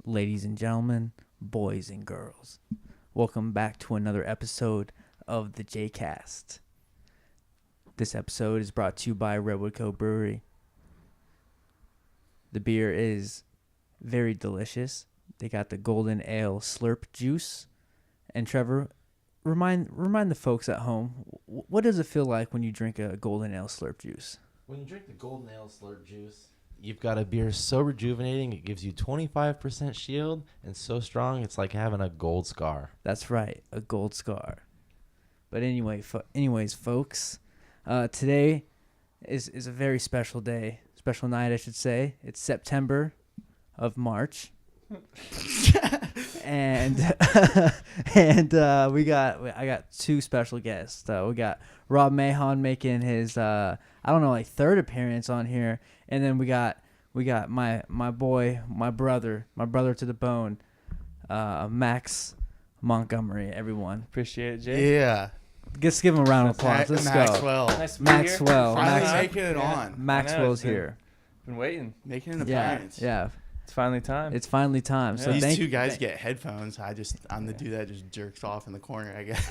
ladies and gentlemen, boys and girls. Welcome back to another episode of the JayCast. This episode is brought to you by Redwood Cove Brewery. The beer is very delicious. They got the golden ale slurp juice. And Trevor, remind the folks at home, what does it feel like when you drink a golden ale slurp juice? When you drink the golden ale slurp juice, you've got a beer so rejuvenating, it gives you 25% shield, and so strong, it's like having a gold scar. That's right, a gold scar. But anyways, folks, today is a very special day, special night, I should say. It's September of March, and I got two special guests. We got Rob Mahon making his third appearance on here. And then we got my boy, my brother to the bone, Max Montgomery. Everyone, appreciate it, Jay. Yeah, let's give him a round of applause. Let's Maxwell. go. Nice to Maxwell. Finally making it on. Maxwell's here. Been waiting. Making an appearance. Yeah. It's finally time. It's finally time. Yeah. So these two guys get headphones. I'm the dude that just jerks off in the corner, I guess.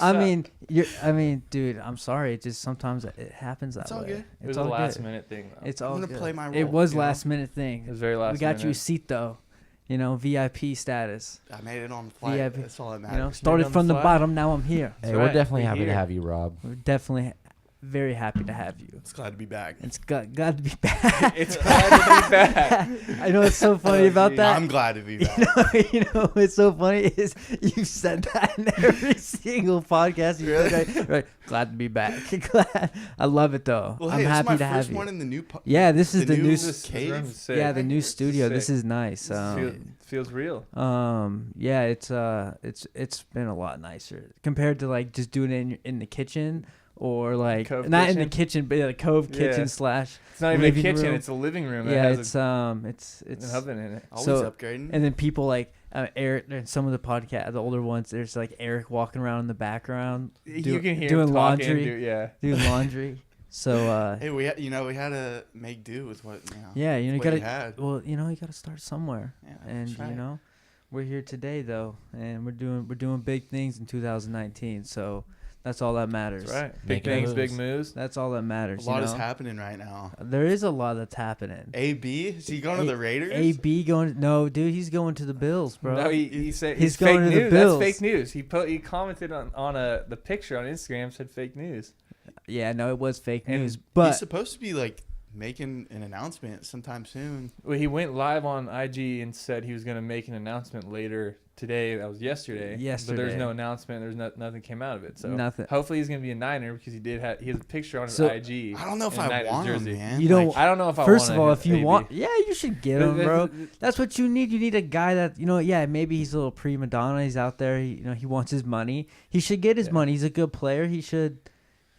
I mean, dude, I'm sorry. It just sometimes it happens that It's all way. good. It was a last minute thing, though. It's all I'm gonna good. play my role. It was you know? last minute thing. It was very last minute. We got you a seat though. You know, VIP status. I made it on the flight. VIP. That's all that matters. You know, started from the bottom. Now I'm here. Hey, That's we're right. definitely We're happy here. to have you, Rob. We're definitely very happy to have you. It's glad to be back. It's glad to be back. It's glad to be back. I know it's so funny about that. I'm glad to be back. You know what's so funny is you've said that in every single podcast. Really? Right. Glad to be back. Glad. I love it though. Well, I'm hey, happy this is to my have first you. one in the new. Yeah, this is the new. This cave. room's sick. Yeah, the new It's studio. sick. This is nice. Feels real. Yeah, it's been a lot nicer compared to like just doing it in the kitchen or like Cove not kitchen? in the kitchen, but the Cove kitchen Yeah. slash. It's not even a living kitchen. room. It's a living room. Yeah, It has it's an oven in it. Always So- upgrading. And then people like Eric and some of the podcast, the older ones, there's like Eric walking around in the background You can hear doing him talking, laundry. Doing laundry. So Hey, we had to make do with what. yeah, you know, you what he gotta had. you gotta start somewhere. Yeah, And that's right. you know, we're here today though, and we're doing big things in 2019. So that's all that matters. That's right. Big Making things, moves. big moves. That's all that A matters. lot you is know? happening right now. There is a lot that's happening. AB, is he going to the Raiders? AB going? No, dude, he's going to the Bills, bro. No, he said He's it's going fake to the news. Bills. That's fake news. He commented on the picture on Instagram, said fake news. Yeah, no, it was fake And news, He's but supposed to be like making an announcement sometime soon. Well, he went live on IG and said he was going to make an announcement later today. That was yesterday. But there's no announcement. There's nothing came out of it. So Nothing. hopefully he's going to be a Niner because he has a picture on his So, IG. I don't know if in a I Niners want him, jersey. man. You don't- I don't know if I first want of all, a if you AB. want, yeah, you should get him, bro. That's what you need. You need a guy that, you know, yeah, maybe he's a little prima donna. He's out there. He wants his money. He should get his money. He's a good player. He should.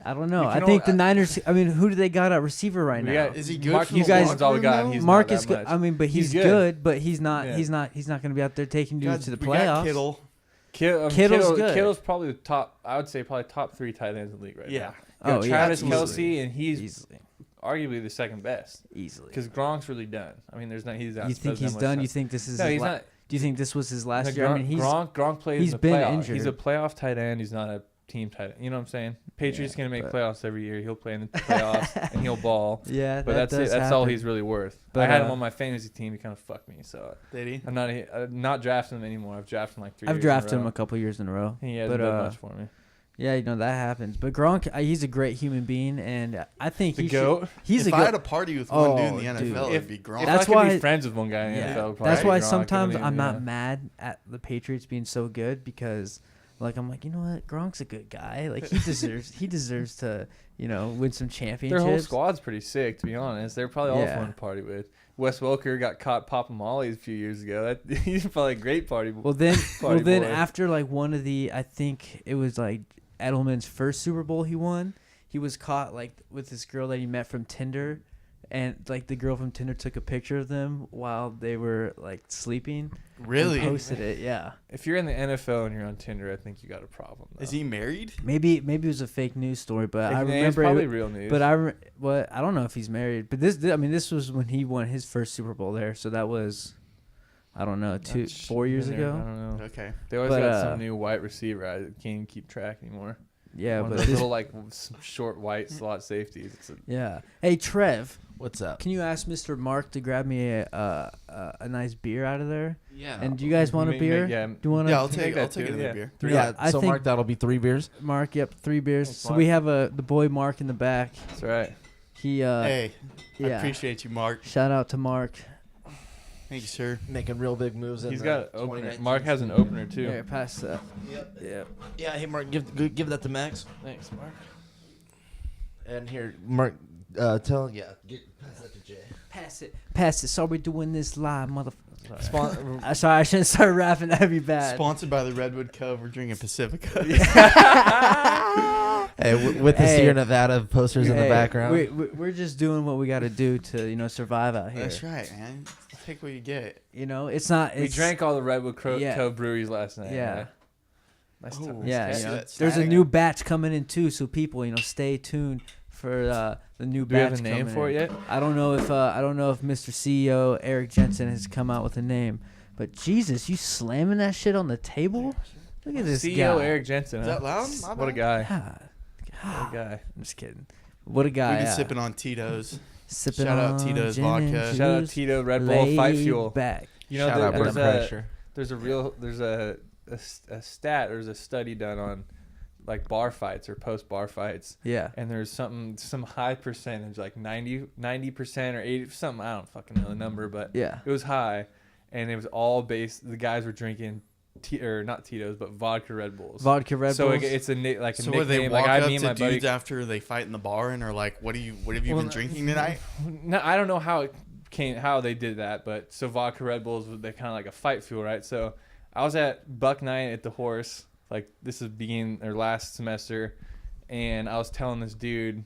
I don't know. You I can think al- the Niners. I mean, who do they got at receiver right We now? got- Is he good? Mark, for you the guys- locker all we room, got. though? He's Mark not is that good. much. I mean, but he's He's good. But he's not. Yeah. He's not going to be out there taking We dudes got- to the we got playoffs. Kittle. Kittle's good. Kittle's probably the top. I would say probably top 3 tight ends in the league right Yeah. now. You Oh, got yeah, Travis easily. Kelsey, and he's Easily. arguably the second best Easily. because Gronk's really done. I mean, there's not. He's out. You think he's done? You think this is? No, his he's la- not. Do you think this was his last Like, year? I mean, Gronk plays he's in the been playoff. injured. He's a playoff tight end. He's not a team tight end. You know what I'm saying? Patriots Yeah, gonna make but- playoffs every year. He'll play in the playoffs and he'll ball. Yeah, But that's it. does That's all happen. he's really worth. But, I had him on my fantasy team. He kind of fucked me. So Did he? I'm not drafting him anymore. I've drafted him like 3 I've years drafted in a him row. a couple years in a row. He hasn't but, done much for me. Yeah, you know that happens. But Gronk, he's a great human being, and I think The he goat. should. He's if a I good. had a party with one dude in the Oh, dude. NFL, If- it'd be Gronk. If That's I could why- be friends with one guy in the Yeah. NFL, it'd That's probably why be Gronk. sometimes I mean, I'm not yeah. mad at the Patriots being so good because, like, I'm like, you know what, Gronk's a good guy. Like he deserves to, win some championships. Their whole squad's pretty sick, to be honest. They're probably all Yeah. fun to party with. Wes Welker got caught popping mollies a few years ago. He's probably a great party. Well then, Party boy. after like one of the, I think it was like Edelman's first Super Bowl he won. He was caught like with this girl that he met from Tinder, and like the girl from Tinder took a picture of them while they were like sleeping. Really? And posted it. Yeah. If you're in the NFL and you're on Tinder, I think you got a problem. Though. Is he married? Maybe it was a fake news story, but I It's remember probably real news. But I don't know if he's married. But this was when he won his first Super Bowl there. So that was, I don't know, 4 years ago. I don't know. Okay. They always got some new white receiver. I can't even keep track anymore. Yeah, One but of those little like short white slot safeties. Yeah. Hey Trev, What's up? can you ask Mr. Mark to grab me a nice beer out of there? Yeah. And do you guys want a beer? Yeah. Do you want? Yeah, I'll take another beer. Yeah, I so think Mark, that'll be 3 beers. Mark. Yep, 3 beers. Thanks, So Mark. we have the boy Mark in the back. That's right. He Hey, I yeah. appreciate you, Mark. Shout out to Mark. Thank you, sir. Making real big moves. He's got an opener. Mark has an opener too. Here, pass that. Yep. Yep. Yeah. Hey, Mark, give that to Max. Thanks, Mark. And here, Mark, pass that to Jay. Pass it. Sorry, we're doing this live, motherfucker. Sorry, I shouldn't start rapping. That'd be bad. Sponsored by the Redwood Cove. We're drinking Pacifica. Hey, with the Sierra Nevada posters in the background. We're just doing what we got to do to survive out here. That's right, man. Take what you get. It's not. We drank all the Redwood Yeah. Cove breweries last night. Yeah. Nice Ooh. time. Yeah, See that there's a stack? new batch coming in too, so people, stay tuned for the new Do we batch. have a name coming for in. it yet? I don't know if Mr. CEO Eric Jensen has come out with a name, but Jesus, you slamming that shit on the table? Look at this CEO guy. Eric Jensen. Is Huh? that loud? My What a bad. guy. God. What a guy. I'm just kidding. What a guy. We've been yeah. sipping on Tito's. Sipping Shout out on Tito's gin and vodka. Shout out juice, Tito, Red Bull, Fight laid Fuel. back. You know, Shout out blood pressure. there's a stat. There's a study done on like bar fights or post bar fights, Yeah. and there's some high percentage, like 90% or 80 something. I don't fucking know the number, but Yeah. it was high, and it was all based. The guys were drinking, not Tito's, but vodka Red Bulls. Vodka Red So Bulls. it's a like a So nickname. where they walk like up me and to my buddy. dudes after they fight in the bar and are like, "What have you been drinking tonight?" No, I don't know how they did that, but so vodka Red Bulls, they kind of like a fight fuel, right? So I was at Buck Night at the Horse, like this is last semester, and I was telling this dude,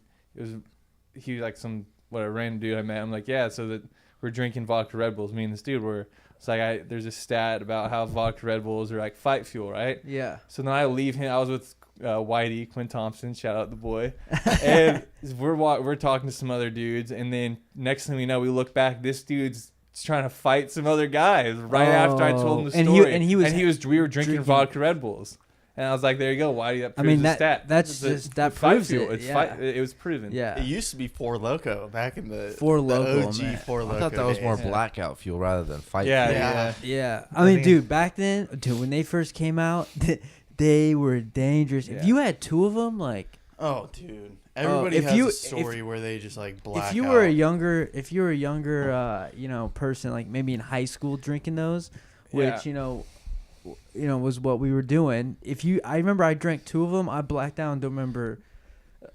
he was like a random dude I met. I'm like, yeah, so that we're drinking vodka Red Bulls. Me and this dude were. It's like there's a stat about how vodka Red Bulls are like fight fuel, right? Yeah. So then I leave him. I was with Whitey, Quinn Thompson, shout out the boy, and we're talking to some other dudes, and then next thing we know, we look back, this dude's trying to fight some other guys right after I told him the story, we were drinking vodka Red Bulls, and I was like, there you go, Whitey, that proves the stat. That proves it. It's Yeah. it was proven. Yeah. It used to be Four Loko back in the Loco, OG man. Four Loko. I thought that was more days. blackout fuel rather than fight Yeah, fuel. yeah. Yeah. I I mean, think- dude, back then, when they first came out, they were dangerous. Yeah. If you had 2 of them, like, Oh, dude. Everybody if has you- a story where they just like black if you were a younger, person, like maybe in high school drinking those, which was what we were doing. I remember I drank 2 of them. I blacked out and don't remember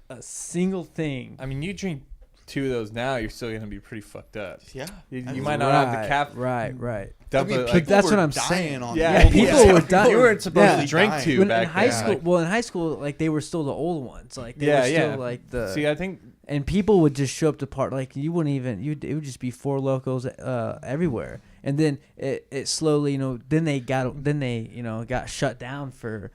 a single thing. I mean, you drink 2 of those now, you're still gonna be pretty fucked up. Yeah. You might not have the cap. Right. Dump it, But that's what I'm dying saying. on Yeah, those. people were dying. You weren't supposed Yeah. to drink Dying. 2 When back in high then. school, in high school, like they were still the old ones. Like they were still like the. See, I think And people would just show up to part like you wouldn't even it would just be Four Locos everywhere, and then it slowly then they got shut down for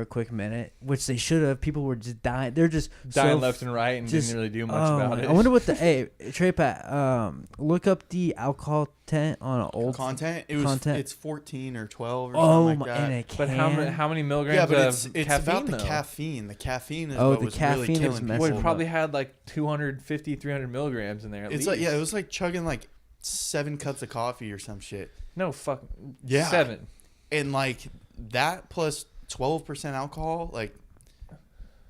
a quick minute, which they should have. People were just dying. They're just dying left and right and didn't really do much about it. I wonder what Trey Pat, look up the alcohol content on an old content. It's 14 or 12 or something like that. in a can. But how many milligrams Yeah, but of it's caffeine, about the though? caffeine. The caffeine is Oh, what the was caffeine really is killing messing people. Well, it them probably had like 250, 300 milligrams in there. At It's least. like it was like chugging like 7 cups of coffee or some shit. No, fuck. Yeah. 7. And like that plus 12% alcohol, like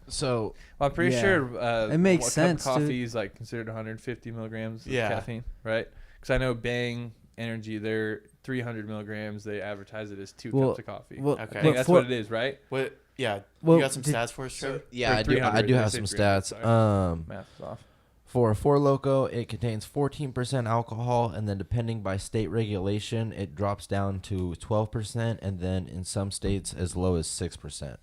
So Well, I'm pretty Yeah. sure It makes cup sense, of coffee dude. is like considered 150 milligrams of Yeah. caffeine, right? Because I know Bang Energy, they're 300 milligrams. They advertise it as 2 Well- cups of coffee. well, I Okay. think that's what it is, right? what? Yeah, Well, you got some did- stats for us, Trevor? yeah, Or I do 300, have they some say 300, stats. sorry. Math is off. For a Four Loko, it contains 14% alcohol, and then depending by state regulation, it drops down to 12%, and then in some states as low as 6%.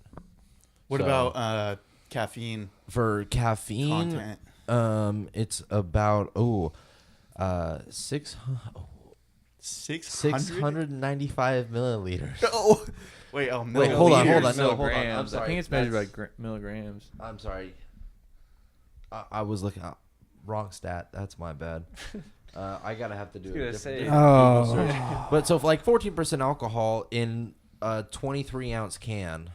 What So, about caffeine for caffeine? content? It's about 600. 695 milliliters. Oh, wait. Oh, Wait, hold on, Milliliters, no, hold on. I'm milligrams. sorry. I think it's measured by That's- milligrams. I'm sorry. I was looking at wrong stat. That's my bad. I gotta have to do gonna a say- different Google search. But so like 14% alcohol in a 23-ounce can.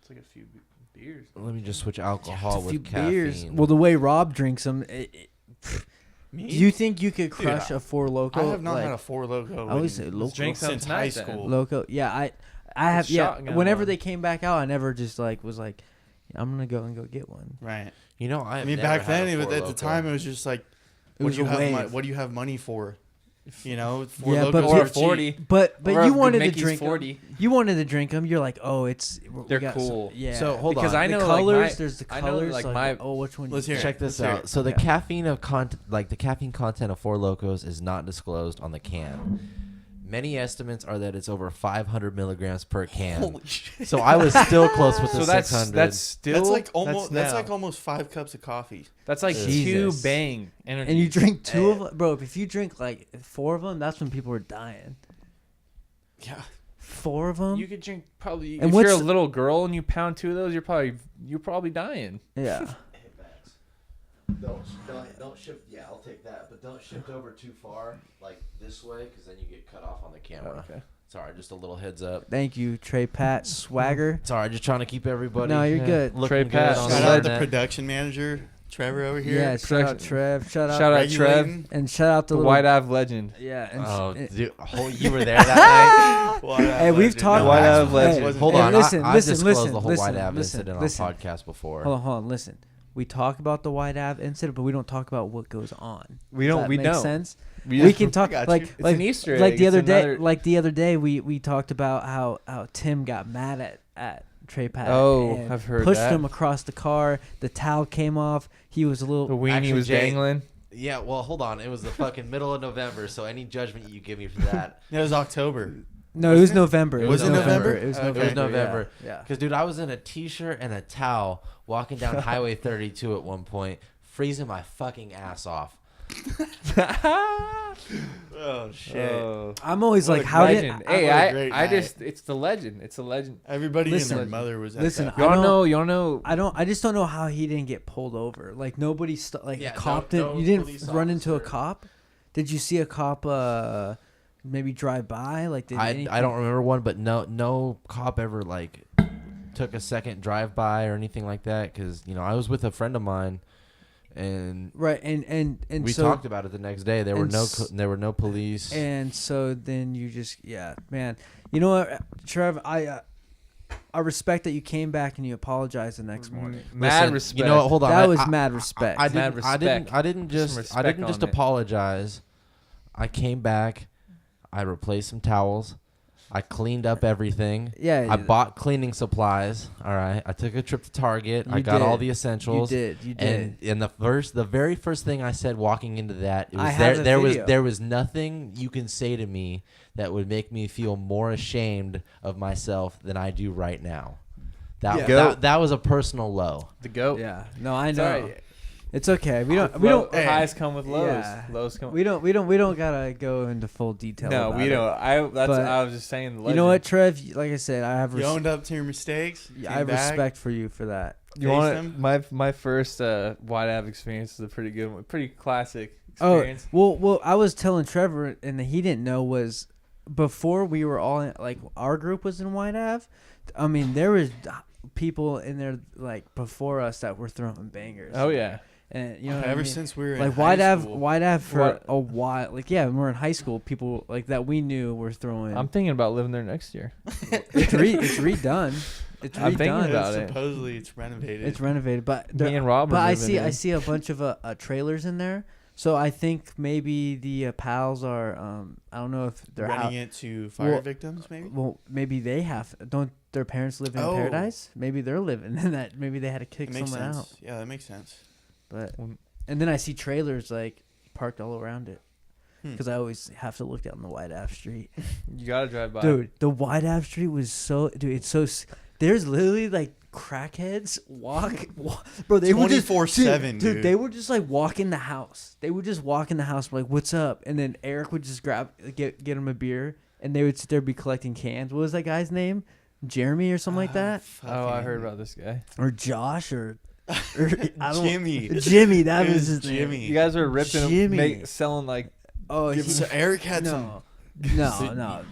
It's like a few beers. Let me just switch alcohol a with few caffeine. beers. Well, the way Rob drinks them, Me? do you think you could crush a Four Loko? I have not like, had a Four Loko. I always say in- Loco. Drink some since tonight, high then. school. Loco. Yeah, I have. Yeah, shotgun whenever one. they came back out, I never just like was like, I'm gonna go and go get one. Right. You know, I mean, back then, at the time, it was just like, It what was do you a have? wave. What do you have money for? You know, Four Yeah, Locos but- Or were a cheap. 40. But Or you a wanted to Mickey's drink 'em. 40. You wanted to drink them. You're like, oh, They're we got cool. yeah. So, hold Because on. I know the like, colors. my- there's the I know, colors. like, like, my- oh, which one? Let's you hear it. Check this Let's hear out. it. So the Yeah. caffeine of the caffeine content of Four Locos is not disclosed on the can. Many estimates are that it's over 500 milligrams per can. Holy shit. So I was still close with the So that's 600. that's still That's like almost. That's now. like almost 5 cups of coffee. That's like Jesus. 2 Bang energy. And you drink 2 of them, bro. If you drink like 4 of them, that's when people are dying. Yeah. 4 of them. You could drink probably. And if you're a what's- little girl and you pound 2 of those, you're probably dying. Yeah. Don't shift. Yeah, I'll take that, but don't shift over too far, like this way, because then you get cut off on the camera. Okay. Sorry, just a little heads up. Thank you, Trey Pat Swagger. Sorry, just trying to keep everybody. No, you're Yeah. good. looking Trey good Pat. on Shout the out the internet. production manager, Trevor over here. Yeah, shout out Production. Trev. Shout out. Shout out Trev, Regulating. And shout out the the White little, Ave legend. Yeah. And Oh, and- dude, you were there that White Ave Hey, we've legend. talked- White that's- Ave legend. that wasn't Hold Hey, it. on, listen, I've listen, disclosed listen, the whole listen, White Ave listen, incident listen. on podcast before. Hold on. Listen. We talk about the White Ave incident, but we don't talk about what goes on. We Does don't. that We make don't. sense? We, We just- can talk got like you. It's like an Easter like egg. the It's other day. another- Like the other day, we talked about how Tim got mad at Trey Pat. Oh, and I've heard pushed that. him across the car. The towel came off. He was a The little. weenie Actually, was Jay- dangling. Yeah, well, hold on. It was the fucking middle of November, so any judgment you give me for that. It was October. No, it was Wasn't it? November. Was it November? It was Okay. November. It was November. Yeah. Because, dude, I was in a T-shirt and a towel walking down Highway 32 at one point, freezing my fucking ass off. Oh shit! Oh. I'm always What like, a how did? legend. I- Hey, what a I great I night. just it's the legend. It's a legend. Everybody Listen, and their mother was at listen, that. I Y'all don't- know. Y'all know. I just don't know how he didn't get pulled over. Like nobody, like Yeah, a cop no didn't. You didn't police run into a officer. cop. Did you see a cop? Maybe drive by. Like did I anything? don't remember one, but no cop ever, like, took a second drive-by or anything like that. Because, you know, I was with a friend of mine, and Right, and we so, talked about it the next day. There were and there were no police. And so then you just man. You know what, Trev? I respect that you came back and you apologized the next morning. Mad Listen, respect. You know what? Hold on. That I- was I- mad respect. I Mad didn't. respect. I didn't Some just. I respect didn't just on it. apologize. I came back. I replaced some towels. I cleaned up everything. Yeah, I bought cleaning supplies. All right. I took a trip to Target. I You got all did. the essentials. You did. And the very first thing I said walking into that, it I was have the there video. was nothing you can say to me that would make me feel more ashamed of myself than I do right now. That was a personal low. the goat. Yeah. No, I It's know. alright. It's okay. We don't. Hey. Highs come with lows. Yeah. Lows come. We don't gotta go into full detail. No, about we it. don't. But I was just saying. The You know what, legend. Trev? Like I said, I have You owned up to your mistakes. I have came back. respect for you for that. You Face want them. my first White Ave experience is a pretty good one, pretty classic Oh, experience. well, I was telling Trevor, and he didn't know was before we were all in, like our group was in White Ave. I mean, there was people in there like before us that were throwing bangers. Oh yeah, and you know, what I Ever mean? since we were Like in White high Ave, school. White Ave for What? a while. Like when we were in high school, people like that we knew were throwing. I'm thinking about living there next year. it's redone. It's I'm thinking redone. about it. Supposedly it's renovated. It's renovated, but Me and Rob. are But I living there. see a bunch of trailers in there. So I think maybe the pals are. I don't know if they're renting it to fire Well- victims, maybe. Well, maybe they have. Don't their parents live in Oh. paradise? Maybe they're living in that. Maybe they had to kick That makes someone sense. out. Yeah, that makes sense. But Well- and then I see trailers like parked all around it Hmm. because I always have to look down the White Ave Street. You gotta drive by. Dude, the White Ave Street was so. Dude, it's so. There's literally like crackheads walk bro. They were just 24/7, dude. dude. They would just like walk in the house. They would just walk in the house, like, "What's up?" And then Eric would just get him a beer, and they would sit there be collecting cans. What was that guy's name? Jeremy or something like that, Oh, I heard about this guy. or Josh, or I don't- Jimmy. Jimmy, that It was his Jimmy. name. You guys were ripping, Jimmy. selling like. Oh, So Eric had some. no.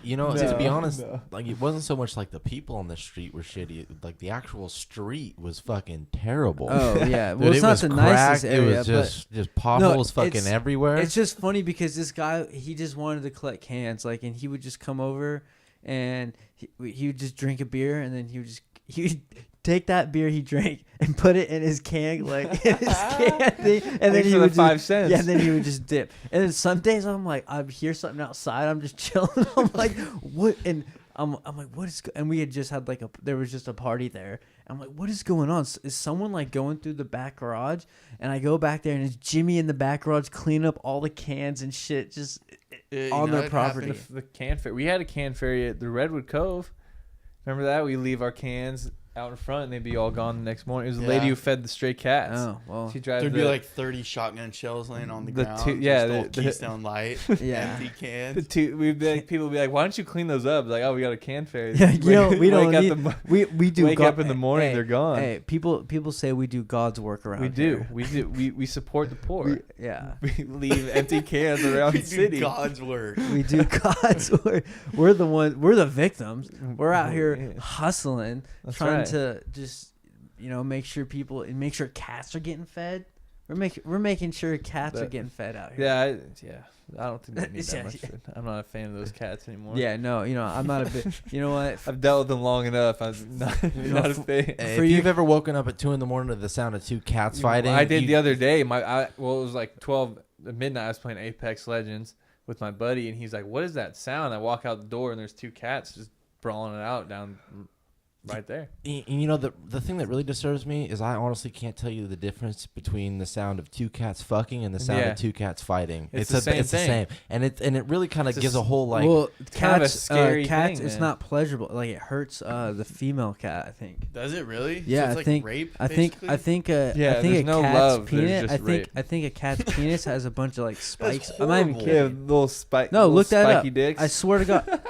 You know, No, to be honest, no. like it wasn't so much like the people on the street were shitty. Like the actual street was fucking terrible. Oh yeah, Dude, well it's it not was the cracked. nicest area, It was just potholes fucking it's- everywhere. It's just funny because this guy, he just wanted to collect cans, like, and he would just come over and he would just drink a beer, and then he would take that beer he drank and put it in his can, like in his can thing, and then Thanks he for would the 5 cents. Yeah, and then he would just dip. And then some days I'm like, I hear something outside, I'm just chilling. I'm like, what? And I'm like, what is? And we had just had like there was just a party there. I'm like, what is going on? Is someone like going through the back garage? And I go back there, and it's Jimmy in the back garage cleaning up all the cans and shit, just on their property. The can ferry. We had a can ferry at the Redwood Cove. Remember that? We leave our cans out in front, and they'd be all gone the next morning. It was a lady Yeah. who fed the stray cats. Oh well, She drives There'd the, be like 30 shotgun shells laying on the ground. the Keystone Light. Yeah. Empty cans. the two. We'd be like, people would be like, "Why don't you clean those up?" Like, "Oh, we got a can ferry." Yeah, you know, we don't Wake need, up the mo- we do wake up in the morning, hey, they're gone. Hey, people say we do God's work around we do. here. We do. We support the poor. Yeah. We leave empty cans around We the do city. God's work. We do God's work. We're the victims. We're out here Yeah. hustling, That's trying right. to just make sure cats are getting fed. We're making sure cats are But- getting fed out here. Yeah. I don't think they need that Yeah, much. yeah. food. I'm not a fan of those cats anymore. Yeah, no, I'm not a bit. You know what? I've dealt with them long enough. I'm not, not a fan. Hey, for if you- you've ever woken up at 2 a.m. to the sound of 2 cats fighting, I did the other day. It was like 12 at midnight. I was playing Apex Legends with my buddy, and he's like, "What is that sound?" I walk out the door, and there's 2 cats just brawling it out down right there. You know, the thing that really disturbs me is I honestly can't tell you the difference between the sound of 2 cats fucking and the sound Yeah. of 2 cats fighting. It's the same It's the thing. same, and it really kind of It's gives a a whole like. well, kind of a cats, scary cats. thing, It's man. not pleasurable. Like it hurts the female cat. I think. Does it really? Yeah, so it's I like think. rape. I think. basically? I think. Yeah, I think there's a no cat's love, there's penis. just I think. rape. I think a cat's penis has a bunch of like spikes. I'm not even horrible. kidding. little spike. No, look that up. spiky dicks. I swear to God.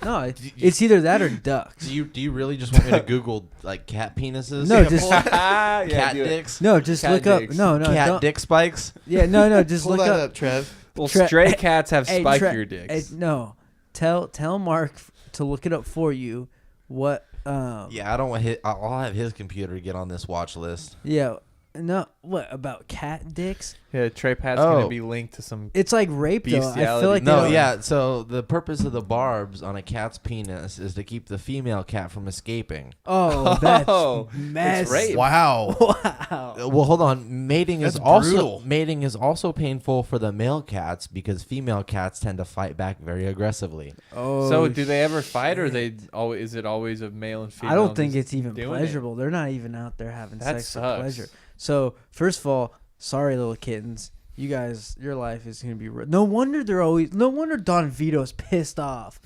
No, it's either that or ducks. Do you really just want me to Google like cat penises? No, just Yeah, cat do it. dicks. no, just Cat look up. dicks. No, Cat don't. dick spikes. Yeah, no, just Pull look that up. up, Trev. Well, Tra- stray cats have Hey, spikier dicks. no, tell Mark to look it up for you. What? Yeah, I don't want his. I'll have his computer get on this watch list. Yeah. No. What about cat dicks? Yeah, Trey Pat's Oh. gonna be linked to some. It's like rape though. I feel Bestiality. like they No, don't- yeah. So the purpose of the barbs on a cat's penis is to keep the female cat from escaping. Oh, that's Oh, mess. it's rape. Wow. Wow. Well, hold on. Mating That's is also brutal. mating is also painful for the male cats because female cats tend to fight back very aggressively. Oh. So do they ever fight, or shit. is it always a male and female? I don't think just it's even doing it? pleasurable. They're not even out there having That sex for sucks. pleasure. So first of all, sorry, little kittens. You guys, your life is gonna be. No wonder Don Vito's pissed off.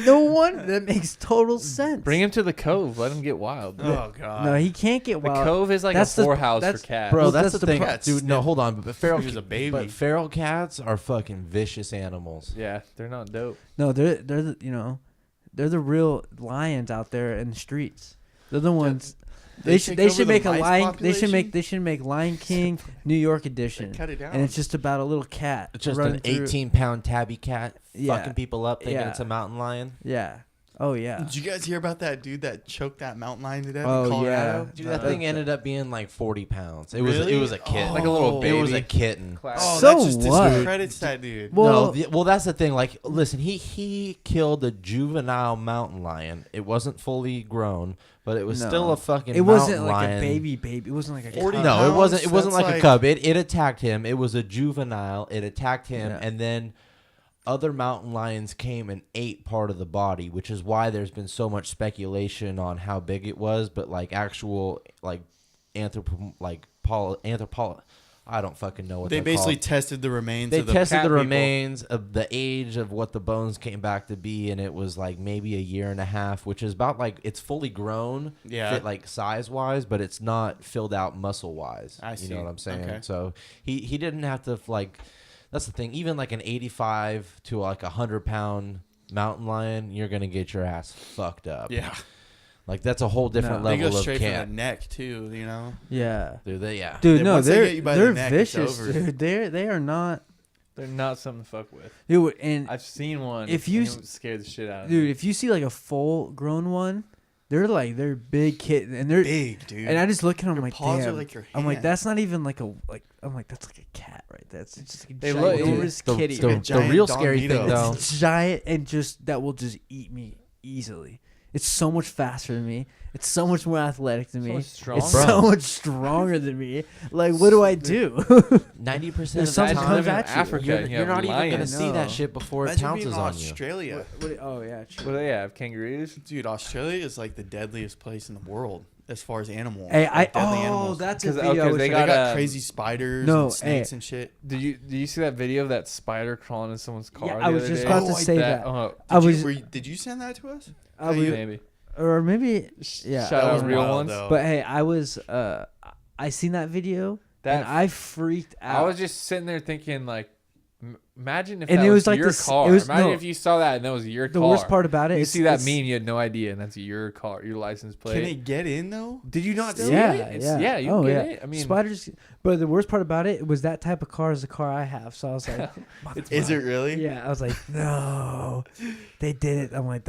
No wonder. That makes total sense. Bring him to the Cove. Let him get wild. Oh god. No, he can't get The wild. Cove is like That's a the- whorehouse for that's- cats. Bro, Well, that's, that's the the thing, problem. dude. No, hold on. But feral, He was a baby. but feral cats are fucking vicious animals. Yeah, they're not dope. No, they're they're the real lions out there in the streets. They're the ones. They should make a lion. They should make Lion King New York edition, Cut it down. and it's just about a little cat. It's just running an through- 18-pound tabby cat Yeah. fucking people up thinking Yeah. it's a mountain lion. Yeah. Oh yeah. Did you guys hear about that dude that choked that mountain lion to death Oh, in Colorado? yeah. Dude, that thing ended up being like 40 pounds. It was Really? it was a kitten. Like a little It was a baby. kitten. Oh, So that just what? discredits that dude. Well, Well, that's the thing. Like, listen, he killed a juvenile mountain lion. It wasn't fully grown, but it was No. still a fucking. it wasn't mountain like lion. a baby. It wasn't like a 40 cub. No, it pounds? wasn't. It wasn't That's like a like- cub. It attacked him. It was a juvenile. It attacked him, Yeah. and then other mountain lions came and ate part of the body, which is why there's been so much speculation on how big it was. But like actual like I don't fucking know what They they're basically called. tested the remains They of the tested cat the people. remains of the age of what the bones came back to be, and it was like maybe a year and a half, which is about like it's fully grown, Yeah. fit like size wise, but it's not filled out muscle wise. I You see. know what I'm saying? Okay. So he didn't have to like. That's the thing. Even like an 85 to like 100-pound mountain lion, you're gonna get your ass fucked up. Yeah. Like that's a whole different No. They level go of straight for the cat. neck too. You know. Yeah. Dude, Dude, Yeah, no, once they they're get you by the they're neck, it's vicious, over. dude. They are not. They're not something to fuck with. Dude, and I've seen one. If you and s- it scared the shit out of dude, me. if you see like a full grown one, they're big kid, and they're Big, dude. and I just look at them Your like, paws are damn. like your I'm like, hand. that's not even like I'm like, that's like a cat, right? That's just like a They look- ginormous The, kitty. the, Like a the giant real scary Don thing Vito. though. It's giant and just that will just eat me easily. It's so much faster than me. It's so much more athletic than So me. much stronger. It's Bro. so much stronger than me. Like, what do I do? 90% If of the something time, comes in at you, Africa, you're, and you you're have not even gonna lions. see No. that shit before it Imagine pounces being in on you. Australia. Oh yeah, true. What do they have? Kangaroos? Dude, Australia is like the deadliest place in the world as far as animals. Hey, like deadly animals. that's a 'Cause- video. okay, I wish they I- They got got, crazy spiders No, and snakes hey. and shit. Do you see that video of that spider crawling in someone's car? Yeah, the I was other just day? about to Oh, say that. Oh, I was, Did you send that to us? I was, maybe. or maybe, yeah. Shout That out was real wild, ones. though. But hey, I was, I seen that video and That I freaked out. I was just sitting there thinking, like, imagine if And that it was was like your this- car. it was- Imagine no. if you saw that and that was your the car. worst part about it. You is see that it's- meme, you had no idea, and that's your car, your license plate. Can it get in though? Did you not see Yeah, it? yeah. You Oh, get yeah. it. I mean, Spiders. But the worst part about it was that type of car is the car I have. So I was like, Is it really? yeah. I was like, no, they did it. I'm like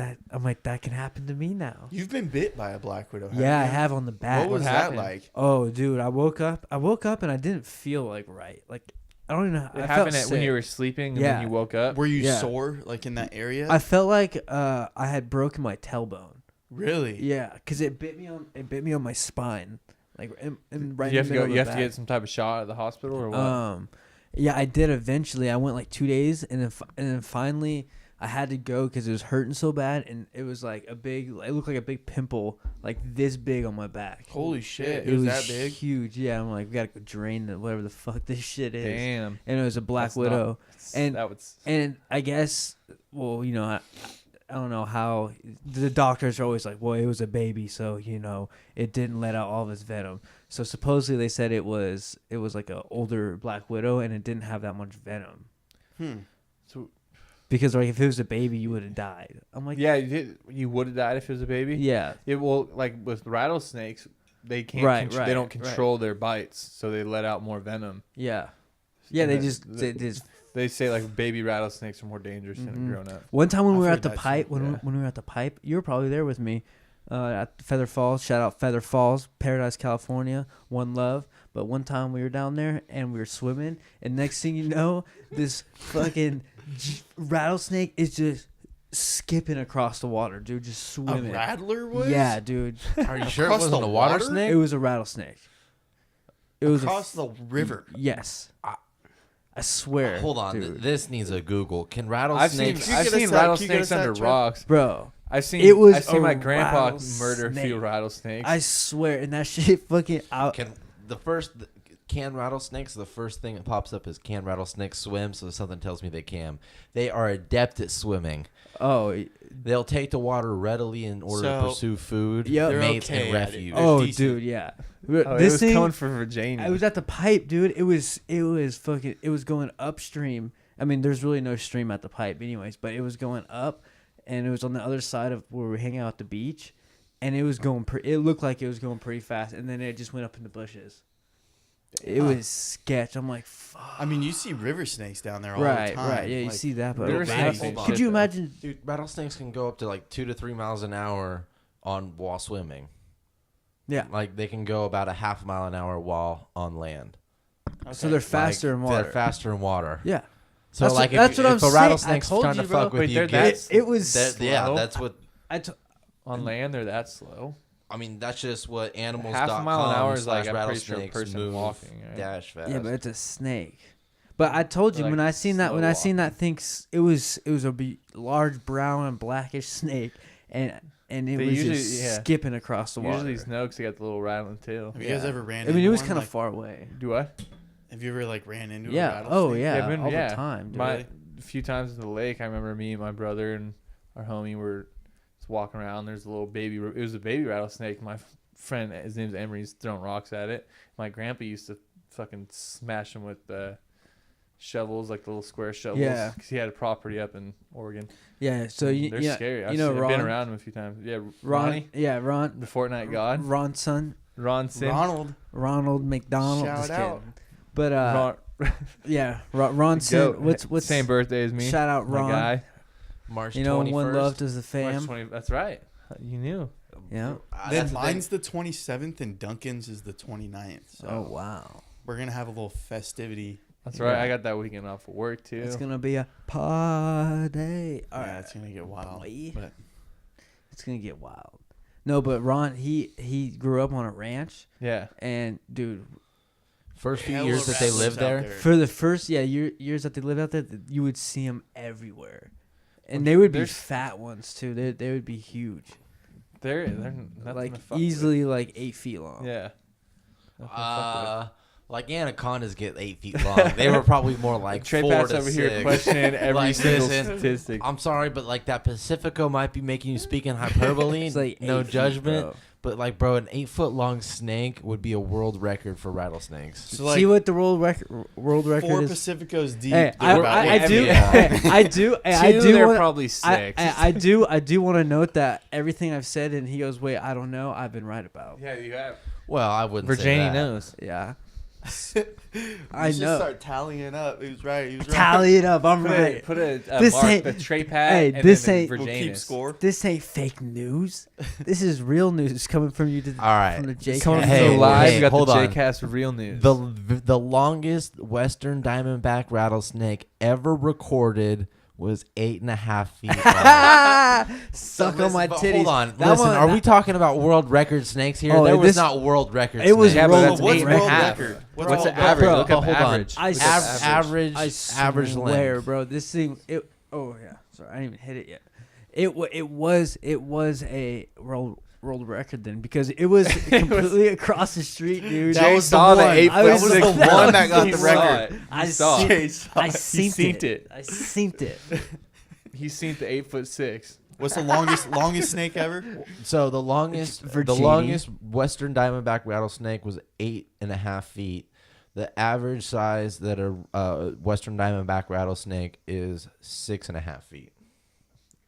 that can happen to me now. You've been bit by a black widow. haven't Yeah, I you? have on the back. What was that happened? like? Oh, dude, I woke up and I didn't feel like right. Like I don't even know. it I happened felt when you sick. were sleeping and Yeah. then you woke up. Were you Yeah. sore like in that area? I felt like I had broken my tailbone. Really? Yeah, because it bit me on my spine, like right you in have the to go. middle You of have the to back. get some type of shot at the hospital or what? Yeah, I did eventually. I went like 2 days, and then finally I had to go because it was hurting so bad, and it was like it looked like a big pimple, like this big on my back. Holy shit! It It was was that big? huge. Yeah, I'm like, we gotta go drain whatever the fuck this shit is. Damn. And it was a black That's not- widow, and that would. and I guess, well, you know, I don't know how the doctors are always like, well, it was a baby, so you know it didn't let out all of its venom. So supposedly they said it was like a older black widow and it didn't have that much venom So because like if it was a baby you would have died. I'm like, yeah, you would have died if it was a baby. yeah, It will, like with rattlesnakes, they can't. Right, they don't right, control their bites, so they let out more venom. yeah. They And just the- they just They say like baby rattlesnakes are more dangerous than Mhm. a grown up. one time when I've we were heard at the that pipe shit, when yeah. we were at the pipe, you were probably there with me. At Feather Falls, shout out Feather Falls, Paradise, California, one love. But one time we were down there and we were swimming, and next thing you know, this fucking rattlesnake is just skipping across the water, dude, just A swimming. rattler was? Yeah, dude, Are you sure it Across wasn't the a water water? snake? it was a rattlesnake. It was Across the river. Yes, I swear. Hold on, dude. this needs a Google. Can I've seen rattlesnakes? Can you I've get us seen that- can you get rattlesnakes us that, under Trev? rocks. Bro, I've seen I've seen my a grandpa murder a few rattlesnake. rattlesnakes. I swear, and that shit fucking out. Can rattlesnakes? The first thing that pops up is can rattlesnakes swim? So something tells me they can. They are adept at swimming. Oh, They'll take to water readily in order to So, pursue food, Yep. They're mates, okay and at it. refuge. They're oh, decent. dude, yeah. oh, it This was thing, coming for Virginia. I was at the pipe, dude. It was fucking. It was going upstream. I mean, there's really no stream at the pipe, anyways. But it was going up, and it was on the other side of where we hang out at the beach, and it was going. It looked like it was going pretty fast, and then it just went up in the bushes. It was sketch. I'm like, fuck. I mean, you see river snakes down there all Right, the time. right. Yeah, you Like, see that, but River snakes rattlesnake- ain't could shit, you though. imagine? Dude, rattlesnakes can go up to like 2 to 3 miles an hour while swimming. Yeah. Like they can go about a half mile an hour while on land. okay. So they're faster in water. They're faster in water. Yeah. So That's like what- that's if, what I'm if a saying. I rattlesnake's told trying you, to bro. fuck with Wait, you, they're get, that It was. yeah, slow? that's what. on land. They're that slow. I mean, that's just what animals. Half a mile an hour is like, I'm pretty sure a rattlesnakes person move walking, right? dash fast. Yeah, but it's a snake. But I told you Like when I seen that slow thing, it was a large brown and blackish snake, and it They was usually- just yeah. skipping across the water. Usually snakes got the little rattling tail. Have you guys ever ran I mean, into it was one? kind of Like, far away. Do what? Have you ever like ran into a Yeah. rattlesnake? Oh yeah. Yeah, I've been- all yeah. the time. Dude. A few times in the lake, I remember me and my brother and our homie were just walking around. There's a little baby. It was a baby rattlesnake. My friend, his name's Emery, he's throwing rocks at it. My grandpa used to fucking smash him with shovels, like the little square shovels. Yeah. Because he had a property up in Oregon. Yeah. So They're scary. I've been around him a few times. Yeah, Ronnie, Ron. the Fortnite god. Ronson. Ronson. Ronald McDonald. Shout just out. kidding. But Ron, Ronson. What's same birthday as me? Shout out my Ron. guy. March 21st. You know, one love does the March fam. 20. That's right. You knew. Yeah. Then That's mine's the 27th and Duncan's is the 29th. So Oh wow. we're gonna have a little festivity. That's right. Yeah. I got that weekend off of work too. It's gonna be a party. All Yeah, right. it's gonna get wild. Boy. But It's gonna get wild. No, but Ron, he grew up on a ranch, Yeah. and dude, First few hella years that they wrestlers lived out there. for the first years that they lived out there, you would see them everywhere, and they would be There's- fat ones too. They would be huge, They're nothing like to fuck easily like 8 feet long. with. Yeah. Nothing to fuck with. Like anacondas get 8 feet long. They were probably more like Trey 4 Pat's to over 6. here questioning every Like, single listen, statistic. I'm sorry, but like that Pacifico might be making you speak in hyperbole. It's like no 8 feet, judgment. bro. But like, bro, an 8-foot long snake would be a world record for rattlesnakes. so like See what the world record 4 is. Pacificos deep. Hey, they're about I 8 do, feet long. I do, I Two, do. they're wanna- probably 6. I do want to note that everything I've said, and he goes, "Wait, I don't know. I've been right about." Yeah, you have. Well, I wouldn't say Virginia that. knows. Yeah, I I just know. start tallying up. He was right. He was right. Tally it up. I'm Put right. a This mark, ain't- the Trey Pat, hey, and this then ain't- We'll Virginius. keep score. This ain't fake news. This is real news coming from you to All right. from the JayCast. Coming Hey, from live, hey, you got hold the on. JayCast real news. The longest Western Diamondback rattlesnake ever recorded was 8.5 feet long. Suck So on my listen, but titties. Hold on, That listen. one- Are we talking about world record snakes here? Oh, there was this- not world record. It was snakes. yeah, but roll- that's what's 8.5. world record? What's the Bro, average? bro, Look but up hold on. average. I Look up s- average I average swear, length. bro. This thing. Oh yeah. Sorry, I didn't even hit it yet. It was a world record then, because it was completely across the street, dude. That was the saw the one. 8 I foot was the 6 one that got He the saw record. it. I He saw see- it. Jay saw I it. synced it. I synced it. He seen the 8'6". What's the longest snake ever? So the longest Virginia. Western Diamondback rattlesnake was 8.5 feet. The average size that a Western Diamondback rattlesnake is 6.5 feet.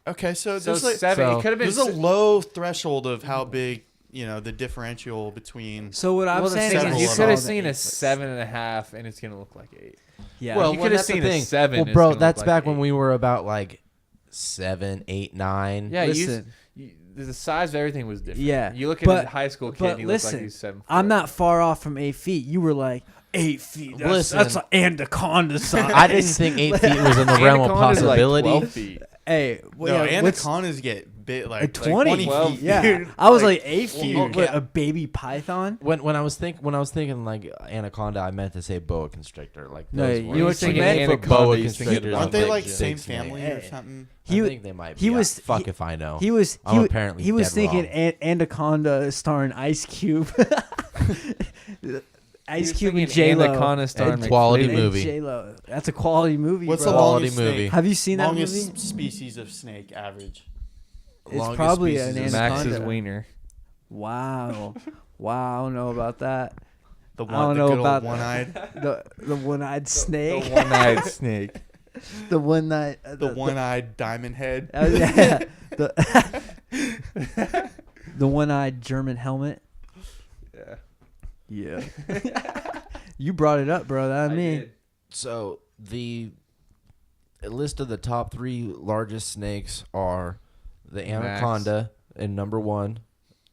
Okay, so So there's like 7. so- It could have been. there's a low threshold of how big, the differential between. So what I'm well, the saying thing several is, you of could them. have seen a 7.5, and it's gonna look like 8. Yeah. Well, you could have that's the seen a thing. 7. Well, it's bro, gonna look that's like back when 8. we were about like 7, 8, 9. Yeah, Listen. the size of everything was different. Yeah, you look at but- a high school kid, but and he looks like listen, he's 7 foot. I'm not far off from 8 feet. You were like 8 feet. That's, Listen. that's an anaconda size. I didn't think 8 feet was in the realm of Anaconda's like possibility. 12 feet. Hey, well, No, yeah, what's- anacondas get bit like 20. 20 feet. Yeah, dude. I was like 8 feet. Well, What, okay. a baby python? When I was thinking like anaconda, I meant to say boa constrictor. Like No, those you ones. know what you thinking meant? anaconda, Boa you thinking constrictors. about Aren't they big like snakes, same man. family Hey. or something? He I wa- think they might be. he Yeah, was- fuck he- if I know. He was. I'm He, apparently he was dead thinking wrong. anaconda starring Ice Cube. Ice He was Cube and thinking J Lo. Anaconda starring And quality McFlurry. movie. J Lo. That's a quality movie. What's bro. the Quality longest movie. snake? Have you seen that Longest movie? species of snake average. It's Longest probably species an of anaconda. Max's wiener. Wow. Wow. I don't know about that. The I don't one, know the good about old one-eyed, The one-eyed snake. The one-eyed snake. The one-eyed. the one-eyed diamond head. Yeah. The one-eyed German helmet. Yeah. Yeah. You brought it up, bro. That I me. did. So the list of the top 3 largest snakes are the anaconda in number 1.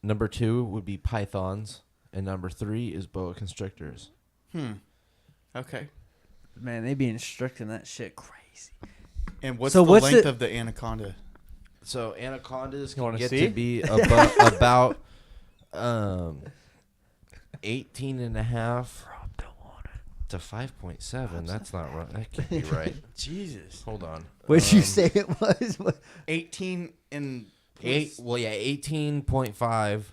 Number 2 would be pythons, and number 3 is boa constrictors. Okay. Man, they be instructing that shit crazy. And what's So the what's length the- of the anaconda? So anacondas You can wanna get see? to be about 18 and a half to 5.7. That's not right. That can't be right. Jesus. Hold on. What'd you say it was? 18 and 18.5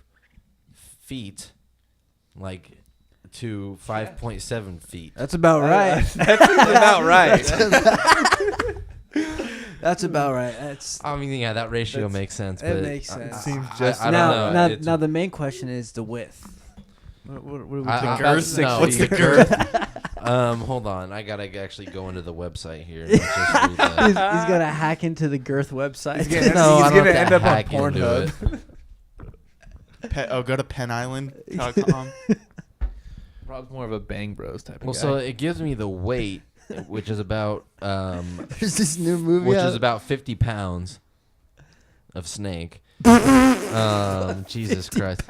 feet, like to 5.7 feet. That's about right. That's about right. That's about right. That's I mean, yeah, that ratio That's- makes sense. it But makes sense. Seems just I don't now, know. now, It's- now the main question is the width. What are we I- talking I- about? girth? 6 no, what's the feet. girth? Hold on. I gotta actually go into the website here. And just read that. He's gonna hack into the girth website. He's gonna, No, I he's don't gonna have end to up on hack into Pornhub. Go to penisland.com. Rob's more of a Bang Bros type of Well, guy. so it gives me the weight, which is about There's this new movie. which out. is about 50 pounds of snake. Jesus Christ.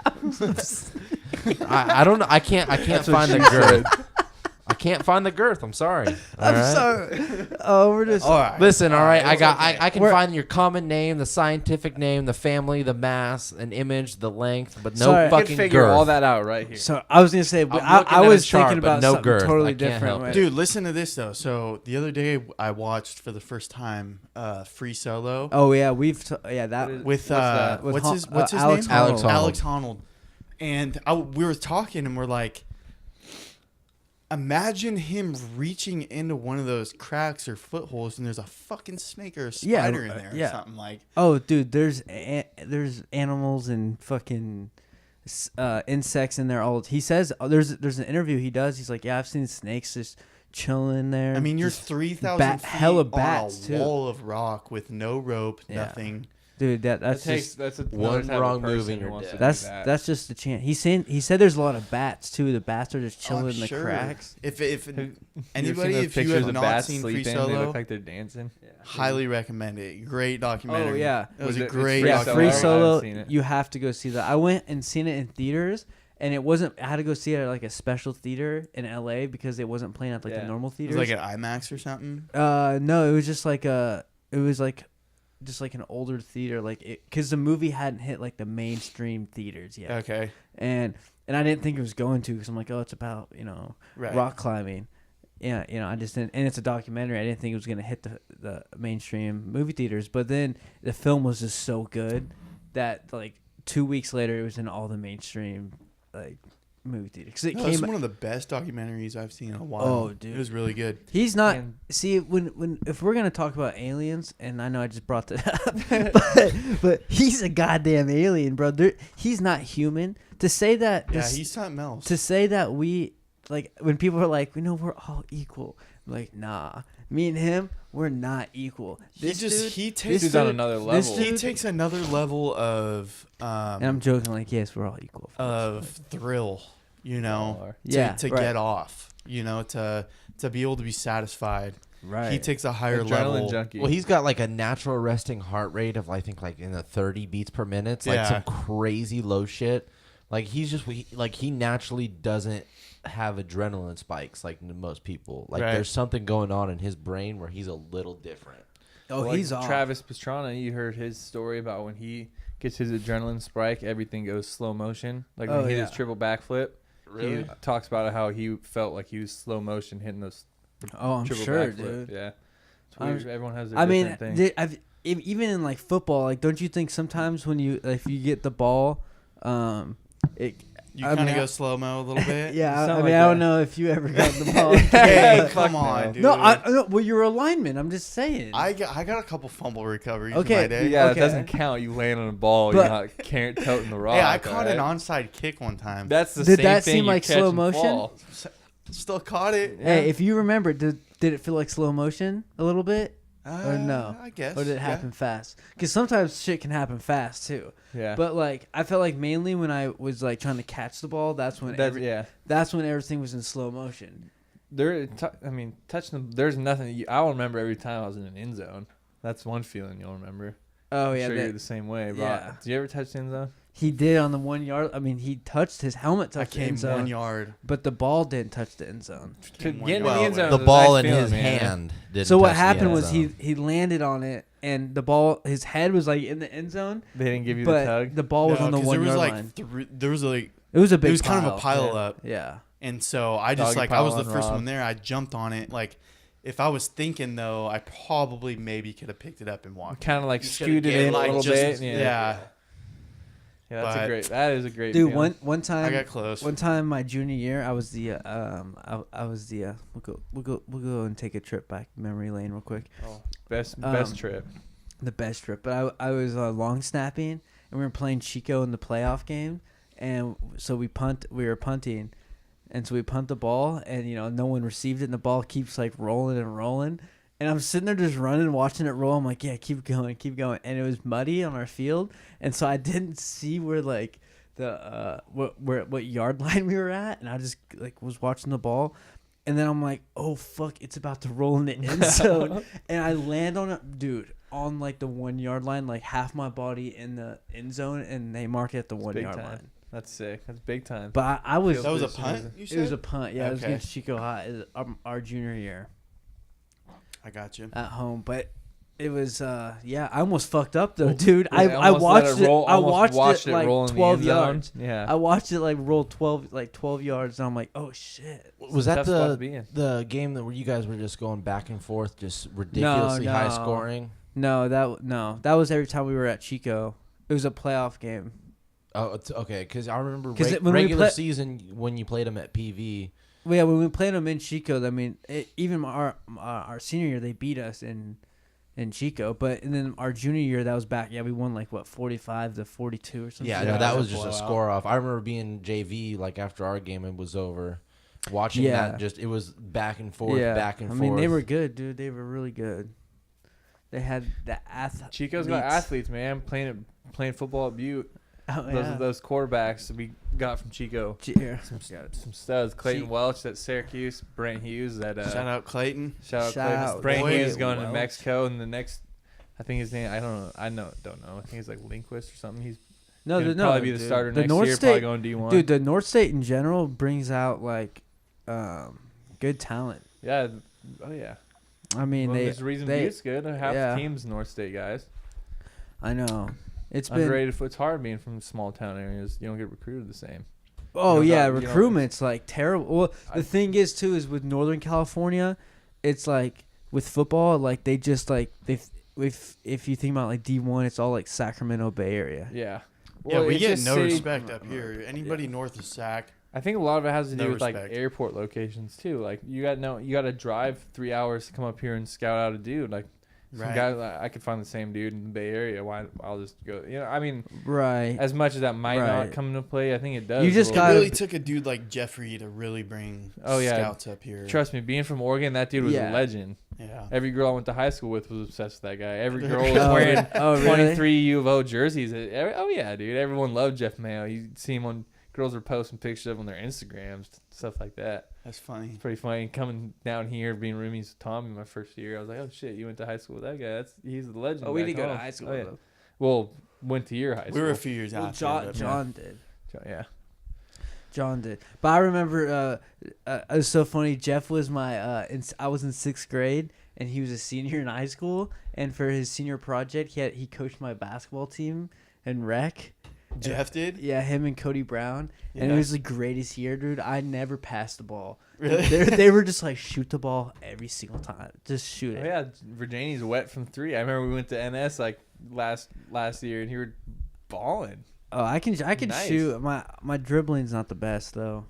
I don't know. I can't find the girth. I can't find the girth. I'm sorry. I'm All right? sorry. Oh, we're just. All right. Listen, all right. It's okay. I can find your common name, the scientific name, the family, the mass, an image, the length, but no Sorry. I can fucking figure girth. all that out right here. So I was gonna say, but I'm looking I at was a chart, thinking but about no something girth. totally I can't different. help it. Dude, listen to this though. So the other day I watched for the first time Free Solo Oh yeah, that What is- with that? with what's his Alex name? Honnold. Alex Honnold. And we were talking and we're like, imagine him reaching into one of those cracks or footholes and there's a fucking snake or a Yeah, spider in there yeah. or something like. Oh, dude, there's animals and fucking insects in there. All he says, there's an interview he does. He's like, yeah, I've seen snakes just chilling there. I mean, you're just 3,000 feet hella on bats, a too. wall of rock with no rope, Yeah. nothing. dude, that's just that's one wrong move and you're dead. that's just the chance. He said there's a lot of bats too. The bats are just chilling I'm in the sure. cracks. If if anybody, if you pictures have of not bats seen Free sleeping, they Solo, look like they're dancing. highly recommend it. Great documentary. Oh yeah, it was a It's great Free yeah. Solo. Free I haven't Solo. seen it. You have to go see that. I went and seen it in theaters. And it wasn't. I had to go see it at like a special theater in LA because it wasn't playing at like the normal It theaters. was like an IMAX or something. No, it was just like just like an older theater, like because the movie hadn't hit like the mainstream theaters yet. Okay. And I didn't think it was going to because I'm like, oh, it's about Right. rock climbing. Yeah, I just didn't, and it's a documentary. I didn't think it was gonna hit the mainstream movie theaters. But then the film was just so good that like 2 weeks later it was in all the mainstream like movie theaters. 'Cause It's one of the best documentaries I've seen in a while. Oh, dude. It was really good. He's not. And- See, when if we're gonna talk about aliens, and I know I just brought that up, but he's a goddamn alien, bro. He's not human. To say that, Yeah, he's something else. to say that we like when people are like, we're all equal. I'm like, nah, me and him, we're not equal. he takes Dude's on another level. he takes another level of and I'm joking, like, yes, we're all equal. of thrill, to Yeah, to right. get off, to be able to be satisfied. Right. He takes a higher Adrenaline level. junkie. Well, he's got like a natural resting heart rate of I think like in the 30 beats per minute. It's like Yeah. some crazy low shit. Like he naturally doesn't have adrenaline spikes like most people. Like Right. there's something going on in his brain where he's a little different. Oh, Like he's off. Travis Pastrana. You heard his story about when he gets his adrenaline spike, everything goes slow motion. Like when Oh, he hit yeah. his triple backflip. Really? He talks about how he felt like he was slow motion hitting those Oh, I'm triple sure, backflip. dude. Yeah. It's I'm- weird. Everyone has their I mean, different thing. even in like football, like, don't you think sometimes when if you get the ball, it You I kind mean, of go slow mo a little bit. yeah. I Something mean, like I don't that. know if you ever got the ball. Hey, Fuck come no. on, dude. No, well, you're a lineman. I'm just saying. I got a couple fumble recoveries Okay, in my day. Yeah, Okay. it doesn't count. You land on a ball. But- You're not toting the rock. Hey, I caught an alright? onside kick one time. That's the Did same that thing. seem You like catch slow and motion? fall. Still caught it. Hey, if you remember, did it feel like slow motion a little bit, or no? I guess. Or did it happen fast? Because sometimes shit can happen fast too. Yeah. But like, I felt like mainly when I was like trying to catch the ball, that's when that's when everything was in slow motion. Touching them. There's nothing. I'll remember every time I was in an end zone. That's one feeling you'll remember. Oh I'm yeah, sure you're the same way. Bro. yeah. Did you ever touch the end zone? he did on the 1 yard. I mean, he touched his helmet, I touched the end came zone, 1 yard. but the ball didn't touch the end zone. To Came get in 1 the yard. end zone. The was a ball nice in his feeling, man. hand didn't So what touch the happened end was zone. he landed on it, and the ball, his head was like in the end zone, They didn't give you the but tug. the ball was on the 'cause 1 there was yard like line. there was like It was a big. it was kind of a pile. pile up, Yeah. and so I just Doggy like I was pile the on first Rob. one there. I jumped on it. Like if I was thinking though, I probably maybe could have picked it up and walked. Kind of like You should've scooted given, in like, a little just- bit. Yeah, Yeah, that's But- a great. That is a great. Dude, feeling. one I time, got close. one time my junior year, I was the I was the we'll go and take a trip back memory lane real quick. best um, trip. The best trip, but I was long snapping, and we were playing Chico in the playoff game, and so we were punting, And so we punt the ball, and no one received it, and the ball keeps like rolling and rolling. And I'm sitting there just running, watching it roll. I'm like, yeah, keep going. And it was muddy on our field, and so I didn't see where like the what yard line we were at, and I just like was watching the ball. And then I'm like, oh, fuck, it's about to roll in the end zone. And I land on it, dude, on like the 1 yard line, like half my body in the end zone, and they mark it at the 1 yard line. That's sick. That's big time. But I was. That was a punt, you said? It was a punt, yeah. Okay. It was against Chico High. It was our junior year. I got you. At home. But it was, I almost fucked up, though, dude. Yeah, I watched it. I watched it like roll in the 12 end zone. yards. Yeah. I watched it like roll 12 yards, and I'm like, oh, shit. Was that Tough spot to be in. the game where you guys were just going back and forth, just ridiculously No. high scoring? No, that was every time we were at Chico. It was a playoff game. Oh, it's okay. Because I remember when we regular season when you played them at PV. Well, yeah, when we played them in Chico, I mean, even our senior year, they beat us in Chico. But and then our junior year, that was back. Yeah, we won like 45-42 or something. Yeah, Yeah, no, that was a just a blowout. score off. I remember being JV like after our game it was over, watching that. Just it was back and forth, back and forth. I mean, they were good, dude. They were really good. They had the athletes. Chico's got athletes, man, playing football at Butte. Oh, Those yeah. are those quarterbacks that we got from Chico. Yeah. Some studs. Clayton Welch at Syracuse. Brent Hughes at Shout out Clayton. Shout Shout out out Brent Boy Hughes going to Welch. Mexico, and the next, I think his name, I don't know. I think he's like Lindquist or something. He's No, gonna no, probably be the dude. starter The next North year. State, Probably going D1. dude. The North State in general brings out like good talent. Yeah. Oh yeah. I mean, There's a reason Butte's good. Half yeah. the team's North State guys. I know. It's been. Underrated. It's hard being from small town areas. You don't get recruited the same. Oh You know, yeah, you know, recruitment's like terrible. Well, the I- thing is too is with Northern California, it's like with football, like they just like if you think about like D1, it's all like Sacramento Bay Area. Yeah. Yeah, we it's get just no city- respect up here. Anybody north of Sac. I think a lot of it has to do No with like respect. airport locations too. Like you got to drive 3 hours to come up here and scout out a dude. Like some Right. guy, like, I could find the same dude in the Bay Area. Why? I'll just go. I mean, Right. as much as that might Right. not come into play, I think it does. You just a It little gotta- bit. really took a dude like Jeffrey to really bring scouts up here. Trust me, being from Oregon, that dude was Yeah. a legend. Yeah. Every girl I went to high school with was obsessed with that guy. Every girl was Oh, wearing oh, really? 23 U of O jerseys. Oh yeah, dude. Everyone loved Jeff Mayo. You see him on. Girls were posting pictures of him on their Instagrams, stuff like that. That's funny. It's pretty funny. Coming down here, being roomies with Tommy my first year, I was like, oh shit, you went to high school with that guy. He's the legend. Oh, we back didn't go to home. high school Oh, yeah. with him. Well, went to your high school. We were a few years Well, after. but- John did. Yeah. John did. But I remember it was so funny. Jeff was I was in 6th grade and he was a senior in high school, and for his senior project he coached my basketball team in rec. Jeff did? Yeah, him and Cody Brown. And Yeah. it was the greatest year, dude. I never passed the ball. Really? They were just like, shoot the ball every single time. Just shoot Oh it. yeah, Virginia's wet from 3. I remember we went to NS like last year, and you were balling. Oh, I can Nice. shoot. My dribbling's not the best though.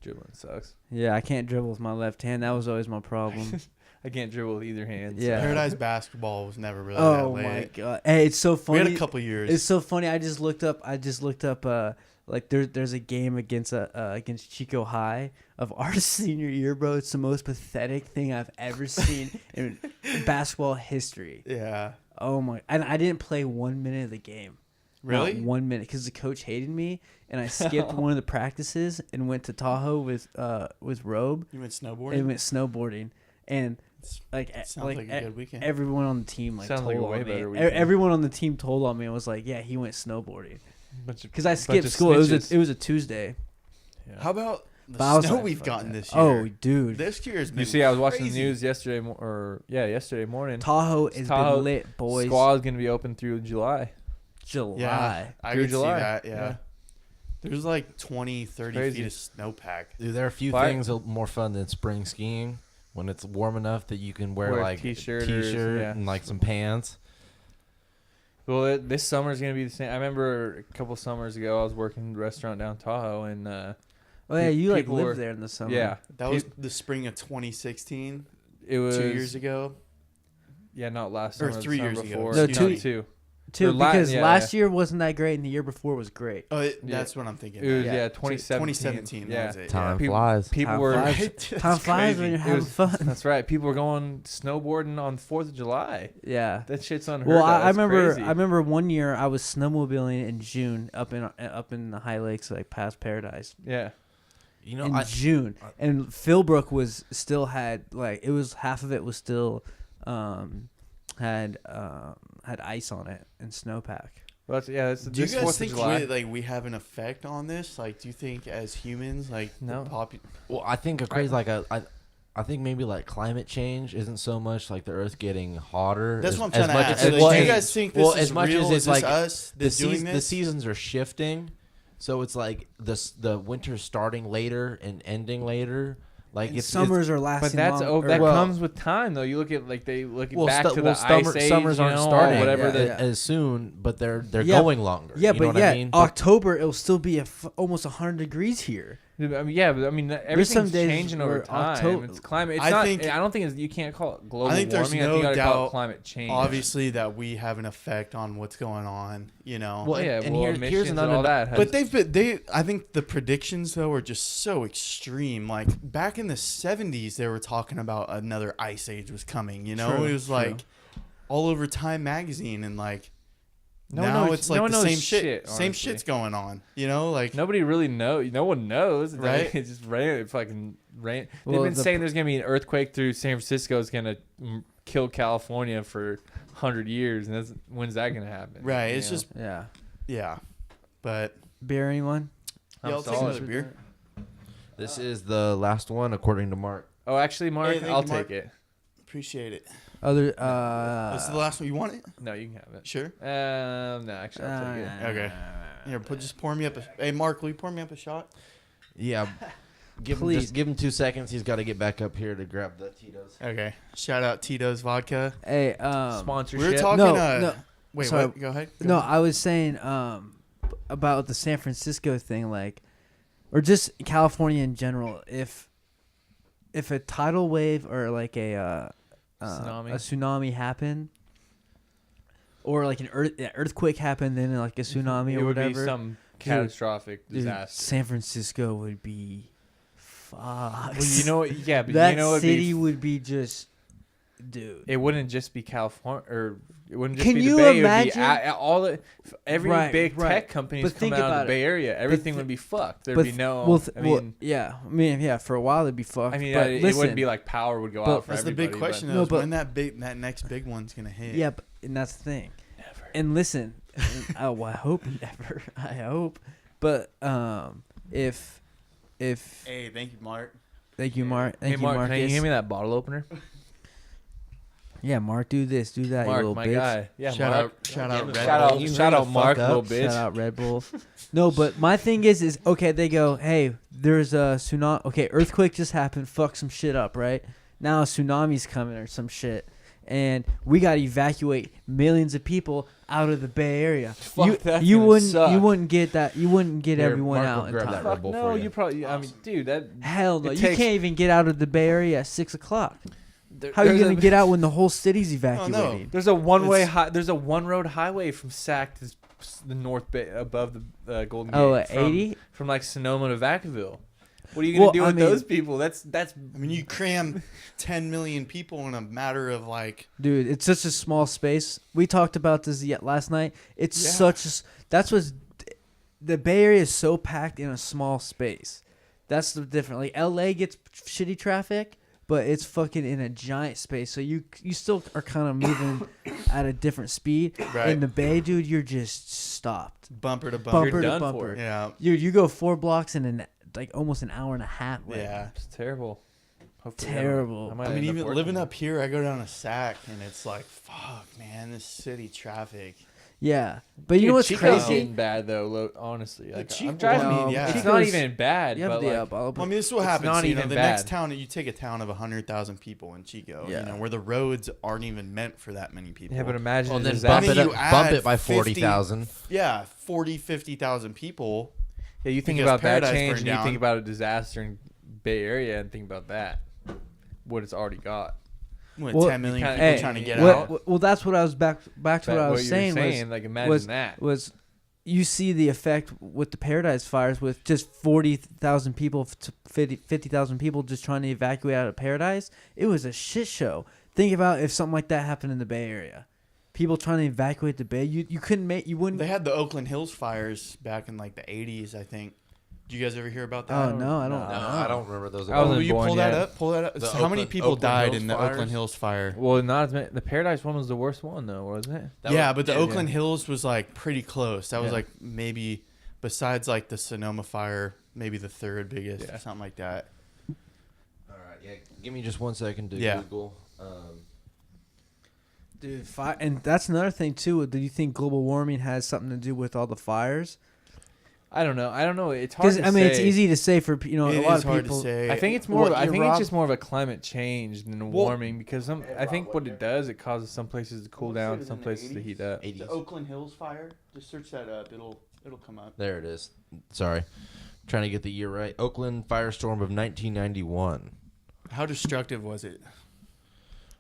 Dribbling sucks. Yeah, I can't dribble with my left hand. That was always my problem. I can't dribble with either hand. Yeah. Paradise basketball was never really that Oh late. my god! Hey, it's so We funny. had a couple years. It's so funny. I just looked up. Like there's a game against Chico High of our senior year, bro. It's the most pathetic thing I've ever seen in basketball history. Yeah. Oh my! And I didn't play 1 minute of the game. Really? Not 1 minute, because the coach hated me, and I skipped one of the practices and went to Tahoe with Robe You went snowboarding? and went snowboarding, and Sounds like a good weekend. everyone on the team Sounds like a told way on me. better weekend. Everyone on the team told on me and was like, "Yeah, he went snowboarding." Bunch of- Because I bunch skipped of school. snitches. It was a Tuesday. Yeah. How about the But I was snow like, we've fuck gotten that. this year? Oh, dude. This year has been You see, I was watching the crazy. news yesterday, yesterday morning. Tahoe has Tahoe been lit, boys. Squad's gonna be open through July. July. Yeah, I Through could see July. that, Yeah. yeah. There's like 20, 30 Crazy. feet of snowpack. Dude, there are a few Why- things more fun than spring skiing when it's warm enough that you can wear Wear a like t-shirt or- t-shirt yeah. and like some pants. Well, this summer's gonna be the same. I remember a couple summers ago, I was working in a restaurant down Tahoe, and Oh yeah, you like people live were- there in the summer. yeah, That was the spring of 2016, it was 2 years ago. Yeah, not last Or summer. 3 the summer years ago. before. No, No, two- two. too, because last year wasn't that great, and the year before was great. Oh, that's what I'm thinking. It was, Yeah. 2017. Yeah. That was it. Time People- flies. People Time were. flies. Time flies when you're having fun. That's right. People were going snowboarding on 4th of July. Yeah. That shit's unheard Well, of. I That's remember. crazy. I remember one year I was snowmobiling in June up in the high lakes, like past Paradise. Yeah. You know, In June, and Philbrook was still had like it was half of it was still had ice on it and snowpack. Well, that's Do you this guys 4th of think July. we have an effect on this? Like, do you think as humans, like, No. well, I think a crazy I think maybe like climate change isn't so much like the Earth getting hotter. That's as- what I'm as trying to much ask. as- Do well, you as- guys think this well, is as much real? as Is it's this like us that's doing the this? seasons are shifting, so it's like the winter's starting later and ending later. Like And it's summers are But lasting. that's long, that or- comes with time, though. You look at they look well, back to the summer, ice age, summers you aren't know, or starting whatever. yeah, the, yeah. as soon, but they're Yeah. going longer. Yeah, you but know what yeah, I mean? October it'll still be almost 100 degrees here. I mean, yeah, but I mean, some everything's days changing over where time. October- It's climate. It's I not. think- I don't think you can't call it global I think there's warming. I no think you gotta call doubt, it climate change. obviously, that we have an effect on what's going on. You know. Well, yeah, and well, here's emissions and another- all that. has- But I think the predictions though are just so extreme. Like back in the 70s, they were talking about another ice age was coming. You know, True, it was true. like all over Time magazine, and like No one now knows- it's no like one the knows same shit. shit, Same honestly. shit's going on. You know, like nobody really knows. No one knows. Right. It's just rain. It fucking rain. Well, They've been saying there's gonna be an earthquake through San Francisco. Is gonna kill California for 100 years, and when's that gonna happen? right. You It's know? just Yeah. but Beer, anyone? yeah, I'll take solid. another beer. This is the last one according to Mark. Oh, actually, Mark, Hey, thank I'll you, Mark. take it. Appreciate it. Other This is the last one. You want it? No, you can have it. Sure. No, actually, I'll take it. Okay. Here, just pour me up. Hey, Mark, will you pour me up a shot? Yeah. Please. Give him 2 seconds. He's got to get back up here to grab the Tito's. Okay. Shout out Tito's Vodka. Hey, Sponsorship. We were talking. No. Wait, Sorry. what? Go ahead. Go No, ahead. I was saying about the San Francisco thing, like, or just California in general. If a tidal wave or like a tsunami happened, or like an earthquake happened, then like a tsunami it or would whatever, be some catastrophic dude, disaster. San Francisco would be fucked. Well, you know, yeah, but that you know, city would be just, dude. it wouldn't just be California, or it wouldn't just Can be you the Bay. imagine? It would be all the every Right, big right. tech company is But think coming out of about the Bay Area. Everything would be fucked. There'd be no. yeah. I mean, yeah. For a while, it'd be fucked. I mean, but it listen, wouldn't be like power would go but out for That's the everybody. big question. but- Though, No, is but- when that next big one's gonna hit. Yeah, and that's the thing. Never. And listen, well, I hope never. I hope, but if Hey, thank you, Mark. thank you, Mark. Thank Hey, you, Mark, Marcus. can you hand me that bottle opener? Yeah, Mark, do this, do that, you Mark, little my bitch. guy. Yeah, Shout Mark. out, shout out, Red Shout Bull. out, You shout hurry out, the Mark, fuck little up. bitch. Shout out Red Bull. No, but my thing is okay. They go, hey, there's a tsunami. Okay, earthquake just happened. Fuck some shit up, right? Now a tsunami's coming or some shit, and we got to evacuate millions of people out of the Bay Area. Fuck, that's you gonna wouldn't suck. you wouldn't get that. You wouldn't get Here, everyone Mark out will in grab time. that Red Fuck Bull no, for you. you probably. I mean, dude, that. Hell no, It you takes- can't even get out of the Bay Area at 6 o'clock. How are you gonna get out when the whole city's evacuating? There's a one-way. There's a one-road highway from Sac to the North Bay above the Golden Gate. Oh, from, 80? from like Sonoma to Vacaville. What are you gonna do with those people? That's. I mean, you cram 10 million people in a matter of like. Dude, it's such a small space. We talked about this last night. It's Yeah. such a. That's what's. The Bay Area is so packed in a small space. That's the different. Like LA gets shitty traffic, but it's fucking in a giant space. So you still are kind of moving at a different speed. Right. In the Bay, dude, you're just stopped. Bumper to Bumper bumper. You're to done bumper. for. Yeah. You go 4 blocks in almost an hour and a half. Like, Yeah. It's terrible. Hopefully Terrible. might I mean, end up even working. living up here, I go down to Sac, and it's like, fuck, man, this city traffic. Yeah, but you Dude, know what's Chico's crazy? getting bad though. Honestly, like, Chico- I'm driving. I mean, yeah. It's Chico's- not even bad. You have but the like, bottle, Well, I mean, this is what It's happens. not You know, even the bad. next town, you take a town of 100,000 people in Chico, Yeah. you know, where the roads aren't even meant for that many people. yeah, but imagine Well, a then disaster. bump it, You up, bump add it by 50 40,000. Yeah, 40, 50,000 people. Yeah, you think because about that Paradise change, burned and you down. think about a disaster in Bay Area, and think about that, what it's already got. Well, 10 million kinda- people hey, trying to get Well, out. well, that's what I was back to what I was you're saying like imagine was, that. was you see the effect with the Paradise fires with just 40,000 people to 50,000 people just trying to evacuate out of Paradise. It was a shit show. Think about if something like that happened in the Bay Area. People trying to evacuate the Bay. You wouldn't. They had the Oakland Hills fires back in like the 80s, I think. Did you guys ever hear about that? Oh no, I don't. No, I don't remember those. I wasn't Will you born pull yet. that up? Pull that up. The So how many Oakland- people Oakland died Hills in the fires? Oakland Hills fire? Well, not as many. The Paradise one was the worst one, though, wasn't it? Yeah, but the yeah, Oakland Hills was like pretty close. That was Yeah. like maybe besides like the Sonoma fire, maybe the third biggest Yeah. or something like that. All right, yeah. Give me just 1 second to Yeah. Google. Dude, and that's another thing too. Do you think global warming has something to do with all the fires? I don't know. It's hard Because to I mean, say. it's easy to say for a It lot is of hard people. to say. I think it's more. What I year, think Rob? it's just more of a climate change than warming because I think what it does, it causes some places to cool down, some places to heat up. 80s. The Oakland Hills fire. Just search that up. It'll come up. There it is. Sorry. Trying to get the year right. Oakland firestorm of 1991. How destructive was it?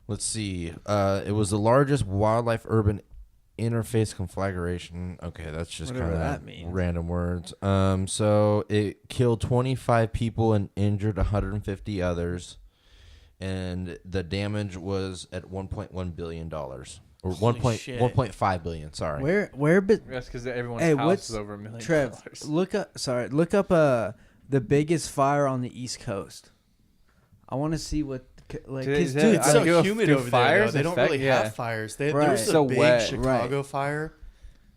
Let's see. It was the largest wildlife urban interface conflagration. Okay, that's just Whatever kind that of means. random words. So it killed 25 people and injured 150 others, and the damage was at $1.1 billion or Holy shit. 1.5 billion. Sorry. But That's because everyone's Hey, house what's- is over $1 million. Trev, look up the biggest fire on the East Coast. I want to see what like Dude, 'cause, is that- dude, It's I so don't give a humid do over there. fires Though. They don't affect- really yeah. have fires. There Right. was a So big wet. Chicago fire,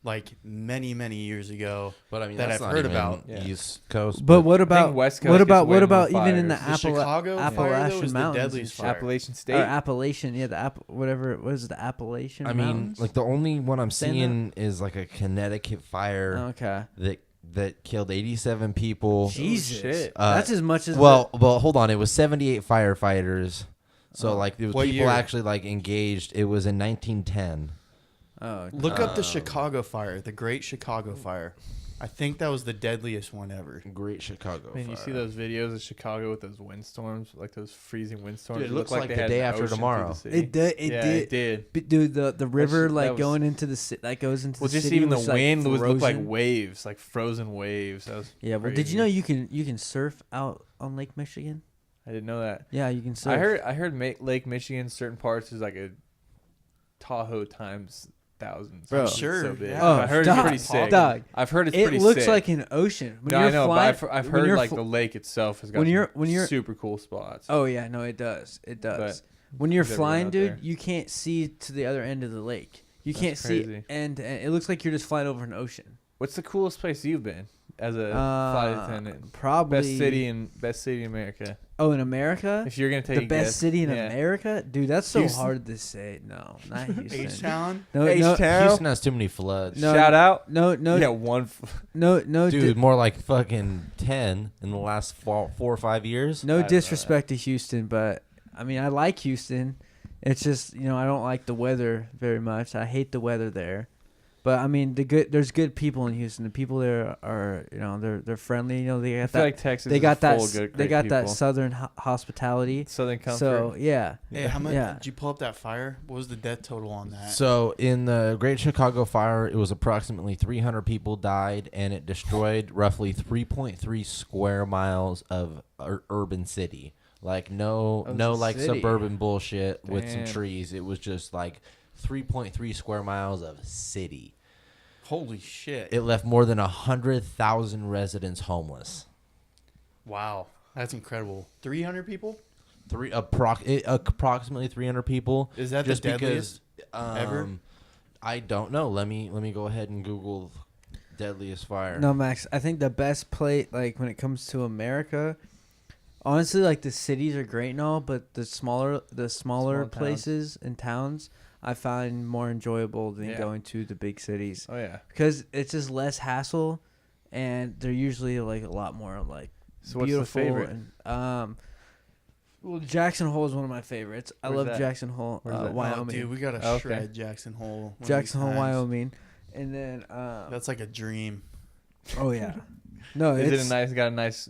like many years ago. But I mean, that that's I've not heard even about. Yeah. East Coast. But what about West Coast what gets about way what about more even in the fires. The Chicago fire, though, Appalachian was the Mountains? deadliest fire. Appalachian Or State. Appalachian, yeah, whatever. What is it, the Appalachian I mean, Mountains? like the only one I'm Saying seeing is like a Connecticut fire Okay. that killed 87 people. Jesus, shit. that's as much as Well, hold on. It was 78 firefighters. So like it was What people year? actually like engaged. It was in 1910. Look up the Chicago fire, the Great Chicago Fire. I think that was the deadliest one ever. Great Chicago Man, you fire. see those videos of Chicago with those windstorms, like those freezing windstorms? Dude, it It looks looked like they the had day an after ocean through tomorrow. the city. It did. It Yeah, did. it did. But dude, the river that like was- going into the that goes into Well, the just city even the was, like, wind would look like frozen. waves, like frozen waves. That was Yeah, well, did crazy. you know you can surf out on Lake Michigan? I didn't know that. Yeah, you can surf. I heard Lake Michigan, certain parts is like a Tahoe times thousands. Bro. It's Sure, so big. yeah. I heard dog, it's pretty sick. Dog, I've heard it's it pretty looks sick. like an ocean. When No, you're I know, flying, but I've when heard you're like fl- the lake itself has got when some you're super cool spots. Oh yeah, no, it does. It does. But when you're who's ever flying, out dude, there? you can't see to the other end of the lake. You That's can't see, crazy. and it looks like you're just flying over an ocean. What's the coolest place you've been as a flight attendant? Probably Best city in America. Oh, in America, If you're gonna take the a best guess. city in Yeah. America, dude. That's so Houston? hard to say. No, not Houston. H-Town? No, no, H-Town? Houston has too many floods. No. Shout out. no, no, Yeah, one. no, Dude, more like fucking 10 in the last 4 or 5 years. no I don't know disrespect to Houston, but I mean, I like Houston. It's just I don't like the weather very much. I hate the weather there. But I mean, there's good people in Houston. The people there are, they're friendly. They got I feel that. like Texas. They is got that. full of good, They great got that people. southern hospitality. Southern comfort. So yeah, Hey, how much Yeah. did you pull up that fire? What was the death total on that? So in the Great Chicago Fire, it was approximately 300 people died, and it destroyed roughly 3.3 square miles of urban city. Like no Of the like city. suburban bullshit with some Damn. trees. It was just like 3.3 square miles of city. Holy shit. It left more than 100,000 residents homeless. Wow. That's incredible. 300 people? Approximately 300 people. Is that just the deadliest because ever? I don't know. Let me go ahead and Google deadliest fire. no, Max. I think the best place, like when it comes to America, honestly, like the cities are great and all, but the smaller Small towns. places and towns, I find more enjoyable than Yeah. going to the big cities Oh yeah. because it's just less hassle, and they're usually like a lot more like So what's the beautiful. favorite? And, well, Jackson Hole is one of my favorites. I Where's love that? Jackson Hole, Where's that? Wyoming. Oh, dude, we got to Okay. shred Jackson Hole. one of these Jackson Hole, times. Wyoming, and then That's like a dream. oh yeah, no, Is it's it got a nice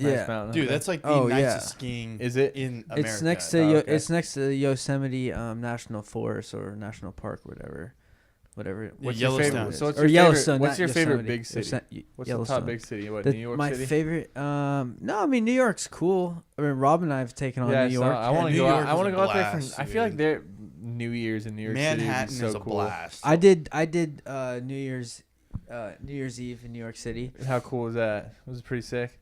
Yeah. mountain. Dude, Okay. that's like the Oh, nicest yeah. skiing Is it? in America. It's next to Oh, okay. it's next to the Yosemite National Forest or National Park, whatever. What's Yellowstone. your favorite? So what's or your Yellowstone? favorite? What's not your favorite Yosemite. big city? What's the Yellowstone. top big city? What? The- New York my City. favorite. No, I mean New York's cool. I mean Rob and I have taken on Yeah, New so York. I want to New go. York I want to is go a out there for. blast, I feel like dude. their New Year's in New York City Manhattan would be so is a cool. blast. I did New Year's Eve in New York City. How cool was that? Was it pretty sick?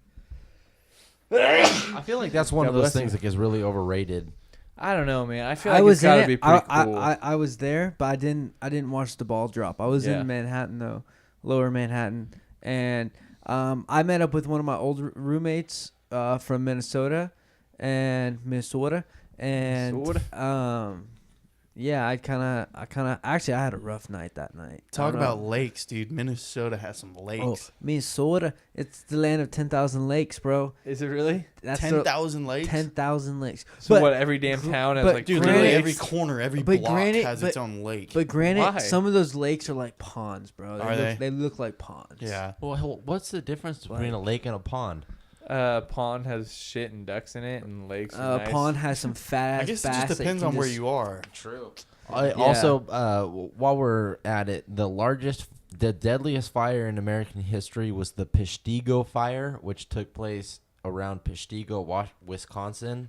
I feel like that's one God of those bless you. things that gets really overrated. I don't know, man. I feel I like was it's gotta in be it. pretty cool. I was there, but I didn't watch the ball drop. I was Yeah. in Manhattan though, Lower Manhattan, and I met up with one of my old roommates from Minnesota, and yeah, I had a rough night that night. Talk I don't know. about lakes, dude. Minnesota has some lakes. Oh, Minnesota, it's the land of 10,000 lakes, bro. Is it really? That's 10,000 lakes? 10,000 lakes. So what? Every damn town has but like Dude, three literally granted- every lakes? corner, every but block granted- has its own lake. But granted, Why? some of those lakes are like ponds, bro. Are they? They look like ponds. Yeah. Well, what's the difference between a lake and a pond? Pond has shit and ducks in it, and lakes. Nice. Pond has some fat ass I guess it bass just that depends can on where just- you are. True. Yeah. Also, while we're at it, the deadliest fire in American history was the Peshtigo fire, which took place around Peshtigo, Wisconsin,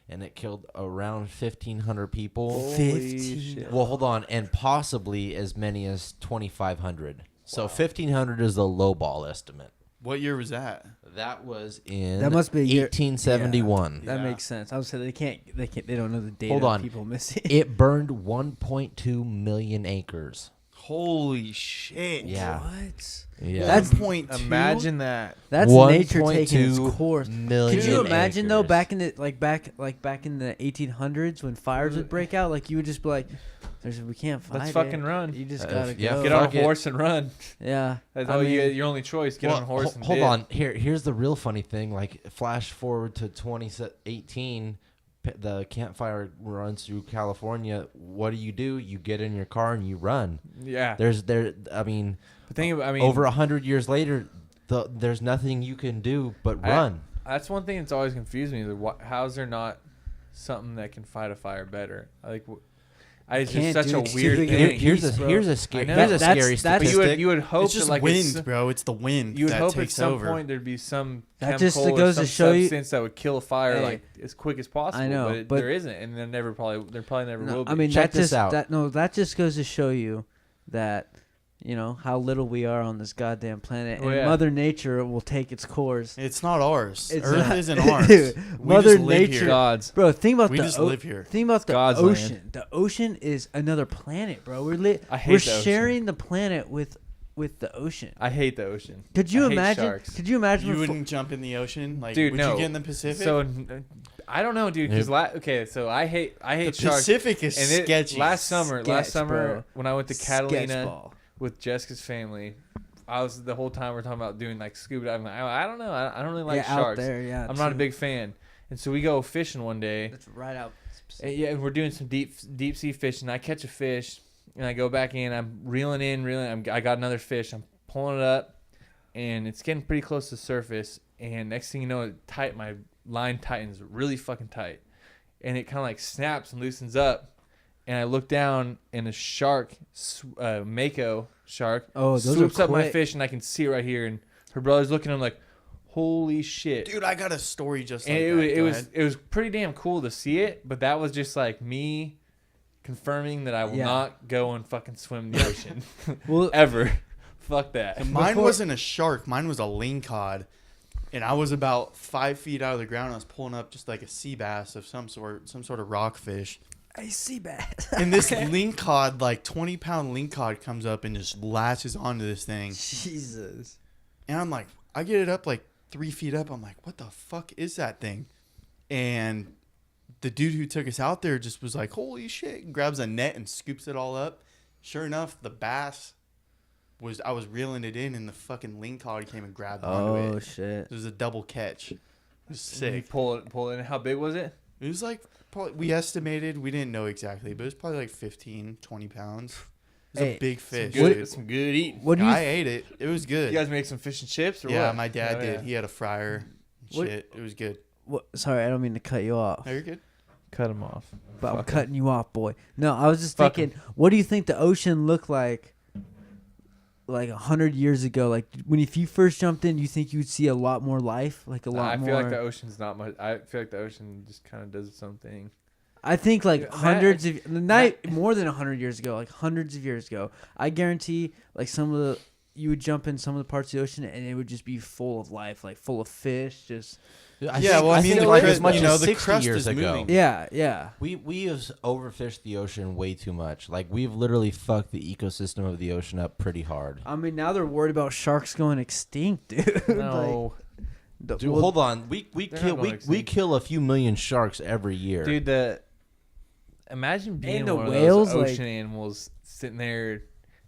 and it killed around 1,500 people. Holy shit. Well, hold on, and possibly as many as 2,500. So 1,500 is the lowball estimate. What year was that? That was in That must be a year- 1871. That Yeah. makes sense. I would say they don't know the data Hold of on. people missing. It burned 1.2 million acres. Holy shit. Yeah. What? Yeah. That's- 1.2? Imagine that. That's nature taking its 1.2 course. million Could you imagine though, acres. back in the 1800s when fires would break out, like you would just be like, we can't fight Let's it. fucking run. You just Uh, gotta yeah, go. Get on Fuck a it. horse and run. Yeah. That's I mean, your only choice. Get on a horse and hold dip. on. Here's the real funny thing. Like, flash forward to 2018, the campfire runs through California. What do? You get in your car and you run. Yeah. I mean, But think about, over 100 years later, there's nothing you can do but run. That's one thing that's always confused me. How's there not something that can fight a fire better? It's just Can't such do a it. weird Here's thing. Here's a I know. here's a That's- scary that's- But statistic. you would hope It's just that wind, bro. It's the wind you would that hope at takes some over. point there'd be some That chemical just or goes some to show you- substance that would kill a fire Hey. as quick as possible. I know, but but- there isn't, and there probably never will be. I mean, Check that this just out. that just goes to show you that how little we are on this goddamn planet, Oh, and yeah. Mother Nature will take its course. It's not ours. It's Earth not- isn't ours. Dude, We Mother just live Nature, here. God's. bro. Think about We the just live here. Think about the God's ocean. land. The ocean is another planet, bro. I hate We're the ocean. sharing the planet with the ocean. I hate the ocean. Could you I hate imagine? sharks. Could you imagine? You befo- wouldn't jump in the ocean? Like, Dude, would no. you get in the Pacific? So I don't know, dude. Because so I hate the sharks. Pacific is And sketchy. last summer, Sketch, bro. when I went to Catalina Sketchball. with Jessica's family, I was the whole time we're talking about doing like scuba diving. I don't know. I don't really like Yeah, sharks. out there, yeah. I'm not a too. big fan. And so we go fishing one day. That's right out. And we're doing some deep sea fishing. I catch a fish, and I go back in. I'm reeling in. I got another fish. I'm pulling it up, and it's getting pretty close to the surface. And next thing you know, my line tightens really fucking tight, and it kind of like snaps and loosens up. And I look down, and a shark, mako shark, Oh, those are swoops up my quick. fish, and I can see it right here. And her brother's looking at him like, "Holy shit!" Dude, I got a story just like And that. it Go was ahead. it was pretty damn cool to see it, but that was just like me confirming that I will Yeah. not go and fucking swim in the ocean Well, ever. Fuck that. Mine Before- wasn't a shark. Mine was a lingcod. And I was about 5 feet out of the ground. I was pulling up just like a sea bass of some sort of rockfish. I see that. And this lingcod, like 20-pound lingcod, comes up and just latches onto this thing. Jesus. And I'm like, I get it up like 3 feet up. I'm like, what the fuck is that thing? And the dude who took us out there just was like, holy shit. And grabs a net and scoops it all up. Sure enough, the bass I was reeling it in, and the fucking lingcod came and grabbed onto Oh it. shit. It was a double catch. It was You sick. pull it in. How big was it? It was like, probably, we estimated, we didn't know exactly, but it was probably like 15, 20 pounds. It was Hey, a big fish. Good, some good eating. What do you? I ate it. It was good. You guys make some fish and chips or yeah, what? my dad Oh, did. yeah. He had a fryer. What- Shit, it was good. What? Sorry, I don't mean to cut you off. No, you're good. Cut him off. But I'm Fuck 'em. cutting you off, boy. No, I was just Fuck thinking, what do you think the ocean looked like 100 years ago? Like, if you first jumped in, you think you'd see a lot more life? Like, a lot I more? feel like the ocean's not much. I feel like the ocean just kind of does its own thing. I think, like, Yeah, hundreds of... Not more than 100 years ago. Like, hundreds of years ago. I guarantee, like, some of the... You would jump in some of the parts of the ocean, and it would just be full of life. Like, full of fish, just... I Yeah, well, I mean, think the like crust- as much you know, as the 60 crust years is ago. moving. Yeah. We have overfished the ocean way too much. Like, we've literally fucked the ecosystem of the ocean up pretty hard. I mean, now they're worried about sharks going extinct, dude. No, Like, Dude, well, hold on. We They're not kill going we extinct. kill a few million sharks every year. dude. Imagine being And the one whales, of those like- ocean animals sitting there.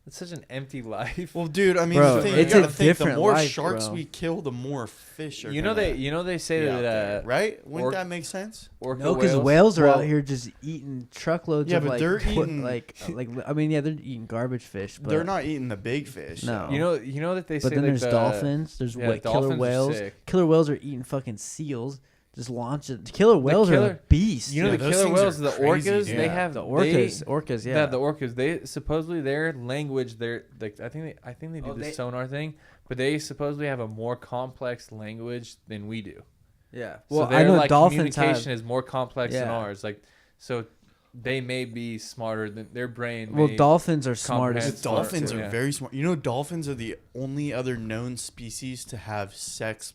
It's such an empty life. Well, dude, I mean, Bro, the thing, it's you a gotta think, the different more life, sharks bro. we kill, the more fish are You know gonna they say be out that there, right? Wouldn't orc- that make sense? orca no, because whales. whales are Well, out here just eating truckloads Yeah, of but like, they're eating- I mean, yeah, they're eating garbage fish, but They're not eating the big fish. No. so. You know that they say But then like there's the, dolphins. There's yeah, killer dolphins are whales. sick. Killer whales are eating fucking seals. Just launch it. Killer whales are killer- beasts. You know Yeah, the those killer things are whales, the crazy, orcas. dude. They Yeah, have the orcas. Yeah, Yeah, the orcas. They supposedly their language. They're like I think they do Oh, the they- sonar thing, but they supposedly have a more complex language than we do. yeah. So Well, their I know like dolphins communication have. is more complex than Yeah. ours. Like so, they may be smarter than their brain. Well, may dolphins are smart comprehend as The smart, dolphins too. are Yeah. very smart. You know, dolphins are the only other known species to have sex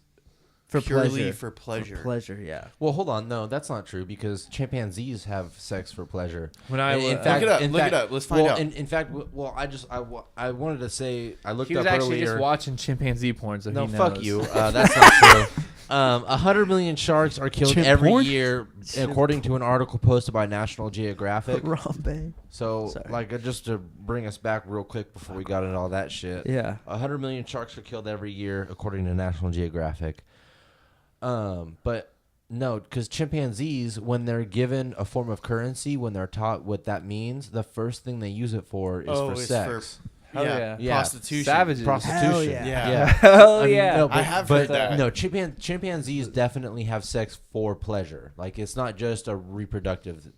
for purely pleasure. for pleasure. For pleasure, yeah. Well, hold on. No, that's not true because chimpanzees have sex for pleasure. When I In was, fact- Look it up. in Look fact- it up. Let's find well, out. In fact, I wanted to say I looked he was up actually earlier. just watching chimpanzee porn, so No, he fuck knows. you. That's not true. 100 million sharks are killed Chimp every porn? year, according to an article posted by National Geographic. Harambe. So, Sorry. just to bring us back real quick before we got into all that shit. Yeah. 100 million sharks are killed every year, according to National Geographic. But no, because chimpanzees, when they're given a form of currency, when they're taught what that means, the first thing they use it for is for it's sex. Hell yeah. Yeah. prostitution. Savages. Prostitution. Hell yeah. Yeah. Hell I mean, yeah. no, I have but heard that. No, chimpanzees definitely have sex for pleasure. Like it's not just a reproductive.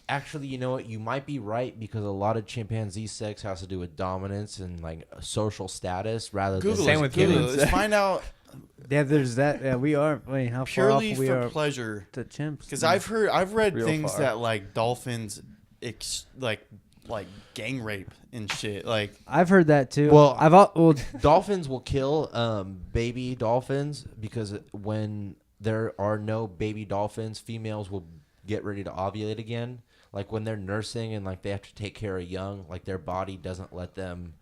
Actually, you know what? You might be right because a lot of chimpanzee sex has to do with dominance and like social status rather Google than Same it. with Google humans. it. Let's find out Yeah, there's that. Yeah, we are. I mean, how purely far off we for are pleasure. to chimps? Because I've read Real things far. that like dolphins, like gang rape and shit. Like I've heard that too. Well, well, dolphins will kill baby dolphins because when there are no baby dolphins, females will get ready to ovulate again. Like when they're nursing and like they have to take care of young, like their body doesn't let them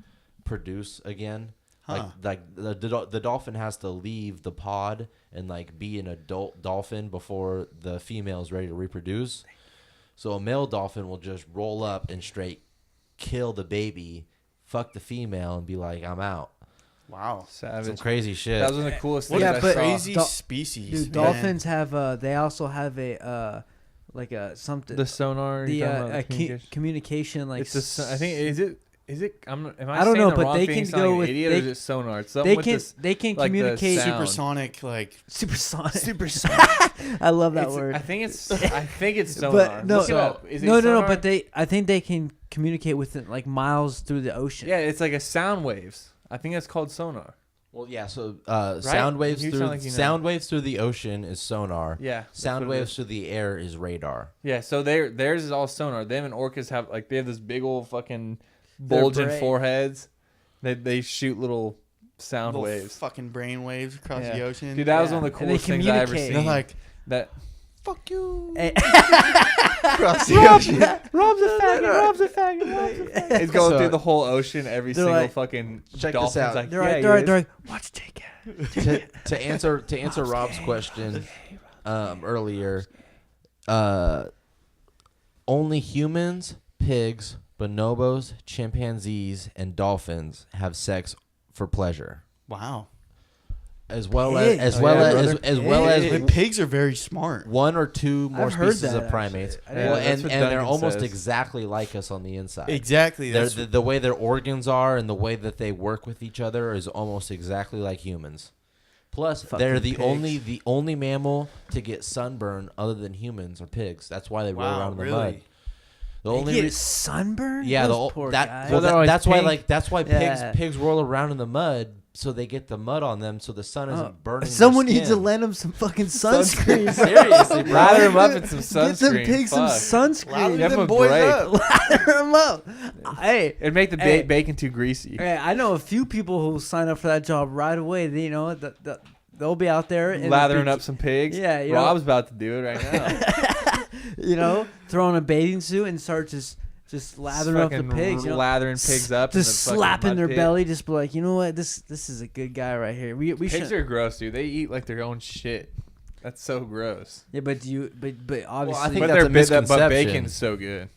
produce again. Huh. Like the dolphin has to leave the pod and like be an adult dolphin before the female is ready to reproduce. So a male dolphin will just roll up and straight kill the baby, fuck the female, and be like, "I'm out." wow, Some Savage. crazy shit. That was one of the coolest what things Yeah, a I but- saw. crazy Dol- species. dude, man. dolphins have. They also have a like a something. The sonar. the you're talking about, communication like. It's I think is it? Am I I don't saying know, the but wrong they thing, can sounding go an with- idiot, they- or is it sonar? It's something with this, they can like the communicate. sound. supersonic, like Supersonic. Supersonic. I love that It's- word. I think it's sonar. But no, Look it up. Is it no. sonar? But I think they can communicate with it like miles through the ocean. Yeah, it's like a sound waves. I think that's called sonar. Well, yeah. So sound waves You through sound like you know. sound waves through the ocean is sonar. Yeah. that's Sound what it waves is. through the air is radar. Yeah, so theirs is all sonar. Them and orcas have they have this big old fucking bulging brain. foreheads. They shoot little sound little waves. fucking brain waves across Yeah. the ocean. Dude, that was Yeah. one of the And they coolest things I ever communicate. seen. They're like, that fuck you. Hey. across the ocean. Rob's a faggot. Rob's a faggot. it's going So- through the whole ocean. Every They're single like- fucking Check this dolphin's out. like, They're yeah, right. he They're right. is. They're like, watch JayCast. to answer Rob's question earlier, only humans, pigs, bonobos, chimpanzees, and dolphins have sex for pleasure, Wow. as well Pigs. as Oh, well yeah, as brother. as well Pigs. as But pigs are very smart. one or two more I've heard species that, of primates. actually. Yeah, Well, that's and what they're Duncan almost says. exactly like us on the inside. Exactly. They're, That's the way their organs are and the way that they work with each other is almost exactly like humans. Plus, Fucking they're the pigs. only mammal to get sunburn other than humans or pigs. That's why they roll Wow, around in the really? mud. The They only get rea- sunburned. yeah, Those poor guys. well, they're always that's why pink. that's why Yeah. pigs roll around in the mud so they get the mud on them so the sun isn't burning. Someone their needs to skin. lend them some fucking sunscreen. Seriously, bro. Lather them up in some Get them sunscreen. pigs some Fuck. sunscreen. Lather Give them them a boys break. up. Lather them up. Hey, It'd make the Hey. bacon too greasy. hey, I know a few people who sign up for that job right away. They, they'll be out there in a Lathering big- up some pigs. Yeah, you know. Rob's about to do it right now. Throw on a bathing suit and start just lathering up the Fucking pigs. lathering pigs up. Just in the fucking slapping mud their pit. belly. Just be like, you know what? This is a good guy right here. We Pigs should. are gross, dude. They eat like their own shit. That's so gross. Yeah, but obviously, I think But that's a but misconception. bacon's so good.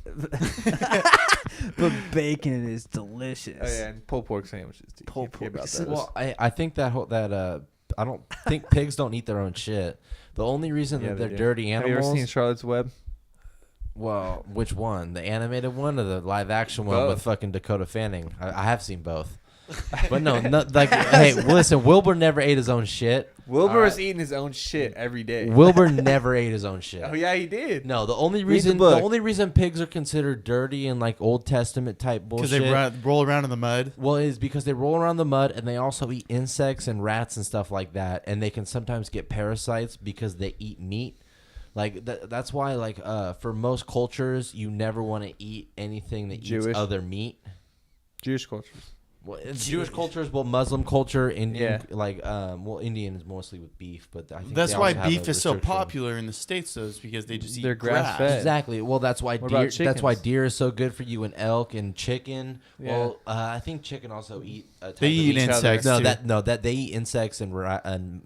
but bacon is delicious. Oh yeah, and pulled pork sandwiches. Dude. Pulled Can't forget pork about those. Well, I think that I don't think pigs don't eat their own shit. The only reason Yeah, that they they're do. dirty Have animals. you ever seen Charlotte's Web? Well, which one? The animated one or the live action one with Both. fucking Dakota Fanning? I have seen both. But no, like, hey, listen, Wilbur never ate his own shit. Wilbur All was right. eating his own shit every day. Wilbur never ate his own shit. Oh yeah, he did. No, the only Read the reason book. pigs are considered dirty and like Old Testament type Because bullshit. they roll around in the mud. Well, is because they roll around the mud and they also eat insects and rats and stuff like that, and they can sometimes get parasites because they eat meat. Like that's why, like, for most cultures, you never want to eat anything that Jewish. eats other meat. Jewish cultures. Well, it's Jewish cultures, well, Muslim culture, Indian, Yeah. like, well, Indian is mostly with beef, but I think That's they why also have beef a is so restriction. popular in the States, though, is because they just eat They're grass. grass-fed. Exactly. Well, that's why What about deer. That's why chickens? deer is so good for you, and elk and chicken. Yeah. Well, I think chicken also eat. A type They of eat meat. insects, No, too. that they eat insects and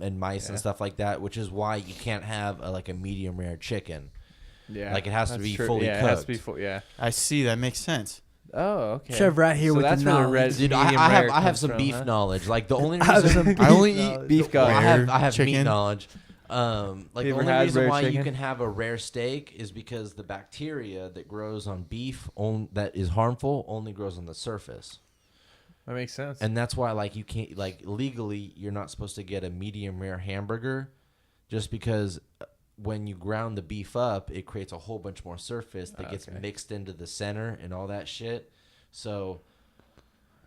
and mice and Yeah. stuff like that, which is why you can't have like a medium rare chicken. Yeah, Like, it has to that's be true. fully Yeah, it has to cooked. be full. Yeah. I see. That makes sense. Oh, okay. Trev right here so with that's the where the knowledge. red Dude, medium I rare have comes some from, beef huh? knowledge. Like the only I have reason some I only beef eat knowledge. beef Well, I rare have meat chicken. knowledge. Like You the ever only had reason rare why you chicken? can have a rare steak is because the bacteria that grows on beef that is harmful only grows on the surface. That makes sense. And that's why, like, you can't, like, legally, you're not supposed to get a medium rare hamburger, just because when you ground the beef up, it creates a whole bunch more surface that gets Okay. mixed into the center and all that shit. So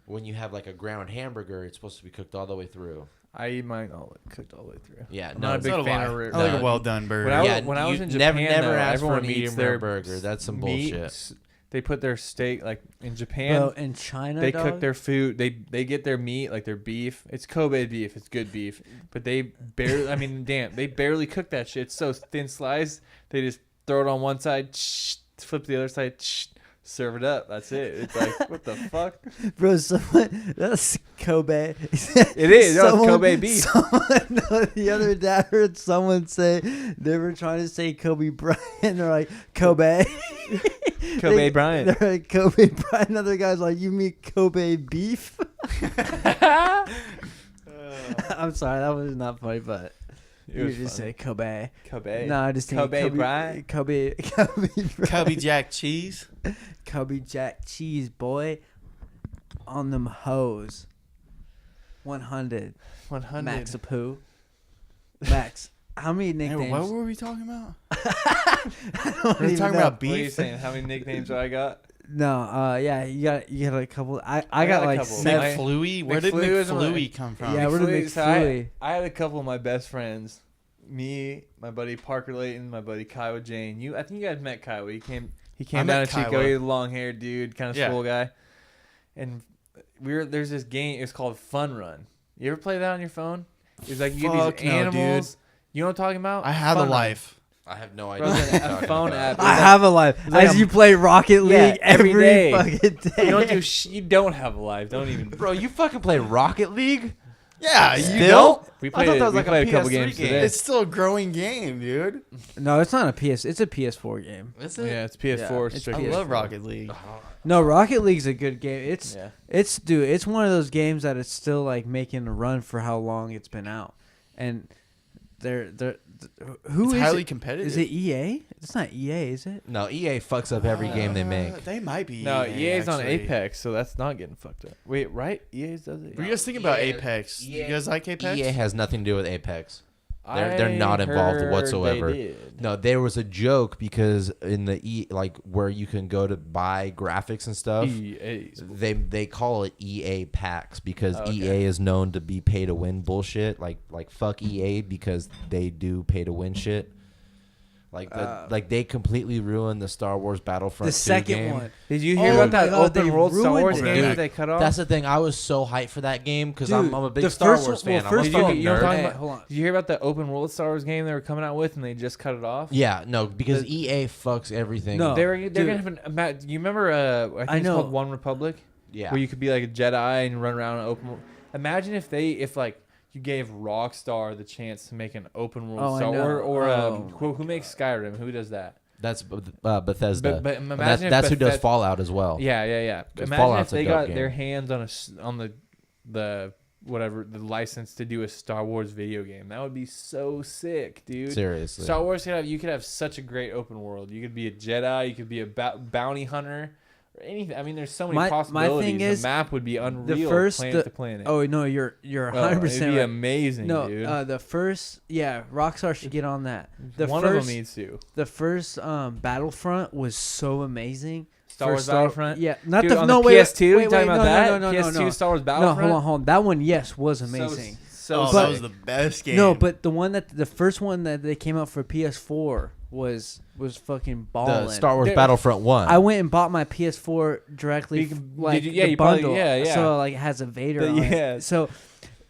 when you have like a ground hamburger, it's supposed to be cooked all the way through. I eat mine cooked all the way through. Yeah, I'm no, not a it's big So do fan I. of rare. I like No, a well done burger. When I was you in never Japan, though, ask for a everyone medium eats rare their burger. That's some meat. bullshit. They put their steak like in Japan. Bro, in China, They dog, cook their food. They get their meat, like their beef. It's Kobe beef. It's good beef. But they barely. I mean, damn, they barely cook that shit. It's so thin sliced. They just throw it on one side, flip the other side, serve it up. That's it. It's like, what the fuck? bro. Someone that's Kobe. It is. No, it's Kobe beef. Someone, the other day, I heard someone say they were trying to say Kobe Bryant. They're like Kobe. Kobe Bryant. They're like Kobe Bryant. Another guy's like, you mean Kobe beef? I'm sorry, that was not funny, but It you was just funny. say Kobe. Kobe. No, I just think Kobe Bryant. Kobe Bryant. Cubby Jack cheese. Kobe Jack cheese, boy. On them hoes. 100. 100. Max a poo. Max, how many Hey, nicknames? what were we talking about? I don't We were even talking know. about What are you beef. saying? How many nicknames do I got? No, yeah, you got a couple. I I got got a like couple. seven. McFlurry. Where did McFlurry is my- McFlurry come from? Yeah, where did McFlurry- so McFlurry? I had a couple of my best friends. Me, my buddy Parker Layton, my buddy Kyle Jane. I think you guys met Kyle. He came I down met to Chico. Kyle. He's a long haired dude, kind of Yeah. swole guy. And there's this game. It's called Fun Run. You ever play that on your phone? It's like you get Fuck these no, animals. dude. You know what I'm talking about? I have Fun a Run. life. I have no Bro, idea. it's what you're a talking phone about. app. I have a life. like As a- you play Rocket League Yeah, every every day. fucking day. You don't do. You don't have a life. Don't even. Bro, you fucking play Rocket League? Yeah, you Still? don't. We I thought played. that was We like a played a couple PS3 games game. today. It's still a growing game, dude. No, it's not a PS. It's a PS4 game. Is Yeah, it's PS4. Yeah, it's straight I PS4. love Rocket League. No, Rocket League's a good game. Yeah. It's one of those games that it's still like making a run for how long it's been out, and who It's is highly it? competitive. Is it EA? It's not EA, is it? No, EA fucks up every game they make. They might be. No, EA's on actually. Apex, so that's not getting fucked up. Wait, right? EA's does it. What do you guys think about EA Apex? You guys like Apex? EA has nothing to do with Apex. They're not involved heard whatsoever. They did. No, there was a joke because in the like where you can go to buy graphics and stuff, EA's. they call it EA packs because Okay. EA is known to be pay to win bullshit. Like fuck EA because they do pay to win shit. Like they completely ruined the Star Wars Battlefront The 2 second game. one. Did you hear Oh about my that God, open they world Star ruined Wars it. game Dude, that they cut off? That's the thing. I was so hyped for that game because Dude, I'm a big the Star first Wars one- fan. well, I'm a first Did you, fucking you know what I'm nerd. talking Hey, about? hold on. Did you hear about the open world Star Wars game they were coming out with and they just cut it off? Yeah, no, because The- EA fucks everything. No. They're Dude. gonna have an. You remember? I think I it's know. called One Republic. Yeah. Where you could be like a Jedi and run around and open. Imagine if like you gave Rockstar the chance to make an open world Oh, I Star know. or Oh. who makes Skyrim? Who does that? That's Bethesda. But And imagine if that's who does Bethesda- Fallout as well. Yeah. 'Cause Imagine Fallout's if a they dope got game. their hands on the whatever the license to do a Star Wars video game. That would be so sick, dude. Seriously. Star Wars you could have such a great open world. You could be a Jedi. You could be a bounty hunter. Or anything. I mean, there's so many My possibilities. thing is, the map would be unreal. first- planet to planet. Oh no, you're Oh, 100% it'd be right. amazing, No, dude. the first Rockstar should get on that. The One first, of them needs to. The first Battlefront was so amazing. Star Wars Battlefront? Yeah, not Dude, the on no the wait, PS2, you wait, talking wait, about no, that? No, no, no, PS2 no. Star Wars No, Battlefront? hold on. That one, yes, was amazing. So that was the best game. No, but the first one that they came out for PS4 was fucking balling. The Star Wars Dude, Battlefront 1. I went and bought my PS4 directly, You can- like did you- yeah, the you probably- bundle. yeah. So like it has a Vader. The- on it. yeah. So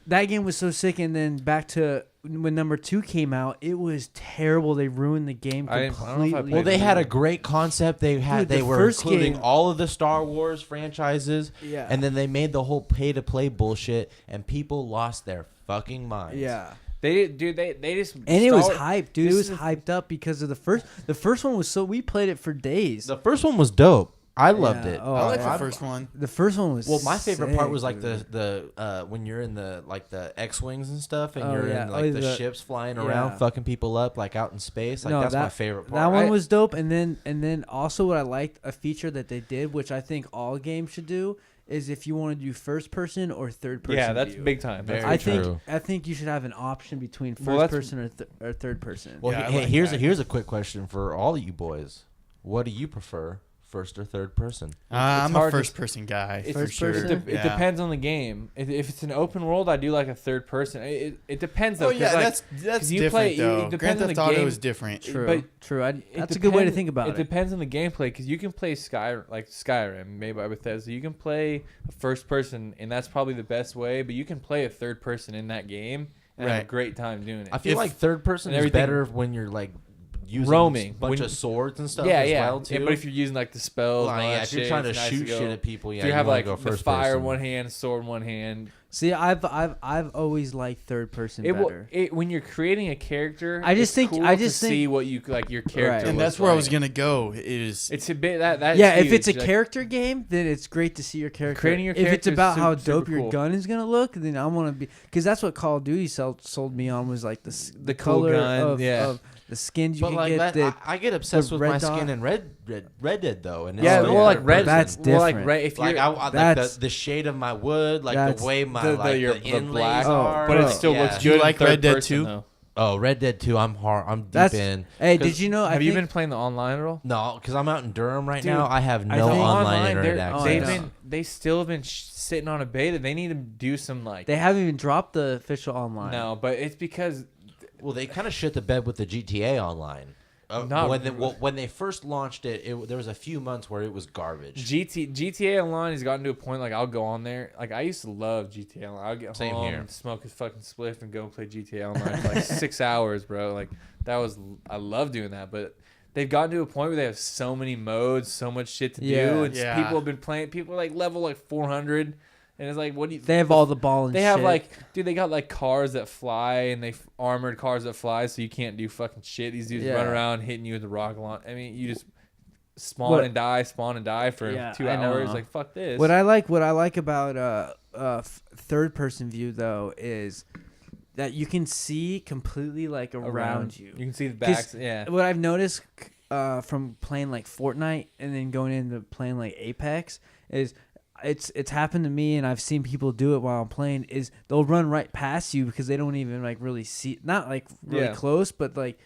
that game was so sick, and then back to when number 2 came out, it was terrible. They ruined the game I don't know if I completely. played well, they it. had a great concept. They Dude, they the were first including game- all of the Star Wars franchises. Yeah. And then they made the whole pay to play bullshit, and people lost their fucking minds. Yeah. They just And it was Star- hyped, dude. It this was is- hyped up because of the first. The first one was so we played it for days. The first one was dope. I loved Yeah. it. Oh, I like the I- first one. The first one was. Well, my favorite part sick, was like dude. the when you're in the like the X-wings and stuff, and Oh, you're yeah. in like Oh, the the- ships flying yeah. around, fucking people up like out in space. Like No, that's my that- favorite part. That one I- was dope, and then also what I liked, a feature that they did, which I think all games should do, is if you want to do first person or third person. Yeah, that's view. big time. That's Very I true. think you should have an option between first Well, that's- person or third person. Well, Yeah, I hey, like here's that. here's a quick question for all of you boys. What do you prefer, first or third person? I'm a hard to- first-person guy It's- for First sure. person? It Yeah. depends on the game. If it's an open world, I do like a third person. It depends though. Oh 'cause, yeah, like, that's you different play- though. it depends Grand on Theft the Auto game. is different. True, but true. it That's a good way to depends- think about it. It depends on the gameplay because you can play Skyrim made by Bethesda. You can play a first person, and that's probably the best way. But you can play a third person in that game and have a Right. great time doing it. I feel If- like third person and is everything- better when you're like using Roaming. a bunch When- of swords and stuff yeah, as yeah. well too. But if you're using like the spells, Well, and all yeah, that if you're shit, trying to it's nice shoot go- shit at people, yeah, if you have wanna like go the first fire in person. one hand, sword in one hand. See, I've always liked third person better. When you're creating a character, I just it's think- cool I just to think- see what you like your character. Right. And looks that's where I was like. gonna go. Is It's a bit that. Yeah, is if it's a huge. Like, character game, then it's great to see your character. Creating your if it's character is about how super dope your cool. gun is gonna look, then I want to be because that's what Call of Duty sold me on was like the cool color gun, of, yeah. of the skins you But can like get. that, the, I get obsessed the with red my dot. skin in Red Dead though, and it's yeah, still well, like third red. person. That's well, like different. red. If Like you're, I like That's- the shade of my wood, like that's the way my the like your- the the inlays black- are. but bro. it still Yeah. looks Do you good. in like third Red Dead person, 2? though. Oh, Red Dead 2, I'm deep That's in. hey, 'Cause- did you know? Have you been playing the online at all? No, because I'm out in Durham right Dude, now. I have I no think online internet they're- access. They've I know. been. They still have been sitting on a beta. They need to do some like. They haven't even dropped the official online. No, but it's because Well, they kind of shit the bed with the GTA Online. Not- When they first launched it, there was a few months where it was garbage. GTA Online has gotten to a point like I'll go on there. Like I used to love GTA Online. I'll get Same home, here. smoke a fucking spliff, and go and play GTA Online for like 6 hours, bro. Like I love doing that. But they've gotten to a point where they have so many modes, so much shit to Yeah. do, and Yeah. people have been playing. People are like level like 400, and it's like, what do you? They have all the ball and They shit. have like, dude, they got like cars that fly and armored cars that fly, so you can't do fucking shit. These dudes Yeah. run around hitting you with the rocket launch. I mean, you just spawn What- and die for Yeah, 2 I know. hours. Like fuck this. What I like about third person view though is that you can see completely like around you. You can see the backs. Yeah. What I've noticed from playing like Fortnite and then going into playing like Apex is it's happened to me, and I've seen people do it while I'm playing. Is they'll run right past you because they don't even like really see, not like really close, but like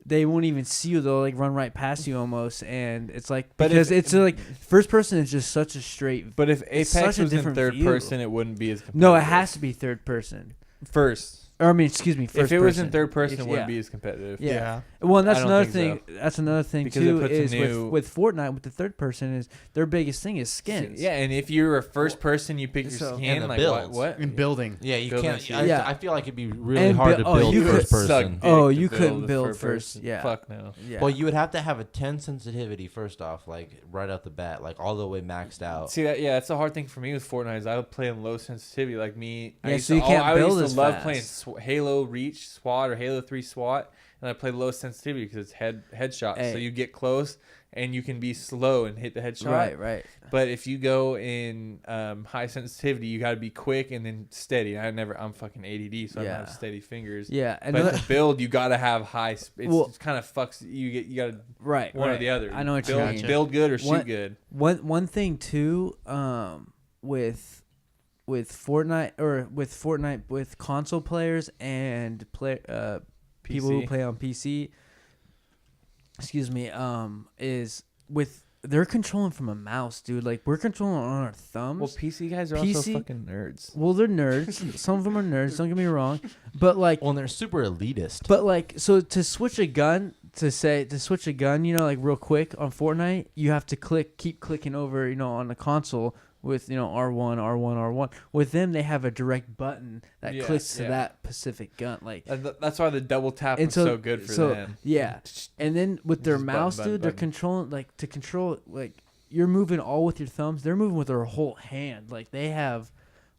they won't even see you. They'll like run right past you almost, and it's like because it's like first person is just such a straight. But if Apex was in third view. person, it wouldn't be as competitive. No, it has to be third person first. Or I mean, excuse me, first if it was person. in third person, it wouldn't be as competitive. Yeah. Well, and that's I don't another think thing. That's another thing Because too. it puts a Is new- with Fortnite, with the third person, is their biggest thing is skins. Yeah, and if you're a first person, you pick your So- skin. And the like builds. what? In building. Yeah, you Building can't. shit. I, I feel like it'd be really And hard to build you first could person. Oh, dick to you couldn't the build first first. person. Yeah. Fuck no. Yeah. Well, you would have to have a 10 sensitivity first off, like right out the bat, like all the way maxed out. See that? Yeah, that's the hard thing for me with Fortnite. Is I would play in low sensitivity. Like me, Yeah, so you can't I build used as to love fast. playing Halo Reach SWAT or Halo 3 SWAT, and I play low sensitivity because it's headshots. Hey. So you get close and you can be slow and hit the headshot. Right. But if you go in high sensitivity, you got to be quick and then steady. I'm fucking ADD, so I don't have steady fingers. Yeah, and But to build, you got to have high. It kind of fucks. You got to right. one or the other. I know what you build, mean. Build good or shoot good. One thing too, with Fortnite with console players and people who PC. play on PC. Excuse me. Is with they're controlling from a mouse, dude. Like we're controlling on our thumbs. Well, PC guys are also fucking nerds. Well, they're nerds. Some of them are nerds. Don't get me wrong, but like, Well, they're super elitist. but like, so to switch a gun, you know, like real quick on Fortnite, you have to keep clicking over, you know, on the console with, you know, R1. With them, they have a direct button that clicks to that specific gun, like. That's why the double tap is so good for them. Yeah, and then with their Just mouse, button, dude, they're button. controlling like you're moving all with your thumbs. They're moving with their whole hand. Like they have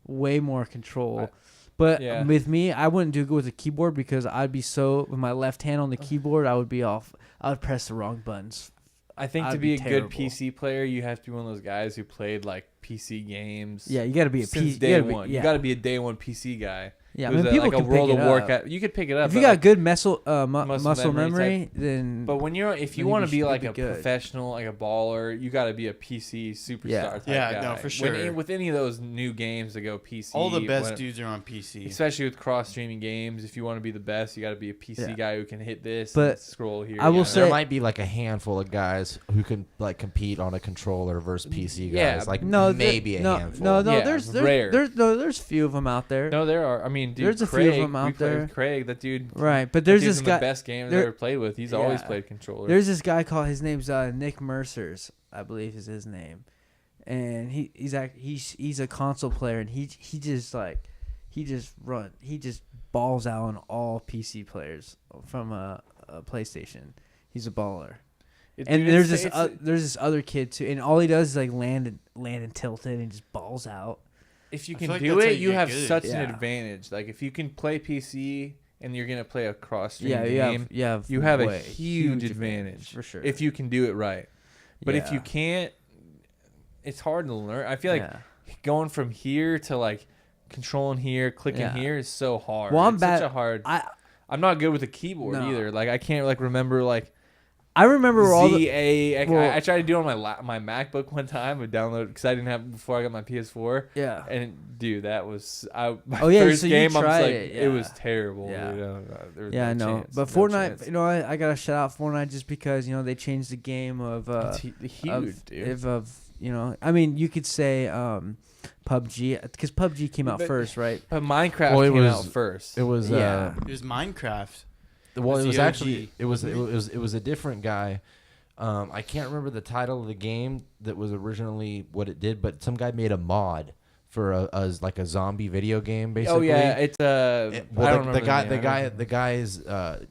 way more control. But Yeah. with me, I wouldn't do good with a keyboard because I'd be so with my left hand on the keyboard, I would be off. I would press the wrong buttons. I think to I'd be be a terrible. good PC player, you have to be one of those guys who played like PC games. Yeah, you got to be a since PC. day you gotta one. Be, yeah. You got to be a day one PC guy. Yeah, I Who's mean, people like can a World pick of it Warcraft. up. You could pick it up. If you but, got like, good muscle memory, then. But when if then you want to be should like a good. professional, like a baller, you got to be a PC superstar Yeah. type Yeah, guy. no, for sure. With any of those new games that go PC, All the best dudes are on PC. especially with cross streaming games. If you want to be the best, you got to be a PC Yeah. guy who can hit this But and scroll here. I will yeah. say- There might be like a handful of guys who can like compete on a controller versus PC guys. Yeah, like no, maybe a handful. No, Yeah, there's rare. there's few of them out there. No, there are. I mean, dude, There's a few of Craig, them out we played there. with Craig, that dude. Right, but That there's dude's this in guy. the best game I've there- ever played with. He's always Yeah. played controller. There's this guy called his name's Nick Mercers, I believe is his name, and he's a console player, and he just balls out on all PC players from a PlayStation. He's a baller. And there's this other kid too, and all he does is like land and tilt it and just balls out. if you I can feel like do that's how it, you you get have good. such Yeah. an advantage. Like if you can play PC and you're gonna play a cross stream Yeah, game, you have a way- huge advantage for sure. if you can do it right. But if Yeah. you can't, it's hard to learn. I feel like Yeah. going from here to like controlling here, clicking Yeah. here is so hard. Well, I'm It's bad. such a hard. I I'm not good with a keyboard No. either. Like I can't like remember like remember all the ZA. well- I tried to do it on my MacBook one time. I downloaded because I didn't have it before I got my PS4. yeah. And dude, that was my Oh, yeah, first so you game. I was tried like, it, it was yeah. terrible. Yeah. Dude. There was Yeah, I no know. chance, But no Fortnite, chance. you know, I gotta shout out Fortnite just because you know they changed the game of It's huge, dude. of you know. I mean, you could say PUBG because PUBG came out But- first, right? But Minecraft Well, it came was- out first. It was Yeah. It was Minecraft. well, It's it was the actually OG. it was a different guy. I can't remember the title of the game that was originally what it did, but some guy made a mod for like a zombie video game basically. Oh yeah, it's Well, I don't remember the guy's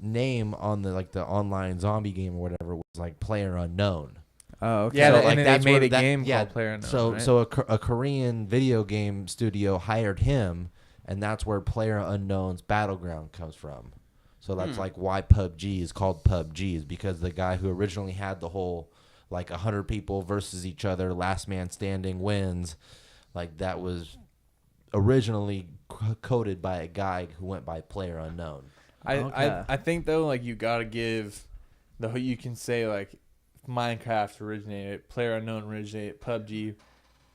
name on the online zombie game or whatever was like Player Unknown. Oh, okay. Yeah, So, and like, then that's they made where a that- game yeah, called Player Unknown. So right? so a Korean video game studio hired him, and that's where Player Unknown's Battleground comes from. So that's like why PUBG is called PUBG, is because the guy who originally had the whole like 100 people versus each other, last man standing wins, like that was originally coded by a guy who went by Player Unknown. I think though, like, you gotta give you can say like Minecraft originated, Player Unknown originated, PUBG,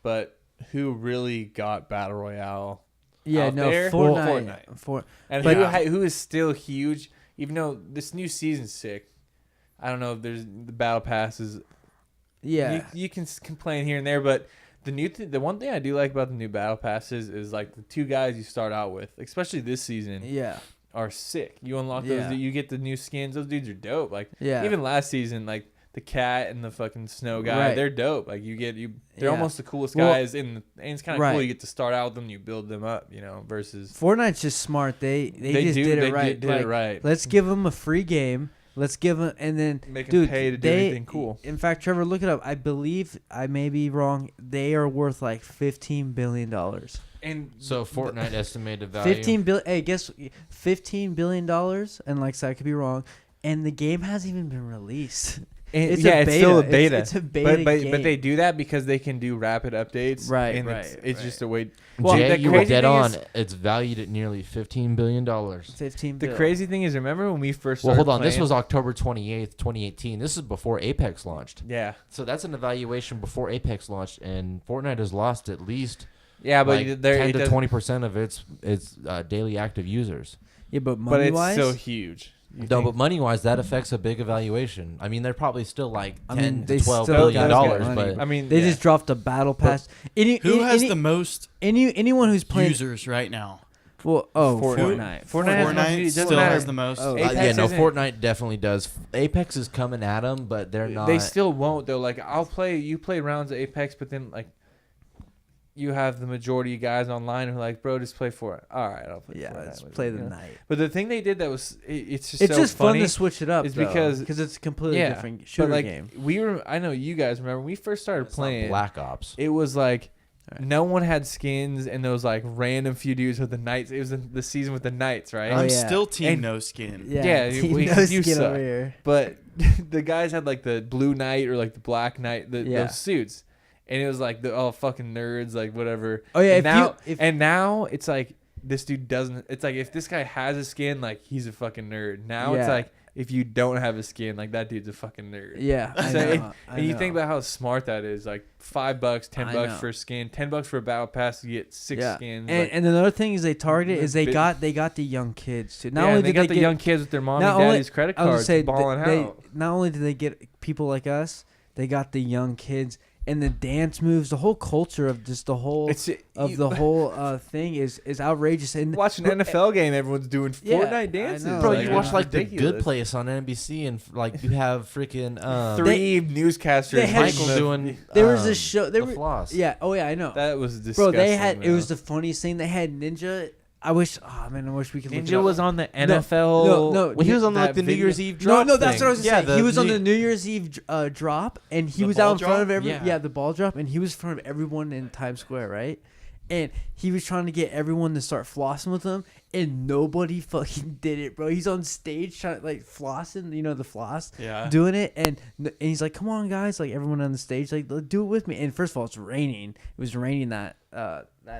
but who really got Battle Royale? Yeah, out no, there? Fortnite. And who is still huge, even though this new season's sick. I don't know if there's the battle passes. Yeah, you can complain here and there, but the one thing I do like about the new battle passes is like the 2 guys you start out with, especially this season. Yeah. Are sick. You unlock those. You get the new skins. Those dudes are dope. Like even last season, like the cat and the fucking snow guy, they're dope. Like they're almost the coolest guys. And it's kind of cool. You get to start out with them. You build them up. Versus Fortnite's just smart. They just did it right. Did it right. Let's give them a free game. Let's give them and then make them pay to do anything cool. In fact, Trevor, look it up. I believe I may be wrong. They are worth like $15 billion. And so Fortnite estimated value. $15 billion, and like so I could be wrong. And the game hasn't even been released. It's still a beta. It's a beta game. But they do that because they can do rapid updates. Right, and right. It's just a way. Jay, you were dead on. It's valued at nearly $15 billion. The crazy thing is, remember when we first started hold on. playing? This was October 28th, 2018. This is before Apex launched. Yeah. So that's an evaluation before Apex launched, and Fortnite has lost at least. Yeah, but like 10 to 20% of its daily active users. Yeah, but money-wise, it's so huge. But money-wise, that affects a big evaluation. I mean, they're probably still like $10 to $12 still billion got but I mean, they just dropped a battle pass. Who has the most anyone who's playing users right now? Well, Fortnite still has the most. Fortnite definitely does. Apex is coming at them, but they're not. They still won't though. Like you play rounds of Apex, but then like you have the majority of guys online who are like, bro, just play for it. All right, I'll play. Let's play the night. But the thing they did that was it's just so fun funny to switch it up. Is because it's a completely different shooter game. I know you guys remember when we first started playing Black Ops. It was like no one had skins, and there was like random few dudes with the knights. It was the season with the knights, right? I'm still team no skin. You suck. Over here. But the guys had like the blue knight or like the black knight, those suits. And it was like fucking nerds, like whatever. Oh yeah. And now it's like this dude doesn't. It's like if this guy has a skin, like he's a fucking nerd. Now it's like if you don't have a skin, like that dude's a fucking nerd. Yeah. And you think about how smart that is. Like $5, $10 for a skin, $10 for a battle pass to get 6 skins. And another thing is they targeted is they got the young kids too. Not only they did got they the young kids with their mom and daddy's credit cards balling out. Not only did they get people like us, they got the young kids. And the dance moves, the whole culture of just the whole thing is outrageous. And watch an NFL game, everyone's doing Fortnite dances. Bro, you watch like The Good Place on NBC, and like you have freaking 3 newscasters. Michael doing. There was a show. The Floss. Yeah. Oh yeah, I know. That was disgusting. Bro, it was the funniest thing. They had Ninja. I wish we could. Ninja was on the NFL. No. When he was on like the New Year's Eve drop. No, that's what I was gonna say. He was on the New Year's Eve drop, and he was out in front of the ball drop, and he was in front of everyone in Times Square, right? And he was trying to get everyone to start flossing with him, and nobody fucking did it, bro. He's on stage trying like flossing, the floss, doing it, and he's like, "Come on, guys!" Like everyone on the stage, like, do it with me. And first of all, it's raining. It was raining that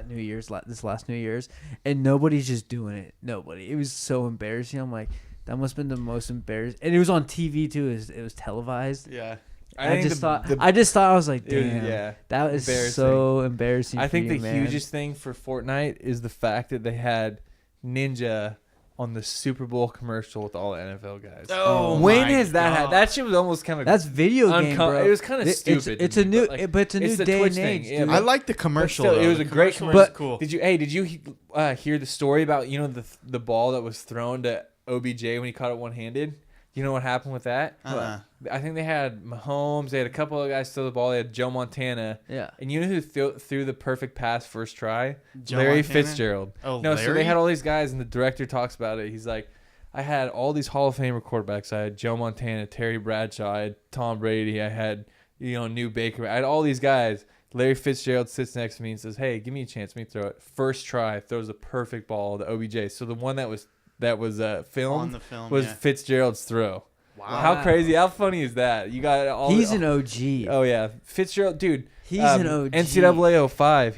New Year's, this last New Year's, and nobody's just doing it. Nobody. It was so embarrassing. I'm like, that must have been the most embarrassing. And it was on TV too. It was televised. Yeah. I just thought I was like, damn, that is so embarrassing. I think the hugest thing for Fortnite is the fact that they had Ninja on the Super Bowl commercial with all the NFL guys. Oh, when has that happened? That shit was almost kind of that's video game, bro. It was kind of stupid. It's a new day and age. Yeah, I like the commercial. Still, it was a great commercial. But cool. Did you hear the story about the ball that was thrown to OBJ when he caught it one-handed? You know what happened with that? I think they had Mahomes. They had a couple of guys throw the ball. They had Joe Montana. Yeah. And you know who threw the perfect pass first try? Larry Fitzgerald. Oh, no, Larry? so they had all these guys, and the director talks about it. He's like, I had all these Hall of Famer quarterbacks. I had Joe Montana, Terry Bradshaw, I had Tom Brady. I had, New Baker. I had all these guys. Larry Fitzgerald sits next to me and says, hey, give me a chance. Let me throw it. First try, throws a perfect ball to OBJ. So the one that was filmed on the film was Fitzgerald's throw. Wow. How crazy? How funny is that? You got all. He's an OG. Oh yeah, Fitzgerald, dude. He's an OG. NCAA 05.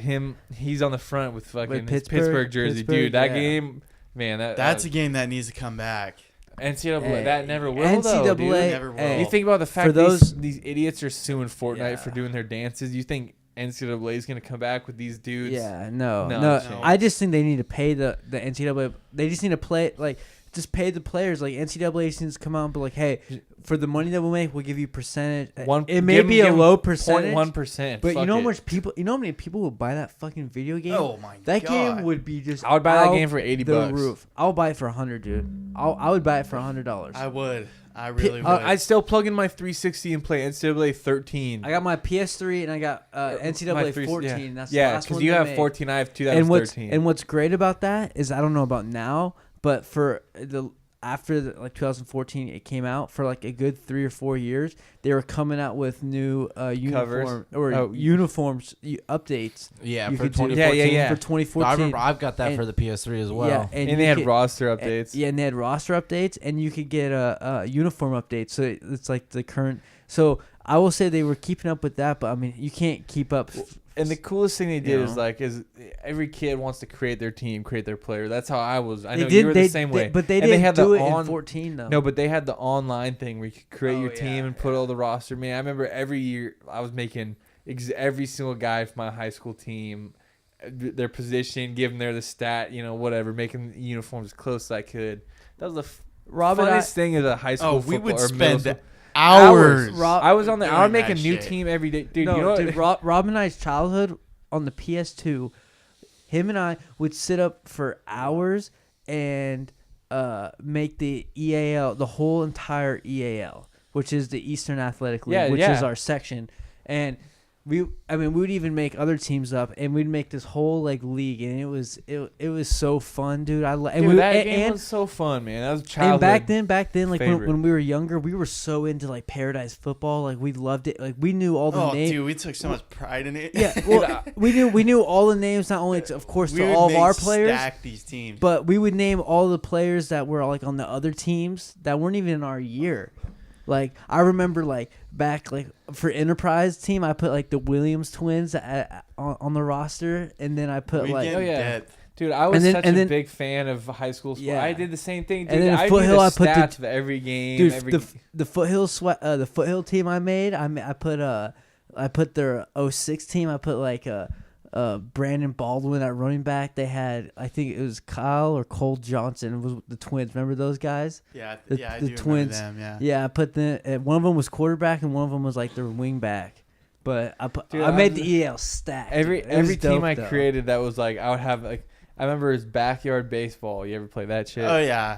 He's on the front with fucking his Pittsburgh jersey, dude. That game, man. That's a game that needs to come back. NCAA. That never will. NCAA. Though, dude. Never will. Hey, You think about the fact these idiots are suing Fortnite Yeah. for doing their dances. You think NCAA is gonna come back with these dudes? Yeah, no. No. I just think they need to pay the NCAA. They just need to play just pay the players. Like NCAA needs to come out and be like, hey, for the money that we make, we'll give you percentage. It may be a low percentage, 0.1%. but you know how much people. You know how many people will buy that fucking video game? Oh my that God. game would be just. I would buy that out game for $80. the roof. I'll buy it for $100, dude. I would buy it for $100. I would. I really would. I'd still plug in my 360 and play NCAA 13. I got my PS3 and I got NCAA 14. Yeah, That's the yeah, last because one you they have made. 14. I have 2013. And what's great about that is I don't know about now, but for after 2014 it came out, for like a good 3 or 4 years they were coming out with new uniforms updates. Yeah, You for could do- 2014. Yeah. For 2014. I remember I've got that And- for the PS3 as well. Yeah, and you they had could- roster updates. Yeah, and they had roster updates, and you could get a uniform update. So it's like the current. So I will say they were keeping up with that, but I mean you can't keep up. And the coolest thing they did You is know? is every kid wants to create their team, create their player. That's how I was. I They know did- you were the same way. but they And didn't had do the it in 14 though. No, but they had the online thing where you could create Oh, your team yeah, and put all the roster. Man, I remember every year I was making every single guy from my high school team their position, giving their the stat, whatever, making the uniforms as close as I could. That was the funnest thing as a high school we football would or middle spend school. hours. I was on the. I would doing make a that new shit. team every day, dude. No, you know what? dude, Rob and I's childhood on the PS2, him and I would sit up for hours and make the EAL, the whole entire EAL, which is the Eastern Athletic League, which is our section, and we would even make other teams up, and we'd make this whole league, and it was so fun, dude. That game was so fun, man. That was childhood. And back then, when we were younger, we were so into Paradise Football, we loved it. We knew all the names. Dude, we took so much pride in it. Yeah, well, we knew all the names, not only of course to all of our players, stack these teams, but we would name all the players that were on the other teams that weren't even in our year. I remember back for Enterprise team, I put the Williams twins on the roster, and then I put Dude, I was such a then, big fan of high school sports. Yeah. I did the same thing, dude. And then I knew Foothill, the I put stats of every game. Dude, the Foothill team I made, I put their 06 team. I put Brandon Baldwin at running back. They had, I think it was Kyle or Cole Johnson was the twins. Remember those guys? Yeah, I do twins. remember them, Yeah, I put one of them was quarterback and one of them was their wing back. But Dude, I made the EL stack. Every dope, team I though. created that was I would have I remember his backyard baseball. You ever play that shit? Oh yeah.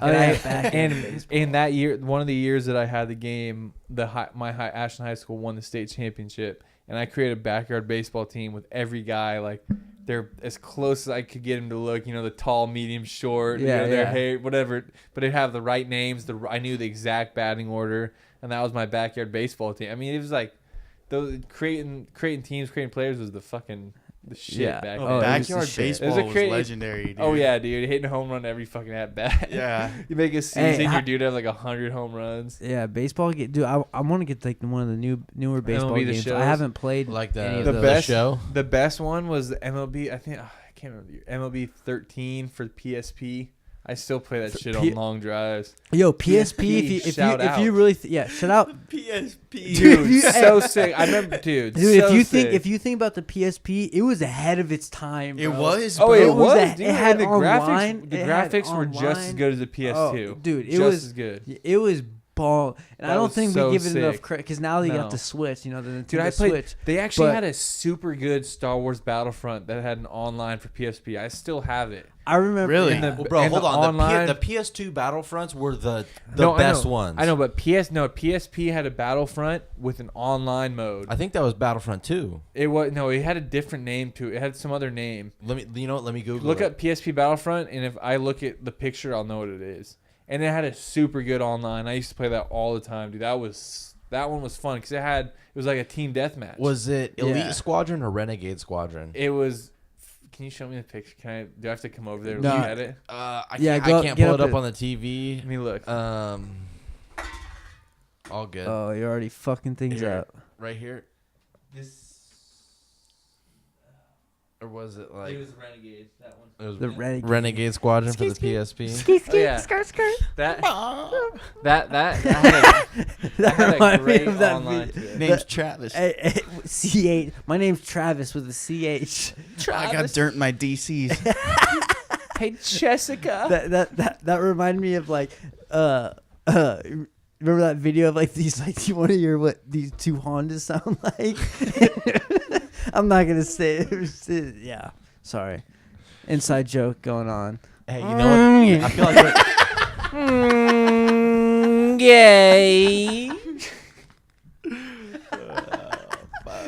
And that year, one of the years that I had the game, Ashland High School won the state championship, and I created a backyard baseball team with every guy they're as close as I could get him to look. The tall, medium, short. Their hair, whatever. But they have the right names. I knew the exact batting order, and that was my backyard baseball team. I mean, it was those creating teams, creating players was the shit back then. Backyard baseball was legendary, dude. Oh yeah, dude, hitting a home run every fucking at bat. Yeah. You make a season, your dude have 100 home runs. Yeah, baseball. Dude, I want to get one of the newer baseball MLB games. shows. I haven't played the show. The best one was the MLB. I think I can't remember the year. MLB 13 for the PSP. I still play that shit on long drives. Yo, PSP. If you really shout out PSP, dude. So sick. I remember, dude. If you think about the PSP, it was ahead of its time. Bro. It was. Oh, bro. it was. It had the online. The graphics were just as good as the PS2. Oh, dude, it just was as good. It was ball, and That I don't was think so we give it enough sick. credit because now they No. got the Switch. The Nintendo Dude, I played. Switch. They actually But- had a super good Star Wars Battlefront that had an online for PSP. I still have it. I remember. Really? Yeah. Well, bro, and hold the on. online- The PS2 Battlefronts were the No, best I know. ones. I know, but PSP had a Battlefront with an online mode. I think that was Battlefront 2. It had a different name to it. It had some other name. Let me Google Look it. up PSP Battlefront, and if I look at the picture, I'll know what it is. And it had a super good online. I used to play that all the time, dude. That one was fun because it was like a team deathmatch. Was it Elite Yeah. Squadron or Renegade Squadron? It was. Can you show me the picture? Do I have to come over there to No. look at it? I Yeah, can't get pull up it up it. on the TV. Let me look. All good. Oh, you're already fucking things Here. up. Right here. Or was it like... It was Renegades, that one. It was The Renegade. Renegade Squadron for the PSP. Oh, yeah. That That had a reminded me great of that online video. to it. Name's Travis. C8. My name's Travis with a CH. I got dirt in my DCs. Hey, Jessica. That reminded me of like remember that video of like these like one of your what these two Hondas sound like? I'm not gonna say it. Yeah, sorry. Inside joke going on. Hey, you know what? I feel like Gay.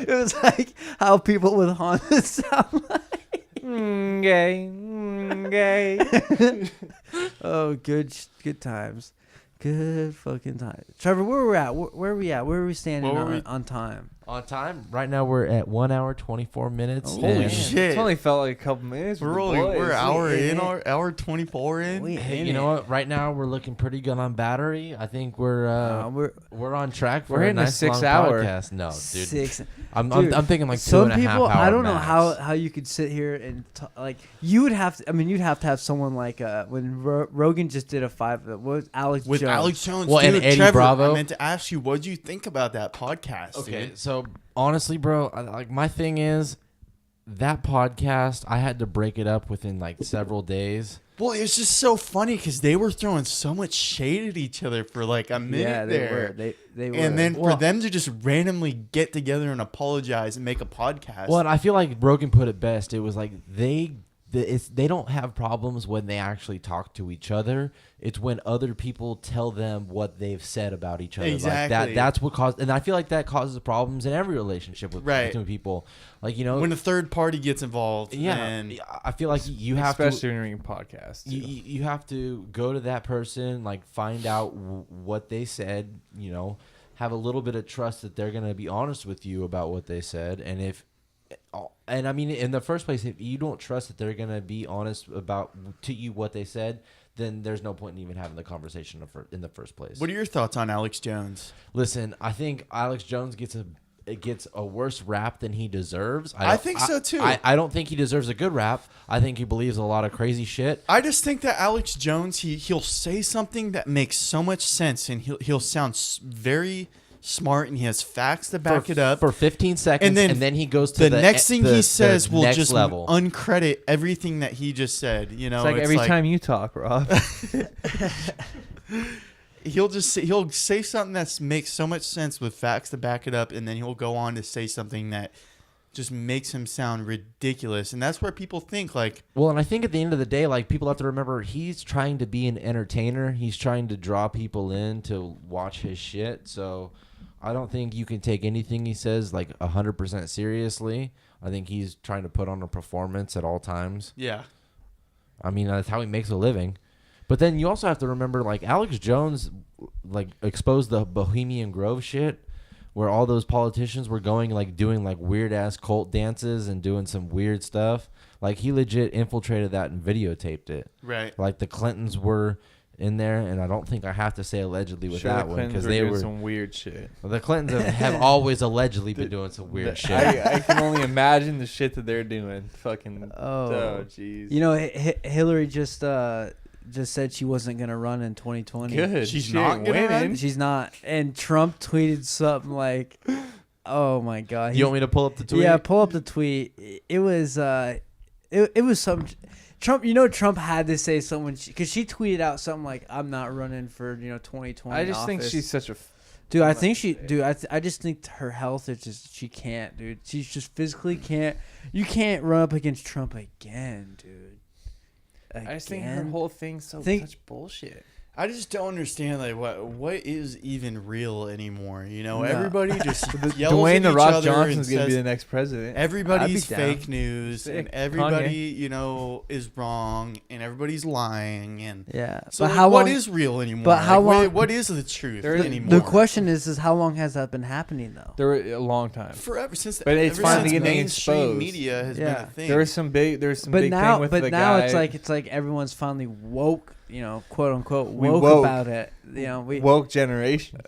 It was like how people with Hondas sound like. Gay. Gay. Oh, good times. Good fucking times. Trevor, where we at? Where are we at? Where are we standing Where were we? on time? on time. Right now we're at 1 hour 24 minutes. Oh, Holy and- shit. It's only felt like a couple minutes. with We're the only boys. we're an hour We in, in or hour 24 in. We Hey, in you know it. what? Right now we're looking pretty good on battery. I think we're on track for We're a hitting a nice 6 long hour. podcast. No, dude. 6. I'm Dude, I'm thinking like Some 2.5 people, hour I don't know max. how you could sit here and like you would have to. I mean, you'd have to have someone like when Rogan just did a 5. What was Alex With Jones? Alex Jones, Well, and dude, Eddie Trevor, Bravo. I meant to ask you, what did you think about that podcast? Okay, dude? so honestly, bro, like my thing is that podcast. I had to break it up within like several days. Well, it's just so funny because they were throwing so much shade at each other for like a minute Yeah, they there. were. They were. And then for Well- them to just randomly get together and apologize and make a podcast. Well, and I feel like Rogan put it best. It was like they don't have problems when they actually talk to each other. It's when other people tell them what they've said about each other. Exactly. Like that's what caused, and I feel like that causes problems in every relationship with Right. between people. Like, you know, when a third party gets involved, yeah, then I feel like you have especially to. during podcasts. You have to go to that person, like find out what they said, you know, have a little bit of trust that they're going to be honest with you about what they said. And I mean, in the first place, if you don't trust that they're going to be honest about to you what they said, then there's no point in even having the conversation in the first place. what are your thoughts on Alex Jones? Listen, I think Alex Jones gets a worse rap than he deserves. I think so, too. I don't think he deserves a good rap. I think he believes a lot of crazy shit. I just think that Alex Jones, he'll say something that makes so much sense, and he'll sound very smart, and he has facts to back it up. For 15 seconds, and then he goes to the next thing he says will next just level. uncredit everything that he just said. You know, It's like every time you talk, Rob. he'll say something that makes so much sense with facts to back it up, and then he'll go on to say something that just makes him sound ridiculous, and that's where people think like, Well, and I think at the end of the day, like, people have to remember he's trying to be an entertainer. He's trying to draw people in to watch his shit. So I don't think you can take anything he says like 100% seriously. I think he's trying to put on a performance at all times. yeah, I mean, that's how he makes a living. But then you also have to remember, like, Alex Jones, like, exposed the Bohemian Grove shit, where all those politicians were going, like, doing, like, weird-ass cult dances and doing some weird stuff. Like, he legit infiltrated that and videotaped it. right. Like, the Clintons were in there, and I don't think I have to say allegedly with Sure, that the one, Clintons because they doing were... some weird shit. The Clintons have always allegedly been doing some weird shit. I can only imagine the shit that they're doing. Fucking. Oh, jeez. you know, Hillary just said she wasn't gonna run in 2020. Good. She's shit, not gonna winning. run? She's not. And Trump tweeted something like, "Oh my god." You want me to pull up the tweet? Yeah, pull up the tweet. It was it was some Trump. You know, Trump had to say something because she tweeted out something like, "I'm not running for 2020." I just think office." she's such a. Dude, I think she. Dude, I just think her health is just. She can't, dude. She's just physically can't. You can't run up against Trump again, dude. I just think her Again? whole thing's such bullshit. I just don't understand like what is even real anymore. You know, No. everybody just yells Dwayne at the each Rock other Johnson's and gonna be says the next president. everybody's I'd be down. fake news Sick. and everybody is wrong and everybody's lying and Yeah. so but like, how what long is real anymore? but how Like, long- what is the truth There is- anymore? The question is how long has that been happening though? There were a long time. forever since But it's ever finally since getting mainstream exposed. media has Yeah. been a thing. There was some big. There was some But big now, thing with but the now guy. it's like everyone's finally woke quote unquote We woke woke. about it. We Woke generation.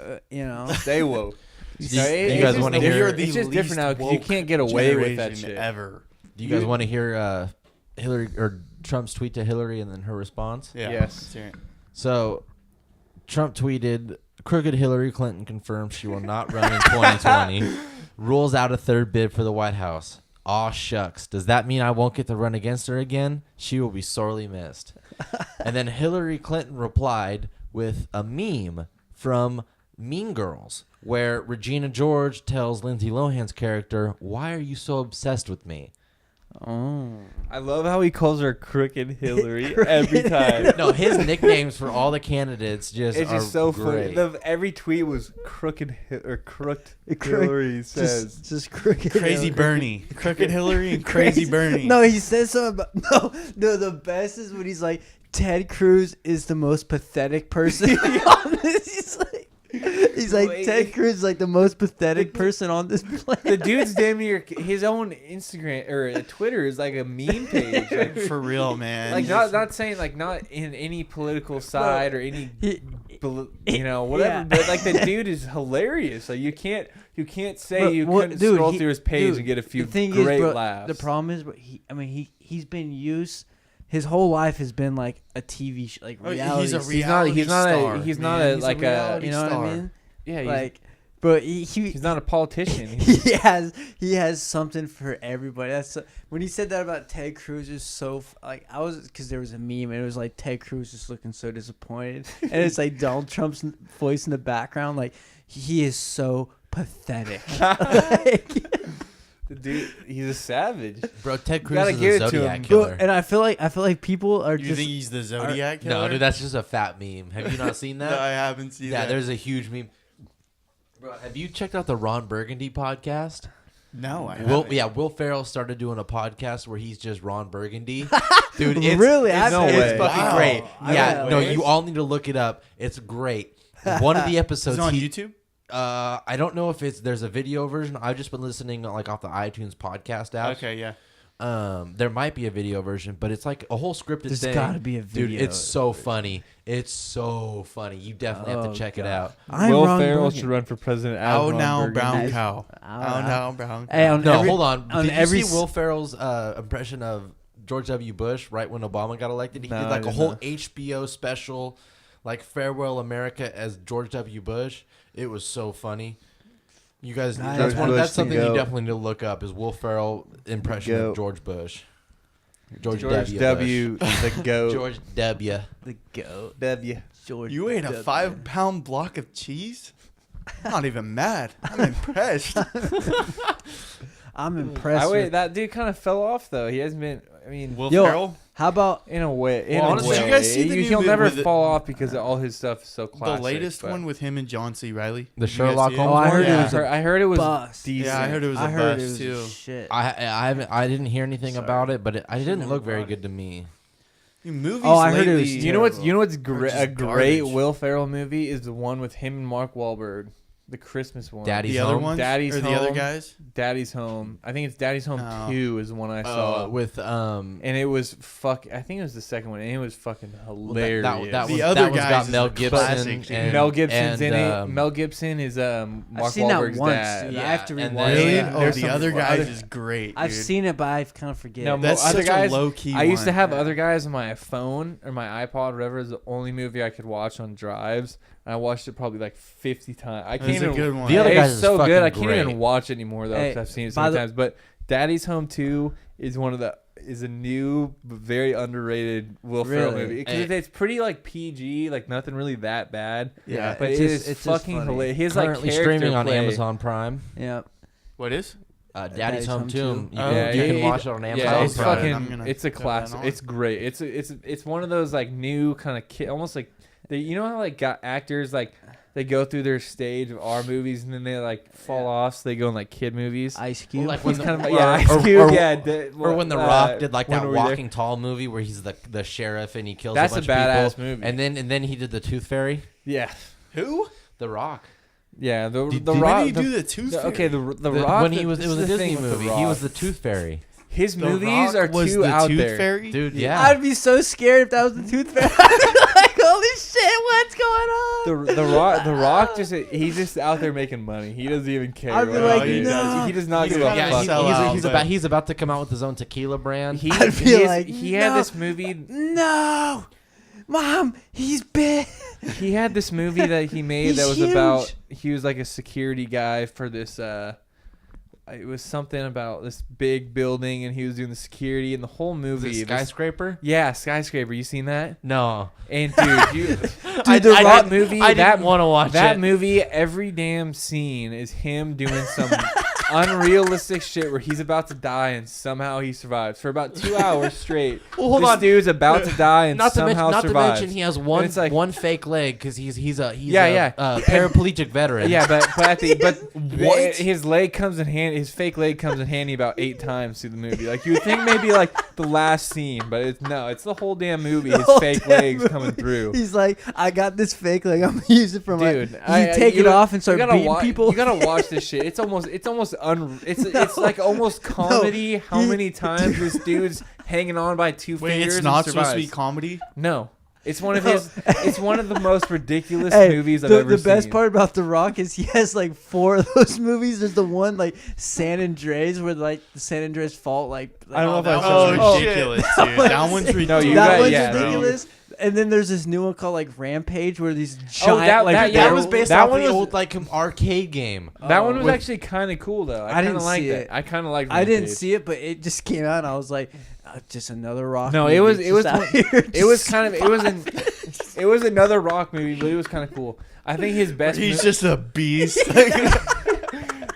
Stay woke. You guys want to hear? It's just different now because you can't get away with that shit ever. Do you guys want to hear Hillary or Trump's tweet to Hillary and then her response? Yeah. Yes. So, Trump tweeted, "Crooked Hillary Clinton confirms she will not run in 2020. Rules out a third bid for the White House. Aw shucks. Does that mean I won't get to run against her again? She will be sorely missed." And then Hillary Clinton replied with a meme from Mean Girls, where Regina George tells Lindsay Lohan's character, "Why are you so obsessed with me?" Oh. I love how he calls her Crooked Hillary every time. No, his nicknames for all the candidates just It's are just so great. funny. Every tweet was Crooked Hillary says. Just crooked. Crazy Bernie. Crooked Hillary and Crazy Bernie. No, he says something about no. The best is when he's like, Ted Cruz is the most pathetic person on this. He's like Wait. Ted Cruz is like the most pathetic person on this planet. The dude's damn near his own Instagram or Twitter is like a meme page. Like, For real, man. like not saying like not in any political side or any whatever. Yeah. But like the dude is hilarious. Like you can't say But you what- couldn't dude, scroll he- through his page dude, and get a few the thing great is, bro, laughs. The problem is, but he's been used. His whole life has been like a TV show, like Oh, reality. he's a star. reality star, he's man. not a He's a like a reality You know what I star. mean? yeah he's, Like, but he's not a politician. He's, he has something for everybody. That's when he said that about Ted Cruz is so I was because there was a meme and it was like Ted Cruz just looking so disappointed and it's like Donald Trump's voice in the background like he is so pathetic. the dude, he's a savage. Bro, Ted Cruz gotta is give a it to Zodiac him. killer. And I feel like people are You just think he's the Zodiac killer? No, dude, that's just a fat meme. Have you not seen that? No, I haven't seen Yeah, that. there's a huge meme. Bro, have you checked out the Ron Burgundy podcast? No, I haven't. Will Ferrell started doing a podcast where he's just Ron Burgundy. Dude, it's Really? it's, No it's way. fucking Wow. great. I Yeah, gotta no, wait. you all need to look it up. It's great. One of the Is episodes it on he- YouTube? I don't know if there's a video version. I've just been listening like off the iTunes podcast app. Okay, yeah. There might be a video version, but it's like a whole scripted There's thing. gotta be a Dude, video it's so funny. It's so funny. You definitely have to check it out. Will Ferrell should run for president. as Ow Ron now, Burgundy. brown cow. Ow, Ow now, brown cow. Hey, on No, every- hold on. on Did every you s- see Will Ferrell's impression of George W. Bush right when Obama got elected? He No, did I like a didn't whole know. HBO special, like Farewell America as George W. Bush. It was so funny. You guys, Nice. that's George Bush that's something the you goat. definitely need to look up. Is Will Ferrell impression goat. of George Bush? George W. W. the goat. George W. the goat. W. George You ate a W. 5-pound block of cheese? I'm not even mad. I'm impressed. I'm impressed. That dude kind of fell off though. He hasn't been. I mean, Will Yo, Ferrell? How about in a way. In Well, a honestly, way. did you guys see the new He'll bit never with fall off because all his stuff is so classic. The latest but- one with him and John C. Reilly. The Did you guys Sherlock see it? Holmes Oh, I heard Yeah, it was a I heard it was bust. decent. Yeah, I heard it was a I heard it bust was too. shit. I didn't hear anything Sorry. about it, but it didn't never look very brought it. good to me. Movies Oh, I heard it lately was You know what's are great? just A great garbage. Will Ferrell movie is the one with him and Mark Wahlberg, the Christmas one. Daddy's The other Home? ones? Daddy's or the other Home. guys? Daddy's Home. I think it's Daddy's Home No. 2 is the one I saw. With And it was I think it was the second one, and it was fucking hilarious. that The was other that was guys got is Mel a Gibson. classic, dude. and, Mel Gibson's and, in it. Mel Gibson is Mark seen that Wahlberg's once, dad. dude. I have to Yeah, and rewatch then- Really? that. Oh, There's the some other guys other- is great. I've dude. seen it, but I kind of forget. No, That's other such guys, a low key. I used to have Yeah. other guys on my phone or my iPod, whatever. Is the only movie I could watch on drives. And I watched it probably like 50 times. I can't It's a even. good one. The other guys It's is so fucking good. I can't great. even watch it anymore though Hey, because I've seen it so by many the- times. But Daddy's Home 2 is is a new, but very underrated Will Ferrell Really? movie because Hey. it's pretty like PG, like nothing really that bad. Yeah. But It's it just- is it's just fucking funny. hilarious. His currently like character streaming on play- Amazon Prime. Yeah. What is? Daddy's Home 2. You Oh, can, you can watch it on Amazon Yeah, it's Prime. Prime. I'm fucking. gonna It's a throw that classic. on. It's great. It's one of those like new kind of kid, almost like you know how like got actors like they go through their stage of our movies and then they like fall off, so they go in like kid movies. Ice Cube. Like when He's the- kind of or- yeah, Ice or- Cube, or- yeah. Or when The Rock did like When that Were We There? Walking Tall movie where he's the sheriff and he kills That's a bunch a badass of people. movie. And then he did the Tooth Fairy. Yeah, Who? The Rock. yeah. The When Rock. did he do the Tooth Fairy? Okay, the Rock. When he was, it this was is a the Disney thing with The movie. He was Rock. the Tooth Fairy. His The movies Rock are was too the out Tooth there. Fairy? Dude, yeah. I'd be so scared if that was the Tooth Fairy. shit, what's going on? The Rock he's just out there making money. He doesn't even care. I'd be what like, he no. does. He does not give a gotta fuck. sell out, He's about to come out with his own tequila brand. He I'd be like, he had this movie. No, Mom, he's big. He had this movie that he made He's that was huge. about. He was like a security guy for this. It was something about this big building, and he was doing the security, and the whole movie. Is it Skyscraper? Yeah, Skyscraper. You seen that? No. And dude, The Rock movie. I didn't want to watch that it. movie. Every damn scene is him doing some unrealistic shit where he's about to die and somehow he survives for about 2 hours straight. Well, hold this on. dude's about to die and Not to somehow mention, survives. he has And one it's like- one fake leg because he's a Yeah. paraplegic veteran. Yeah, but What? his leg comes in handy. His fake leg comes in handy about 8 times through the movie. Like you would think maybe like the last scene, but it's the whole damn movie. His whole fake damn legs coming through. He's like, I got this fake leg. I'm gonna use it for Dude, my. You take it off and start beating people. You gotta watch this shit. It's like almost comedy. How many times this dude's hanging on by 2 Wait, fingers? it's and not supposed to survives. be comedy? No, it's one of his. It's one of the most ridiculous Hey, movies I've the ever seen. best part about The Rock is he has like 4 of those movies. There's the one like San Andreas where like the San Andreas fault like I don't know if That I saw one's it. ridiculous, dude. That one's ridiculous. No, you that got- one's yeah, ridiculous. And then there's this new one called like Rampage where these Oh, giant That was based that off one the was- old arcade game. That one was with- actually kind of cool though. I I didn't kind of liked see it. it. I kind of liked. I didn't Rampage. see it, but it just came out and I was like, just another Rock. No, movie it was just out here it was just kind of it was another Rock movie, but it was kind of cool. I think his best. He's mo- just a beast.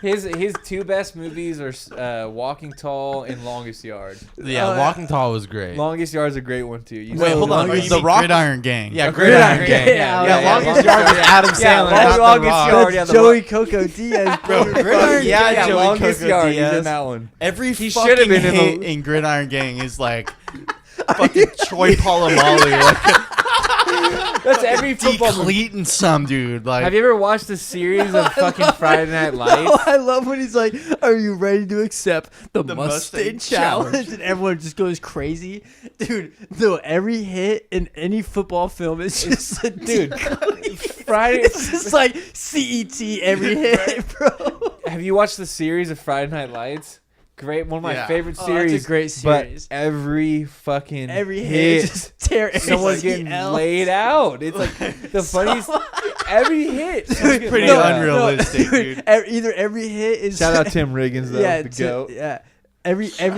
his 2 best movies are Walking Tall and Longest Yard. Yeah, Walking Tall was great. Longest Yard is a great one too. You Wait, saw hold it? on. Or you The mean Rock- Gridiron Gang. Yeah, Gridiron Gridiron Gang. Gang. Yeah, Longest Yard was Adam Sandler. Yeah, not The Longest Rock. Yard. That's the Joey Coco Diaz. Bro, Gridiron Yeah, Gang, Joey Longest Coco Yard. He's Diaz. in that one. Every He fucking should've been in hit the- in Gridiron Gang is like fucking Troy Polamalu, like That's every football movie. decleating some dude. Like, Have you ever watched the series of fucking Friday Night Lights? Oh, I love when he's like, "Are you ready to accept the Mustang Mustang challenge?" And everyone just goes crazy, dude. No, every hit in any football film is just a Dude, decleat. Friday. It's just like CET every hit, bro. Have you watched the series of Friday Night Lights? Great, one of my Yeah. favorite Oh, series. that's a great series. But every fucking Every hit is just tear someone's everybody getting else. laid out. It's like the funniest. Every hit, someone's getting pretty laid out. unrealistic, dude. Either every hit is Shout out Tim Riggins though, yeah, the goat. yeah. Every Tim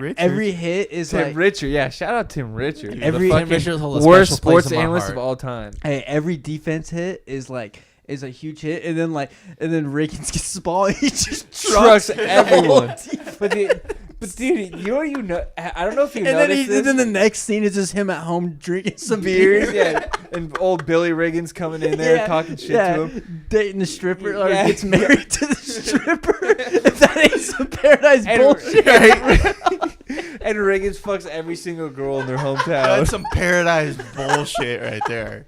Richards. every hit is Tim like Richard, yeah. Shout out Tim Richard. Every- the Tim Richards holds a fucking worst special place sports in my analyst heart. of all time. hey, every defense hit is a huge hit, and then Riggins gets the ball, and he just Trucks trucks everyone. defense. But dude, you know, I don't know if you And then, noticed and then this. the next scene is just him at home drinking some beers, beer. yeah, and old Billy Riggins coming in there Yeah, talking shit yeah, to him. dating the stripper, or Yeah. gets married to the stripper. If that ain't some paradise And- bullshit. And Riggins fucks every single girl in their hometown. That's some paradise bullshit right there.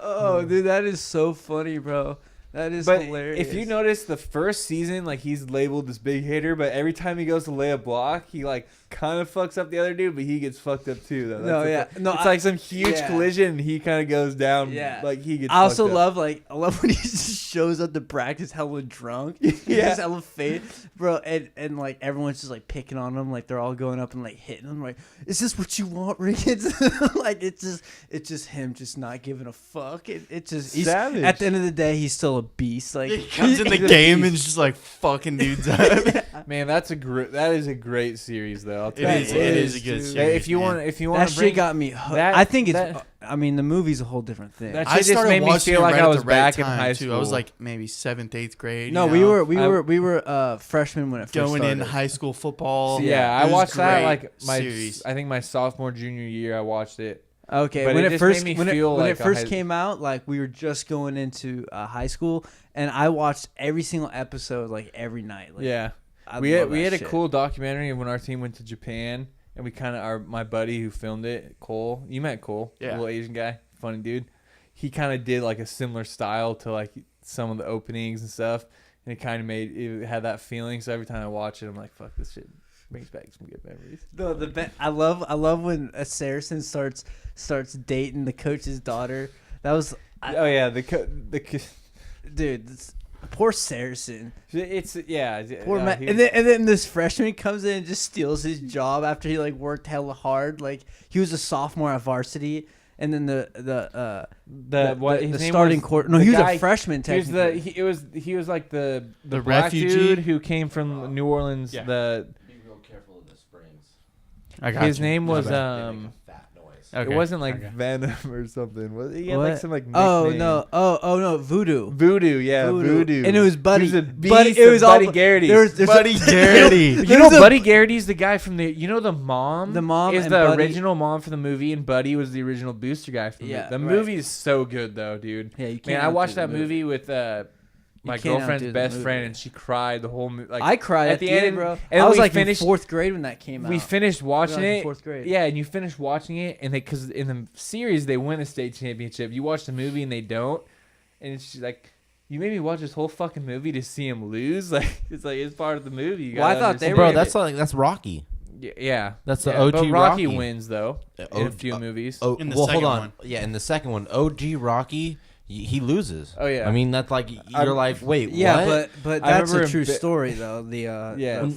Oh, dude, that is so funny, bro. That is But hilarious. if you notice, the first season, like he's labeled this big hitter, but every time he goes to lay a block, he like kind of fucks up the other dude, but he gets fucked up too. Though. No, yeah. No, it's I- like some huge yeah. collision, and he kind of goes down. Yeah. Like he gets. I also fucked up. I love when he just shows up to practice hella drunk. He's Yeah. just hella fade, bro, and like everyone's just like picking on him, like they're all going up and like hitting him. Like, is this what you want, Riggins? Like it's just him just not giving a fuck. It just he's, Savage. at the end of the day, he's still a beast. Like He comes in the he's a game beast. and just like fucking dudes up. Man, that is a great series though. I'll tell It you is. what. It is a good dude. series. Yeah, if you man. want that to shit bring got me hooked. that- I think it's. that- I mean, the movie's a whole different thing. That I shit just started made me watching feel it like right I at was the right back in time, high too. school. I was like maybe 7th, 8th grade. no, you we know? we were freshmen when it first going started. in high school football. yeah, It I was watched that great like my series. I think my sophomore junior year. I watched it. Okay, But when it it just first made me when it, feel when like it a first high- came out, like we were just going into high school, and I watched every single episode like every night. Like, Yeah. I We love had that a shit. cool documentary when our team went to Japan, and we kind of my buddy who filmed it, Cole. You met Cole, the Yeah. little Asian guy, funny dude. He kind of did like a similar style to like some of the openings and stuff, and it kind of it had that feeling. So every time I watch it, I'm like, fuck this shit. Brings back some good memories. No, I love when a Saracen starts dating the coach's daughter. That was dude. Poor Saracen. It's Poor and then this freshman comes in and just steals his job after he like worked hella hard. Like he was a sophomore at varsity, and then the starting court. No, he was a freshman. Technically, he was like the black refugee dude who came from New Orleans. Yeah. Be real careful in the springs. His name was Okay. It wasn't like Venom or something. He had what? like some like nickname. Oh no, Voodoo. Voodoo. And it was Buddy. It was Buddy Garrity. Buddy Garrity. You know, Buddy Garrity's the guy from the mom. The mom is and the Buddy. original mom for the movie, and Buddy was the original booster guy from the movie. Is so good though, dude. Yeah, you can't. Man, I watched that movie with my girlfriend's best friend, and she cried the whole movie. Like, I cried at the end, bro. And I was like in 4th grade when that came out. We finished watching it. 4th grade. Yeah, and you finished watching it, and because in the series they win a state championship. You watch the movie and they don't, and it's like, you made me watch this whole fucking movie to see him lose. Like it's part of the movie. Well, I thought they bro, were. that's Rocky. Yeah, that's the OG but Rocky. Wins though in a few movies. In the second one. Yeah, in the second one, OG Rocky. He loses. Oh yeah. I mean that's like you're like wait yeah, what? but that's a true story though. The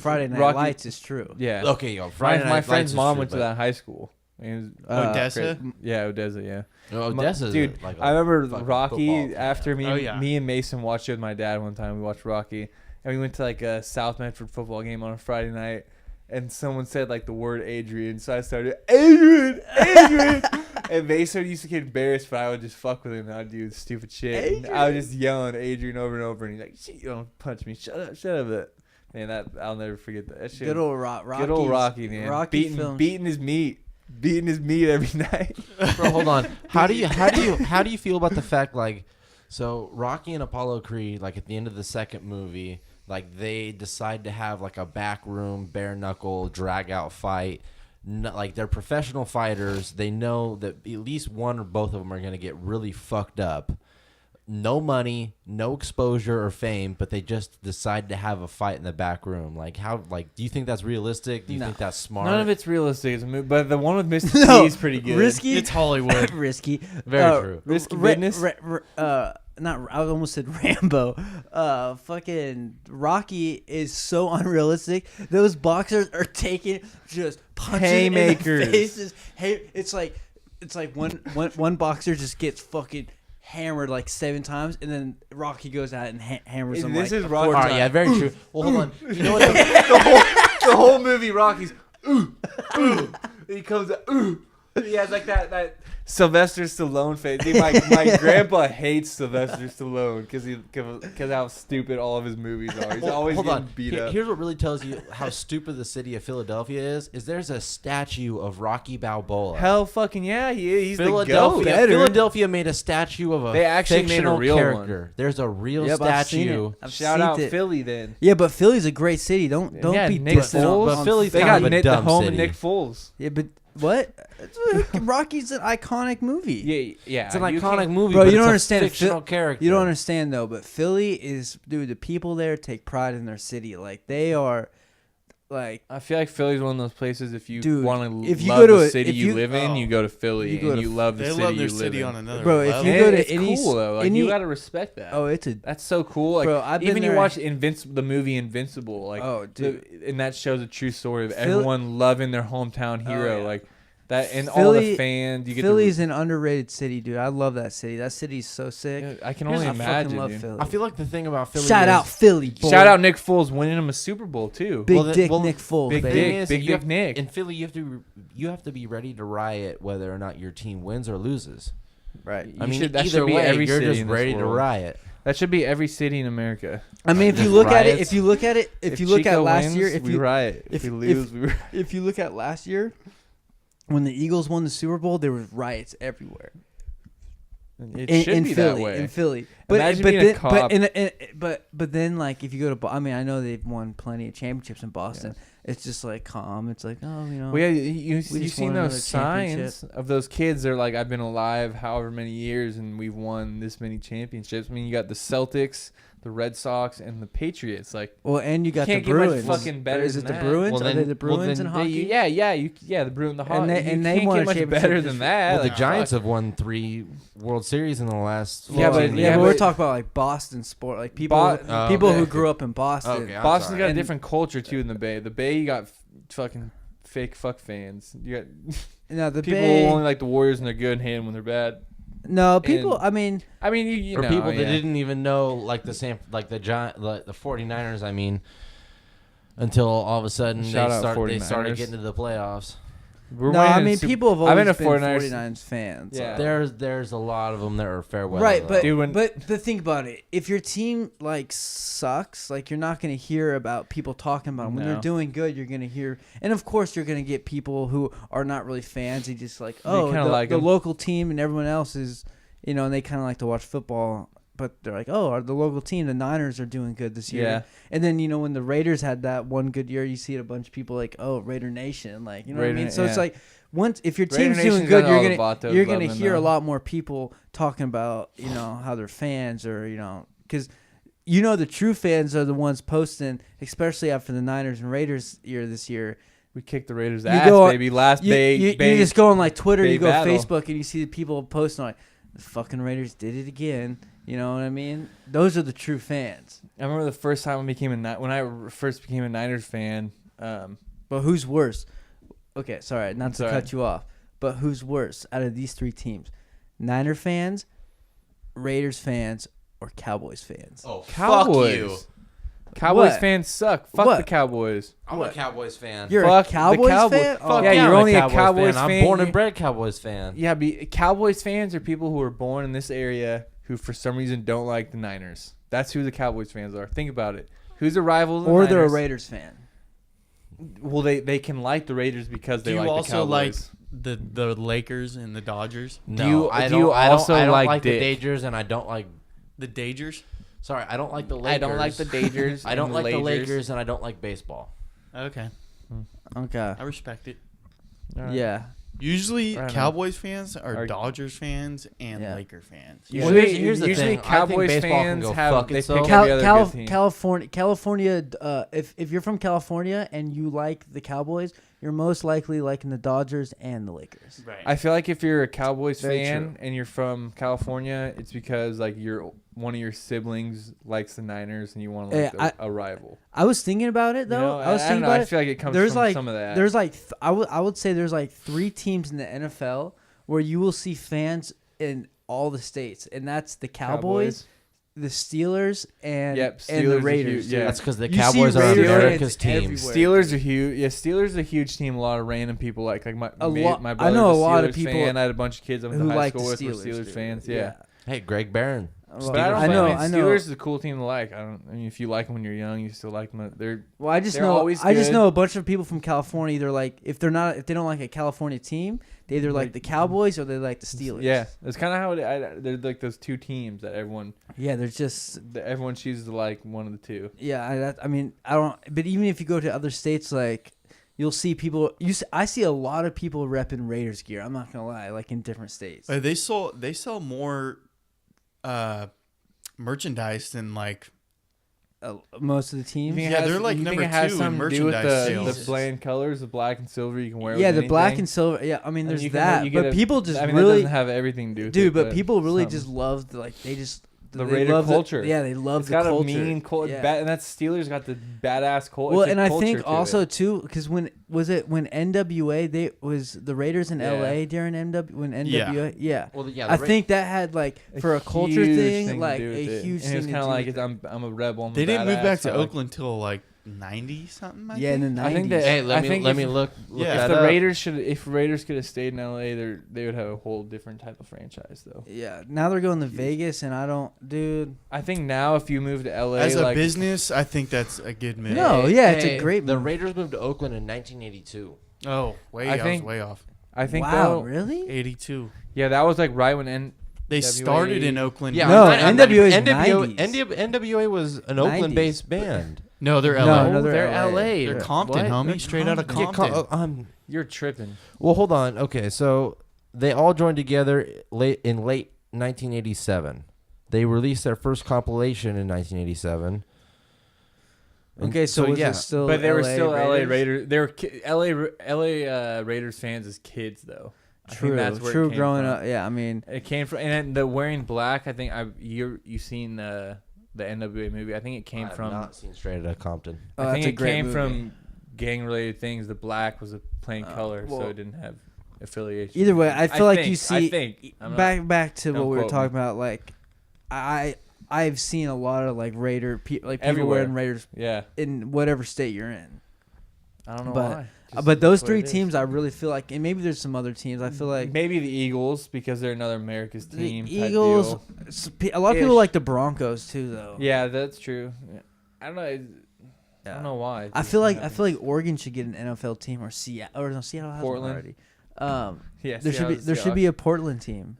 Friday Night Lights is true. Yeah. Okay, yo. Friday Night my friend's Lights mom true, went to that high school. Odessa. Yeah, Odessa. Yeah. No, Odessa, dude. Like I remember Rocky Rocky after me. Oh, yeah. Me and Mason watched it with my dad one time. We watched Rocky, and we went to like a South Medford football game on a Friday night. And someone said like the word Adrian, so I started Adrian, and Mason used to get embarrassed, but I would just fuck with him. And I'd do stupid shit. And I was just yelling Adrian over and over, and he's like, "Shit, you don't punch me, shut up." Man, that I'll never forget that shit. Good old Rocky. Good old Rocky, man. Rocky beating his meat every night. Bro, hold on. How do you feel about the fact like, so Rocky and Apollo Creed, like at the end of the second movie, like they decide to have like a backroom bare knuckle drag out fight. Like they're professional fighters. They know that at least one or both of them are gonna get really fucked up. No money, no exposure or fame, but they just decide to have a fight in the back room. Like how? Like, do you think that's realistic? Do you think that's smart? None of it's realistic. It's a movie, but the one with Mr. T is pretty good. Risky. It's Hollywood. Risky. Very true. Risky business. Not. I almost said Rambo. Fucking Rocky is so unrealistic. Those boxers are taking just punches haymakers. in the faces. Hey, it's like one boxer just gets fucking hammered like 7 times, and then Rocky goes out and hammers him. This like is Rocky. All right, yeah, very true. Well, hold on. You know what? The whole movie, Rocky's he comes out, He has like that Sylvester Stallone face. See, my grandpa hates Sylvester Stallone because how stupid all of his movies are. He's always getting beat up. Here's what really tells you how stupid the city of Philadelphia is there's a statue of Rocky Balboa. Hell fucking yeah, he's Philadelphia. the goat. Philadelphia made a statue of a They actually made a fictional real character. one. There's a real Yep, I've seen statue. it. I've Shout seen out it. Philly then. Yeah, but Philly's a great city. Don't Yeah, be Nick dissing Foles. on But Philly's They kind got of a the dumb home city. of Nick Foles. Yeah, but what? Rocky's an iconic movie. Yeah. It's an you iconic can't- movie, Bro, but you don't it's a understand. fictional character. You don't understand though, but Philly is, dude. The people there take pride in their city. Like they are, like. I feel like Philly's one of those places. If you Dude, want to if you love go to the a- city if you you- live in, oh, you go to Philly you go and to- you love the They city love their you city live on in. another Bro, if level. you And go to it's any cool though. Like any- you gotta respect that. Oh, it's a. That's so cool. Like Bro, I've been even you there. watch the movie Invincible, like Oh, dude. and that shows a true story of Philly- everyone loving their hometown hero, yeah. like that, and all Philly- the fans. You get Philly's an underrated city, dude. I love that city. That city's so sick. I can I only fucking imagine. love Dude. Philly. I feel like the thing about Philly Shout is, out Philly. Boy. Shout out Nick Foles winning him a Super Bowl too. Big Well, Dick well, Nick Foles, Big baby. Dick. is, Big you Dick have- Nick. In Philly, you have to be ready to riot whether or not your team wins or loses. Right. I mean, that either should be way, every you're city just in this ready to world. riot. That should be every city in America. I mean, if you Just look at it, riots. if you look at Chico last wins, year, if we you riot. If we lose, we riot. if you look at last year, when the Eagles won the Super Bowl, there was riots everywhere. It should be Philly, that way. in Philly. But Imagine but being then, a cop. but then like if you go to, I mean, I know they've won plenty of championships in Boston. it's just like calm. It's like, oh, you know. Well, yeah, you've just seen won those another signs championship. of those kids. They're like, I've been alive however many years, and we've won this many championships. I mean, you got the Celtics, the Red Sox, and the Patriots. Like, Well, and you got the can't get much Bruins. fucking better Is it than the that. Bruins? Well, Are then- they the Bruins in well, hockey? Yeah, the Bruins, the hockey. And they- You and they can't won get a much championship better this than year. that. Well, the Like, Giants fuck. have won 3 World Series in the last. Yeah, but- 14 yeah, years. but we're but- talking about like Boston sport, like people, Bo- people okay. who grew up in Boston. Okay, I'm Boston's sorry. got a And- different culture too in the Bay. The Bay, you got fucking fake fuck fans. You got No, the people Bay. who only like the Warriors when they're good and hate them when they're bad. No, people. and- I mean, You or know, people that yeah. didn't even know, like the the 49ers. I mean, until all of a sudden Shout out they started 49ers. getting to the playoffs. We're no, winning I mean, Super- people have I've always been a been 49ers 49ers fans. Yeah. There's a lot of them that are fair weather. Right, though. but Dude, when- but think about it. If your team like sucks, like you're not going to hear about people talking about them. When they're No. doing good, you're going to hear, and of course you're going to get people who are not really fans. They just like, They oh, kinda the, like the 'em. local team and everyone else is, and they kind of like to watch football. But they're like, oh, the local team, the Niners are doing good this year. Yeah. And then when the Raiders had that one good year, you see a bunch of people like, oh, Raider Nation, like what I mean. So it's yeah. like once if your Raider team's doing Nation's good, got you're all the gonna Vatos you're gonna loving hear a them. lot more people talking about how they're fans or because the true fans are the ones posting, especially after the Niners and Raiders year this year. We kicked the Raiders' You ass, go on- baby. Last You, Bay. you just go on like Twitter, Bay you go battle. Facebook, and you see the people posting like, the fucking Raiders did it again. You know what I mean? Those are the true fans. I remember the first time when I first became a Niners fan. But who's worse? Okay, sorry, not to Sorry. cut you off. But who's worse out of these three teams? Niner fans, Raiders fans, or Cowboys fans? oh, Cowboys. fuck you. Cowboys What? fans suck. Fuck What? the Cowboys. I'm a Cowboys fan. You're Fuck a the Cowboys Cowboys. fan? Fuck Oh. yeah, you're I'm only a Cowboys I'm fan. born and You- bred Cowboys fan. Yeah, Cowboys fans are people who were born in this area who, for some reason, don't like the Niners. That's who the Cowboys fans are. Think about it. Who's a rival? Of the Or Niners? they're a Raiders fan. Well, they can like the Raiders because Do they you like also the like Cowboys. the Lakers and the Dodgers? No, Do you- I do you don't. also I don't like like the Dick? Dangers, and I don't like. The Dagers? Sorry, I don't like the Lakers. I don't like the Dangers. I don't and like the Lakers. Lakers, and I don't like baseball. Okay. Okay. I respect it. All right. Yeah. Usually, I don't know. Cowboys fans are Are- Dodgers fans and Yeah. Laker fans. Well, Usually, here's the usually thing. I think Cowboys baseball can fans go have fuck they itself. pick every other good team. California. If you're from California and you like the Cowboys, you're most likely liking the Dodgers and the Lakers. Right. I feel like if you're a Cowboys Very fan true. and you're from California, it's because like one of your siblings likes the Niners and you want to like a rival. I was thinking about it though. You know? I was don't thinking know. about I it. feel like it comes There's from like some of that. there's like I would say there's like 3 teams in the NFL where you will see fans in all the states, and that's the Cowboys, the Steelers, and Yep, and Steelers the are Raiders. huge, yeah. That's because the You see Cowboys are Raiders America's fans team. everywhere. Steelers are huge. Yeah, Steelers are a huge team. A lot of random people like my A ma- lot- my I brother's know a a lot of Steelers people fan. I had a bunch of kids I went who to high like the school with Steelers. were Steelers dude. fans. Yeah. Hey, Greg Barron. Well, But I don't I know. mean, I know. Steelers is a cool team to like. I mean, if you like them when you're young, you still like them. They're Well, I just They're know. always I just good. know a bunch of people from California. Either like if they don't like a California team, they either like the Cowboys or they like the Steelers. yeah. That's kind of how they're like those two teams that everyone They're just everyone chooses to like one of the two. yeah. I mean, I don't. But even if you go to other states, like you'll see people. I see a lot of people repping Raiders gear. I'm not gonna lie, like in different states. They sell more merchandise than like Most of the You teams. think it Yeah, has- they're like you think number it has 2 in something to do with merchandise the sales. bland colors, the black and silver you can wear. Yeah, with the black anything? and silver. Yeah, I mean, And there's you can- that. you get But a- people just I mean, that really, doesn't have everything to do with dude. it, But people really something. just love they just The they Raider love culture. Yeah, they love It's the got culture. a mean culture, Yeah. and that's Steelers got the badass culture. Well, and I think also too, because when NWA was the Raiders in Yeah. LA during when NWA, yeah. Well, yeah. I think that had like for a culture thing, like a huge And it was thing. kind of like to do with I'm a rebel. I'm a they didn't move badass, back to I like- Oakland till like 90 something. yeah, in the 90s. I think that- Hey, I let think me if- look Yeah. that If the up. Raiders could have stayed in LA, they would have a whole different type of franchise though. yeah, now they're going to Vegas, and I don't, dude. I think now if you move to LA, As a like, business, I think that's a good move. No, yeah, it's a great The move. Raiders moved to Oakland in 1982. Oh, I think- way off. I think Wow, though, really? 82. yeah, that was like right when They started in Oakland. Yeah, No, I'm not- NWA is NWA 90s. NWA was an Oakland-based band. No, they're No, LA. no, they're LA. LA. They're Compton, What? homie. They're Straight out of Compton. Compton. You're tripping. Well, hold on. Okay, so they all joined together in late 1987. They released their first compilation in 1987. And Okay, so was yeah, it still? But they were LA still LA Raiders? Raiders. They were LA Raiders fans as kids, though. I think True, that's where it true. came Growing from. up, yeah. I mean, It came from, and then the wearing black. I think you seen the NWA movie. I think it came I have from. not seen Straight Outta Compton. oh, I that's think a it great came movie. from gang related things. The black was a plain color, well, so it didn't have affiliation. Either way, I feel like you see I think back to what don't we were quote talking me. about. Like, I've seen a lot of like people Everywhere. wearing Raiders Yeah, in whatever state you're in. I don't know But- why. Just But those what three it is. teams, I really feel like, and maybe there's some other teams. I feel like maybe the Eagles because they're another America's the team. type Eagles. deal. A lot of people Ish. like the Broncos too, though. Yeah, that's true. Yeah. I don't know. I Yeah. don't know why. It I just feel like happens. Oregon should get an NFL team, or Seattle, or no, Seattle has one Portland. already. Yeah, There should be a Portland team.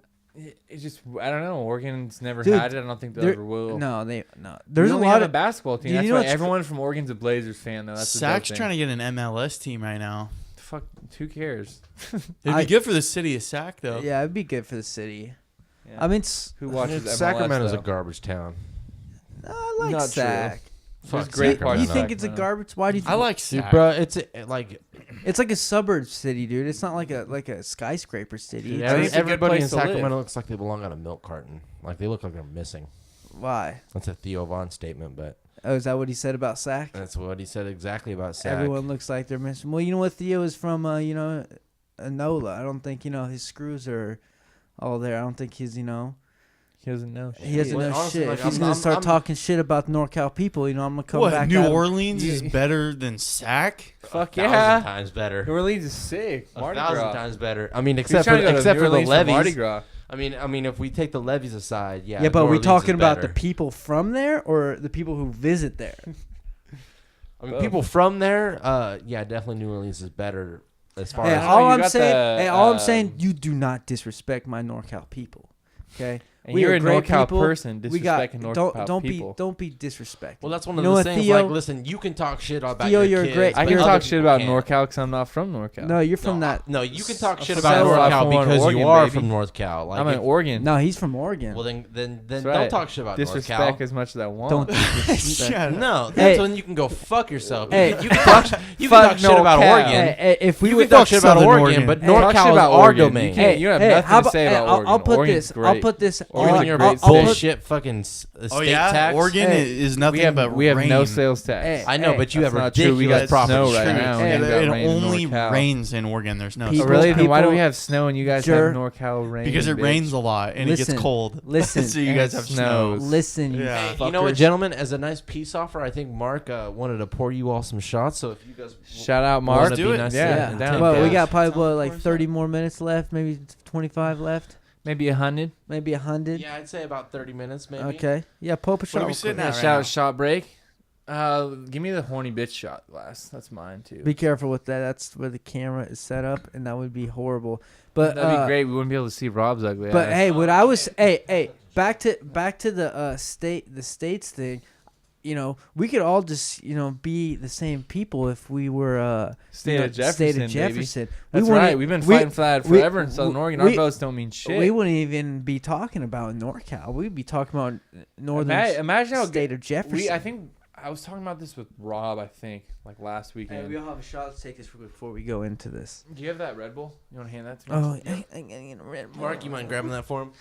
It's just I don't know. Oregon's never Dude, had it. I don't think they there- ever will. No. We There's a only lot have of a basketball team. Dude, That's you know why what's everyone from Oregon's a Blazers fan though. That's the Zach's dope trying thing. to get an MLS team right now. Fuck, who cares? It'd be good for the city of Sac, though. Yeah, it'd be good for the city. Yeah. I mean, Who watches MLS, Sacramento's though? a garbage town. I like Not true. Sac. There's Fuck great Sacramento. parts. You of think it's a Sacramento. garbage? Why do you? I Think like Dude, Sac. bro, it's like It's like a suburb city, dude. It's not like a skyscraper city. Dude, It's I think just- it's a good everybody in place to live. Sacramento looks like they belong on a milk carton. Like they look like they're missing. Why? That's a Theo Von statement, but Oh, is that what he said about Sac? that's what he said exactly about Sac. Everyone looks like they're missing. Well, you know what? Theo is from, Enola. I don't think, his screws are all there. I don't think he's, He doesn't know. he doesn't Well, know honestly, shit. like, If he's I'm- going to I'm- start I'm- talking shit about NorCal people, I'm going to come What, back New at him. Orleans is better than Sac? Fuck 1,000 yeah. times better. New Orleans is sick. 1,000 times better. I mean, He's except trying to for go to New the Orleans for Mardi levies. Gras. I mean, if we take the levies aside, yeah. Yeah, but New are we Orleans talking is about the better. people from there or the people who visit there? I mean, Both. people from there, yeah, definitely New Orleans is better as far Hey, as. all you I'm got saying, the, all I'm saying, you do not disrespect my NorCal people. Okay, And you're are a great NorCal people. person We got disrespecting NorCal don't people. don't be disrespectful. Well, that's one You of know those what, things. Theo? Like, listen, you can talk shit about Theo, your you're kids, great- I but can you're- other talk shit people about can't. NorCal because I'm not from NorCal. No, you're from that. No, you can talk shit I'm about from NorCal South because Oregon, you are baby. from North Cal. Like, I'm in if- Oregon. No, he's from Oregon. Well, then That's don't right. talk shit about Disrespect NorCal. as much as I want. Don't disrespect. Shut up. No, that's Hey. when you can go fuck yourself. Hey. You can talk, you can talk shit about NorCal. Oregon. Hey, if we You would can talk shit about Southern Oregon, Oregon. but Hey, talk NorCal shit is about our Oregon. You domain. can't- you have hey, nothing how to about, say hey, about I'll Oregon. put Oregon's this. I'll great. put this. Oregon, on- your I'll put- bullshit fucking Oh, state yeah? tax. Oregon Hey. is nothing but we have no rain. sales tax. Hey. I know, but you That's have not true. We got ridiculous property snow right tax. now. Hey, and we got It rain in only NorCal. rains in Oregon. There's no People- Oh, really? Then why do we people- have snow and you guys Sure. have NorCal rain? because it bitch? rains a lot and it Listen, gets cold. listen, so you and guys it have snows. snow. Listen, you Yeah. You know what, fuckers. gentlemen? As a nice peace offer, I think Mark wanted to pour you all some shots. So if you guys Shout out, wanna Mark. Let's be do it. nice Yeah, to down. take Well, we that. got probably Sounds like like 30 more minutes left, maybe 25 left, Maybe 100. maybe 100. Yeah, I'd say about 30 minutes, maybe. Okay. Yeah, Pope a shot. What are we real sitting quick. at? Yeah, right shout now. out shot break. Give me the horny bitch shot glass. That's mine too. Be careful with that. That's where the camera is set up, and that would be horrible. But That'd be great. We wouldn't be able to see Rob's ugly But ass. hey, what I was hey, back to the states thing. We could all just be the same people if we were State of Jefferson, State of baby. Jefferson. That's wouldn't- right. We've been fighting for that we- forever in Southern Oregon. Our we- votes don't mean shit. We wouldn't even be talking about NorCal. We'd be talking about northern Imagine how state of Jefferson. I think I was talking about this with Rob. I think like last weekend. Hey, we all have a shot. Let's take this real quick before we go into this. Do you have that Red Bull? You want to hand that to me? Oh, I get a red Mark, you mind grabbing that for him?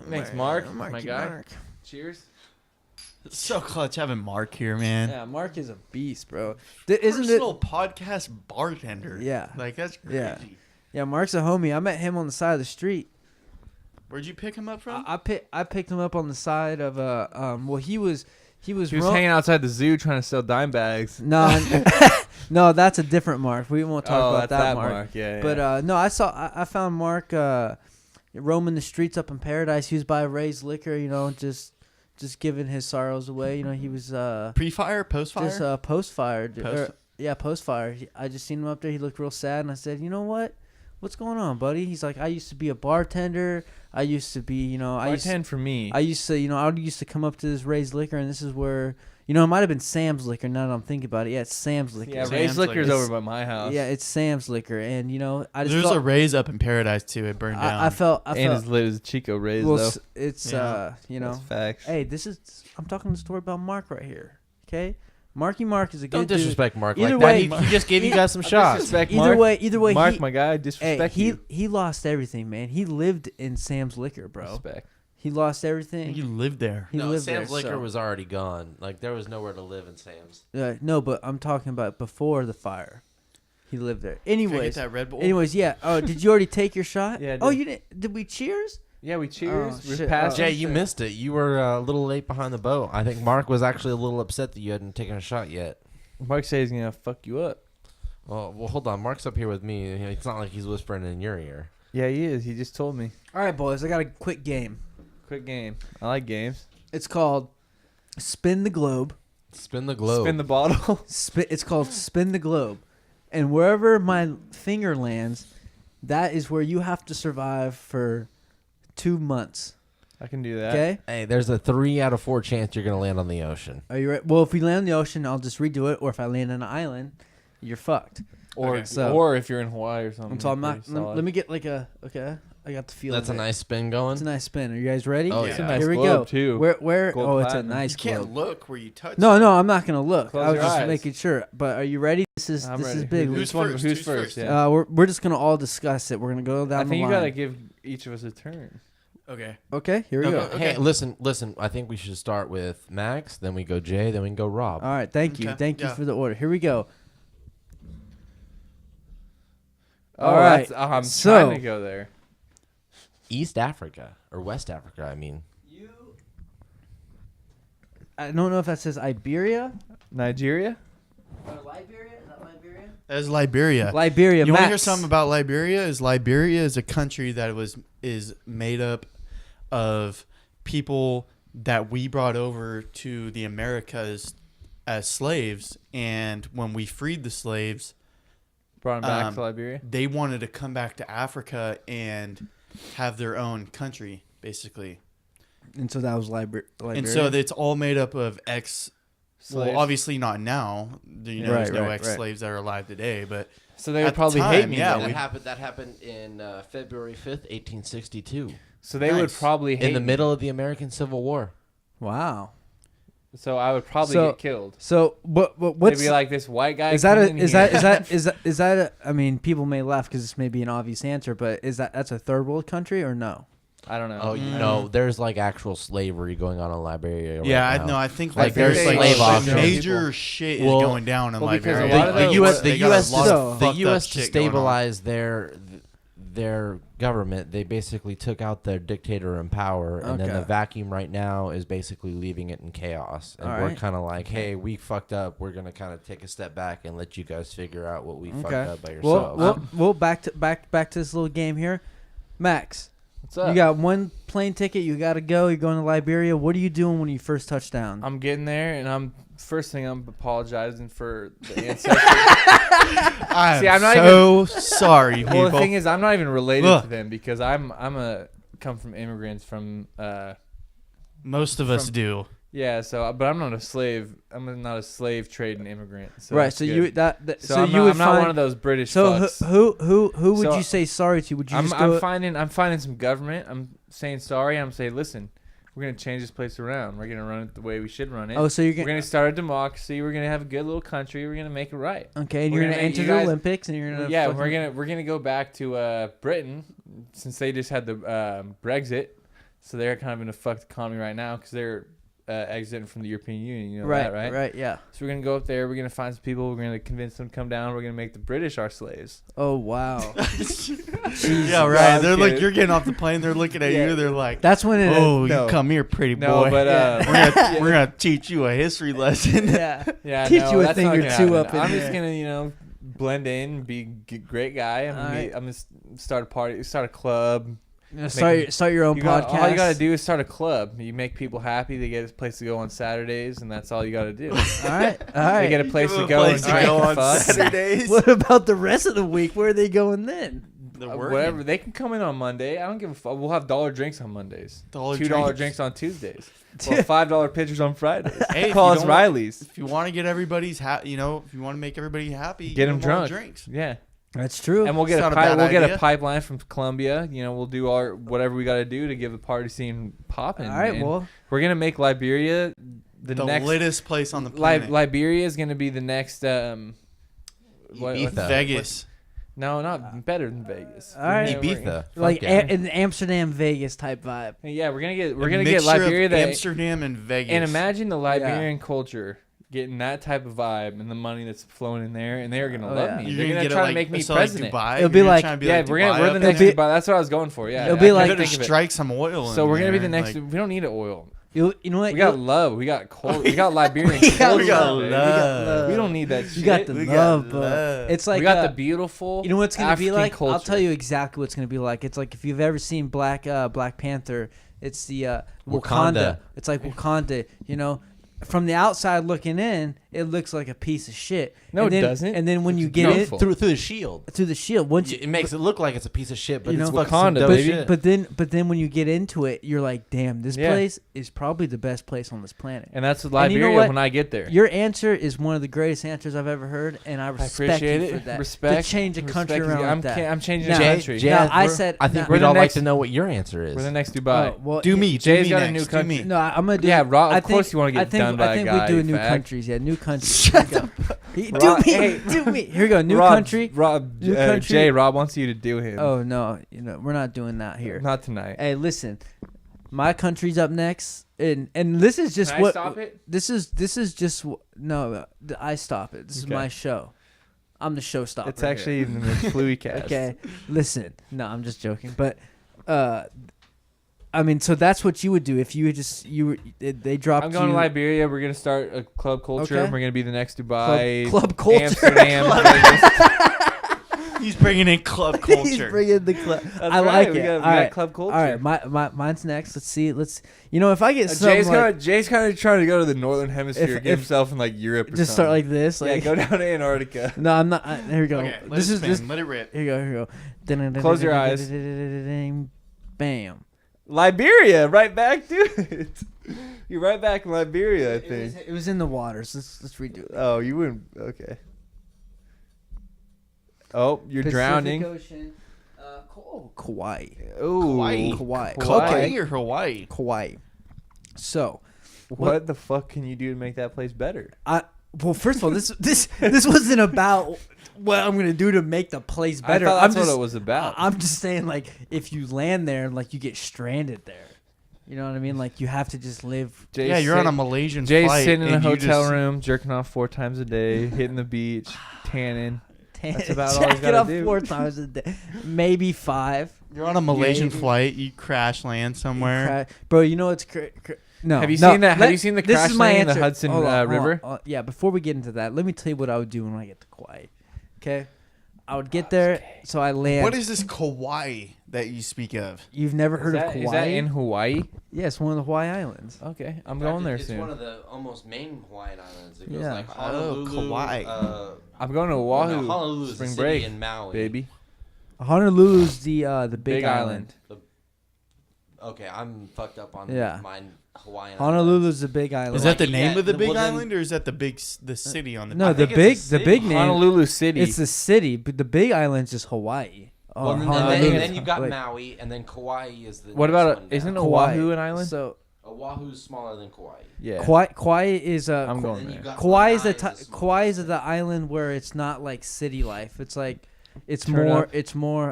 Thanks, Mark. My Marky guy. Mark. Cheers. It's so clutch having Mark here, man. Yeah, Mark is a beast, bro. Isn't it? Personal podcast bartender. Yeah. Like, that's crazy. Yeah. Yeah, Mark's a homie. I met him on the side of the street. Where'd you pick him up from? I picked him up on the side of Well, he was He was hanging outside the zoo trying to sell dime bags. No, no, that's a different Mark. We won't talk about that's that Mark. Yeah. But no, I found Mark roaming the streets up in Paradise. He was by Ray's Liquor, just giving his sorrows away. He was Pre-fire? Post-fire? just post-fire. Post- Yeah, post-fire. I just seen him up there. He looked real sad, and I said, "You know what? What's going on, buddy?" He's like, "I used to be a bartender. I used to be, I used bartend for me. I used to, I used to come up to this Ray's Liquor, and this is where, You know, it might have been Sam's Liquor. Now that I'm thinking about it, yeah, it's Sam's Liquor. Yeah, Sam's Ray's Liquor's Liquor. over by my house. Yeah, it's Sam's Liquor, and you know, I just There's felt, a Ray's up in Paradise too. It burned down. I felt, and as lit as Chico Ray's well, though. it's Yeah. you know, That's facts. hey, I'm talking the story about Mark right here. Okay, Mark is a good Don't dude. disrespect Mark Either like way- that. He just gave you guys some shots. Disrespect Either way, Mark, he, my guy, hey, disrespect you. he lost everything, man. He lived in Sam's Liquor, bro. Respect. He lost everything. You lived there. He No, lived Sam's there, Liquor so- was already gone. Like there was nowhere to live in Sam's. No, but I'm talking about before the fire. He lived there. Can I get Anyways, that Red Bull? yeah. Oh, did you already take your shot? Yeah, I Oh, did. you didn't? Did we cheers? Yeah, we cheers. Oh, We're shit. past Jay, you missed it. You were a little late behind the boat. I think Mark was actually a little upset that you hadn't taken a shot yet. Mark says he's gonna fuck you up. Well, hold on. Mark's up here with me. It's not like he's whispering in your ear. Yeah, he is. He just told me. All right, boys. I got a quick game. Quick game. I like games. It's called Spin the Globe. Spin the globe. Spin the bottle. It's called Spin the Globe, and wherever my finger lands, that is where you have to survive for 2 months. I can do that. Okay? Hey, there's a 3 out of 4 chance you're gonna land on the ocean. Are you ready? Well, if we land in the ocean, I'll just redo it. Or if I land on an island, you're fucked. Or Okay. So- or if you're in Hawaii or something. So I'm not. pretty solid. Let me get like a. Okay, I got the feel. That's of a it. nice spin going. It's a nice spin. Are you guys ready? Oh, It's yeah. a nice Here we globe, go. too. Where? Gold Oh, it's a platinum. nice You can't globe. look where you touch. No, it. no, I'm not gonna look. Close I was your just eyes. making sure. But are you ready? This is I'm this ready. is big. Who's Who's first? Who's Who's first? first? Yeah. We're just gonna all discuss it. We're gonna go down I think the you line. gotta give each of us a turn. Okay. Okay, here we No, go. no, Hey, Okay. listen. I think we should start with Max, then we go Jay, then we can go Rob. All right, thank you, Okay, thank you yeah. for the order. Here we go. Oh, All right, I'm so- trying to go there. East Africa or West Africa, I mean. I don't know if that says Iberia. Nigeria? Liberia? Is that Liberia? That is Liberia. Liberia. You want to hear Max. something about Liberia? Liberia is a country that is made up of people that we brought over to the Americas as slaves, and when we freed the slaves, Brought him back to Liberia? they wanted to come back to Africa and have their own country, basically. And so that was Liberia. And so it's all made up of Slaves. well, obviously not now. You know, there's Right, no right, ex-slaves that are alive today, but So they would at the probably time, hate me. yeah, then. That happened in February 5th, 1862, So they would Nice. probably hate in the me. middle of the American Civil War. wow. So I would probably So- get killed. So, but what's They'd be like, this white guy is that? come in Is here. that? Is that? I mean, people may laugh because this may be an obvious answer, but that's a third world country or no? I don't know. Oh, you know, there's like actual slavery going on in Liberia. yeah, right I now. know. I think Like, Liberia's there's like slave auctions. major shit is Well- going down in well, because Liberia. a lot of the those- U.S. They The got a U.S. lot to, of the fucked U.S. up to shit going on. stabilize their government, they basically took out their dictator in power, and then Okay. the vacuum right now is basically leaving it in chaos. And All we're right. kind of like, hey, we fucked up. We're gonna kind of take a step back and let you guys figure out what we fucked up by yourselves. Well, back to this little game here, Max. What's up? You got one plane ticket. You got to go. You're going to Liberia. What are you doing when you first touch down? I'm getting there, and I'm apologizing for the ancestors. I'm See, I'm not so sorry, people. Well, the thing is, I'm not even related Ugh. to them because I'm come from immigrants from Most of us from- do. yeah. So, but I'm not a slave. I'm not a slave trading immigrant. So right. that's So good. you that. So, So I'm you not, would I'm not find. one of those British So fucks. who would So you say sorry to? Would you just I'm go? finding some government. I'm saying sorry. I'm saying, listen, we're gonna change this place around. We're gonna run it the way we should run it. Oh, so you're we're gonna start a democracy. We're gonna have a good little country. We're gonna make it right. okay, and we're you're gonna gonna make enter you the guys- Olympics, and you're gonna. Yeah, fucking- we're gonna go back to Britain since they just had the Brexit, so they're kind of in a fucked economy right now because they're exiting from the European Union. You know Right, that, right? right, yeah. So we're gonna go up there. We're gonna find some people. We're gonna convince them to come down. We're gonna make the British our slaves. Oh wow, Yeah, right. I'm They're like, kidding. you're getting off the plane. They're looking at Yeah. you. They're like, that's when it. oh, no. you come here, pretty No, boy. but we're gonna teach you a history lesson. yeah. yeah, Teach no, you a that's thing not or gonna two happen. up in I'm there. just gonna blend in, be a great guy. I'm Alright. gonna start a party, start a club. Start your own podcast. All you gotta do is start a club. You make people happy. They get a place to go on Saturdays, and that's all you gotta do. All right, all right. They get a place Give to them go place and to drink go and on fuck. Saturdays. What about the rest of the week? Where are they going then? They're working. Whatever. They can come in on Monday. I don't give a fuck. We'll have dollar drinks on Mondays. $2 drinks on Tuesdays. Well, $5 pitchers on Fridays. Hey, call us Riley's. If you want to get everybody's if you want to make everybody happy, Get them drunk. Drinks. Yeah. That's true. And we'll It's get not a bad get a idea. pipeline from Columbia. We'll do our whatever we got to do to give the party scene popping. All right, man. well, We're gonna make Liberia the next. littest place on the planet. Liberia is gonna be the next. Ibiza. Vegas. No, not better than Vegas. All right. Ibiza. like Fuck yeah. an Amsterdam, Vegas type vibe. Yeah, we're gonna get Mixture Liberia of Amsterdam and Vegas. and imagine the Liberian culture getting that type of vibe and the money that's flowing in there, and they're gonna love yeah. me. You're they're gonna get try it to make me so president. Like Dubai? It'll be You're like- trying to be Yeah, like we're Dubai the up next there? Dubai. That's what I was going for. Yeah, It'll be I like- couldn't Better think of it. strike some oil. So in we're gonna be there, the next. like- We don't need oil. You know what? We got love. We got cold. We got Liberian We got culture. we got baby. love. We don't need that shit. You got the We got love, bro. love. It's like we got the beautiful. You know what it's gonna be African like? Culture. I'll tell you exactly what it's gonna be like. It's like if you've ever seen Black Panther. It's the Wakanda. Wakanda. It's like Wakanda. From the outside looking in, it looks like a piece of shit. No, and it then, doesn't. And then when It's you get in beautiful. through the shield. through the shield, once It makes it look like it's a piece of shit, but You it's know, fucking some Wakanda, dope baby. shit. but then when you get into it, you're like, damn, this Yeah. place is probably the best place on this planet. And that's you Liberia know what? when I get there. Your answer is one of the greatest answers I've ever heard, and I I respect appreciate you it. for that. Respect. To change a country respect is- around like that. I'm changing Now- the Jay, country. Jay, Now, I we're- said- I think now- We're we'd the all like next- to know what your answer is. We're the next Dubai. Well, Do me. Jay's do got me a new next. country. Do me. No, I'm gonna do. Yeah, Rob, I of course think- you wanna get I think, done by I think a guy, we do you new fag. countries. Yeah, new countries. Shut the Do Rob, me. hey. Do me. Here we go. New Rob, country. Rob, New country. Jay, Rob wants you to do him. Oh no, we're not doing that here. Not tonight. Hey, listen, my country's up next, and this is just Can I what stop it? this is just no. I stop it. This is Okay. my show. I'm the showstopper. It's actually in the FluiCast. Okay, listen. No, I'm just joking. But, I mean, so that's what you would do if you had they dropped. I'm going you, to Liberia. We're gonna start a club culture. Okay. And we're gonna be the next Dubai. Club culture. Amsterdam. Vegas. He's bringing in club culture. He's bringing the club. That's I right, like we it. got All right. club culture. All right, mine's next. Let's see. If I get some Jay's kind of trying to go to the northern hemisphere, If- get himself in like Europe. Or just start something. like this. Yeah, Like, go down to Antarctica. No, I'm not. Here we go. Okay, let this it is spin. this. Let it rip. Here you go. Close your eyes. Bam. Liberia, right back to it. You're right back in Liberia, I think. It was in the waters. Let's redo it. Oh, you wouldn't. Okay. Oh, you're Pacific drowning. Ocean. Kauai. Ooh, Hawaii. Kauai. Kauai or Hawaii? Kauai. So, What the fuck can you do to make that place better? well, first of all, this wasn't about what I'm gonna do to make the place better. I thought that's I'm just, what it was about. I'm just saying, like, if you land there and like you get stranded there, you know what I mean? Like, you have to just live. Jay's Yeah, you're on a sit- Malaysian Jay's flight. sitting in a and you hotel just- room, jerking off 4 times a day, hitting the beach, tanning. That's about all Jack he's it gotta up do. 4 times a day, maybe 5. You're on a Malaysian Maybe. flight. You crash land somewhere. Bro, you know what's no. Have you no, seen that? Have you seen the this crash is my landing in the answer. Hudson Hold on, hold on, River? hold on. Yeah, before we get into that, let me tell you what I would do when I get to Kauai. Okay, I would get there, so I land. What is this Kauai that you speak of? You've never heard of Kauai? Is that in Hawaii? Yeah, it's one of the Hawaii Islands. Okay, I'm going there it's soon. one of the almost main Hawaiian islands. It goes Yeah. like Oh, Honolulu, Kauai. I'm going to well, Oahu. no, Honolulu is spring the city break, in Maui. baby. Honolulu's the big island. Okay, I'm fucked up on Yeah. my Hawaiian. Honolulu's the big island. Is that the Like, name yeah, of the well, big then- island, or is that the the city on the? No, I the think big it's a the big city. name. Honolulu City. It's the city, but the big island's just Hawaii. Oh, Well, and Honolulu. then you've got Wait. Maui, and then Kauai is the. What next about one isn't down. Kauai. Oahu an island? So Oahu's smaller than Kauai? Yeah. Kauai is I'm a going Then there. you've got Kauai is Lanai the is small. Kauai is the island where it's not like city life. It's like it's Turn more up. it's more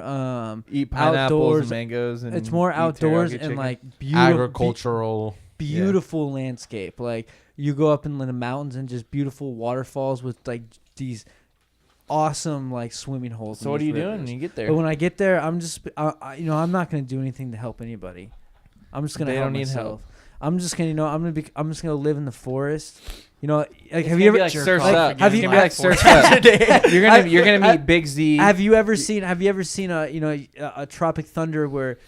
Eat pineapples outdoors. and mangoes and it's more eat outdoors teriyaki and chicken. like beautiful Agricultural. beautiful landscape. Like you go up in the mountains and just beautiful waterfalls with like these awesome like swimming holes. So in what are these you doing rivers. when you get there? But when I get there, I'm just I'm not gonna do anything to help anybody. I'm just gonna They help don't need myself. help. I'm just gonna I'm just gonna live in the forest You know, like It's have you gonna ever be like surf's like, up? have It's you gonna be like surf's up? You're gonna meet Big Z. Have you ever seen a Tropic Thunder where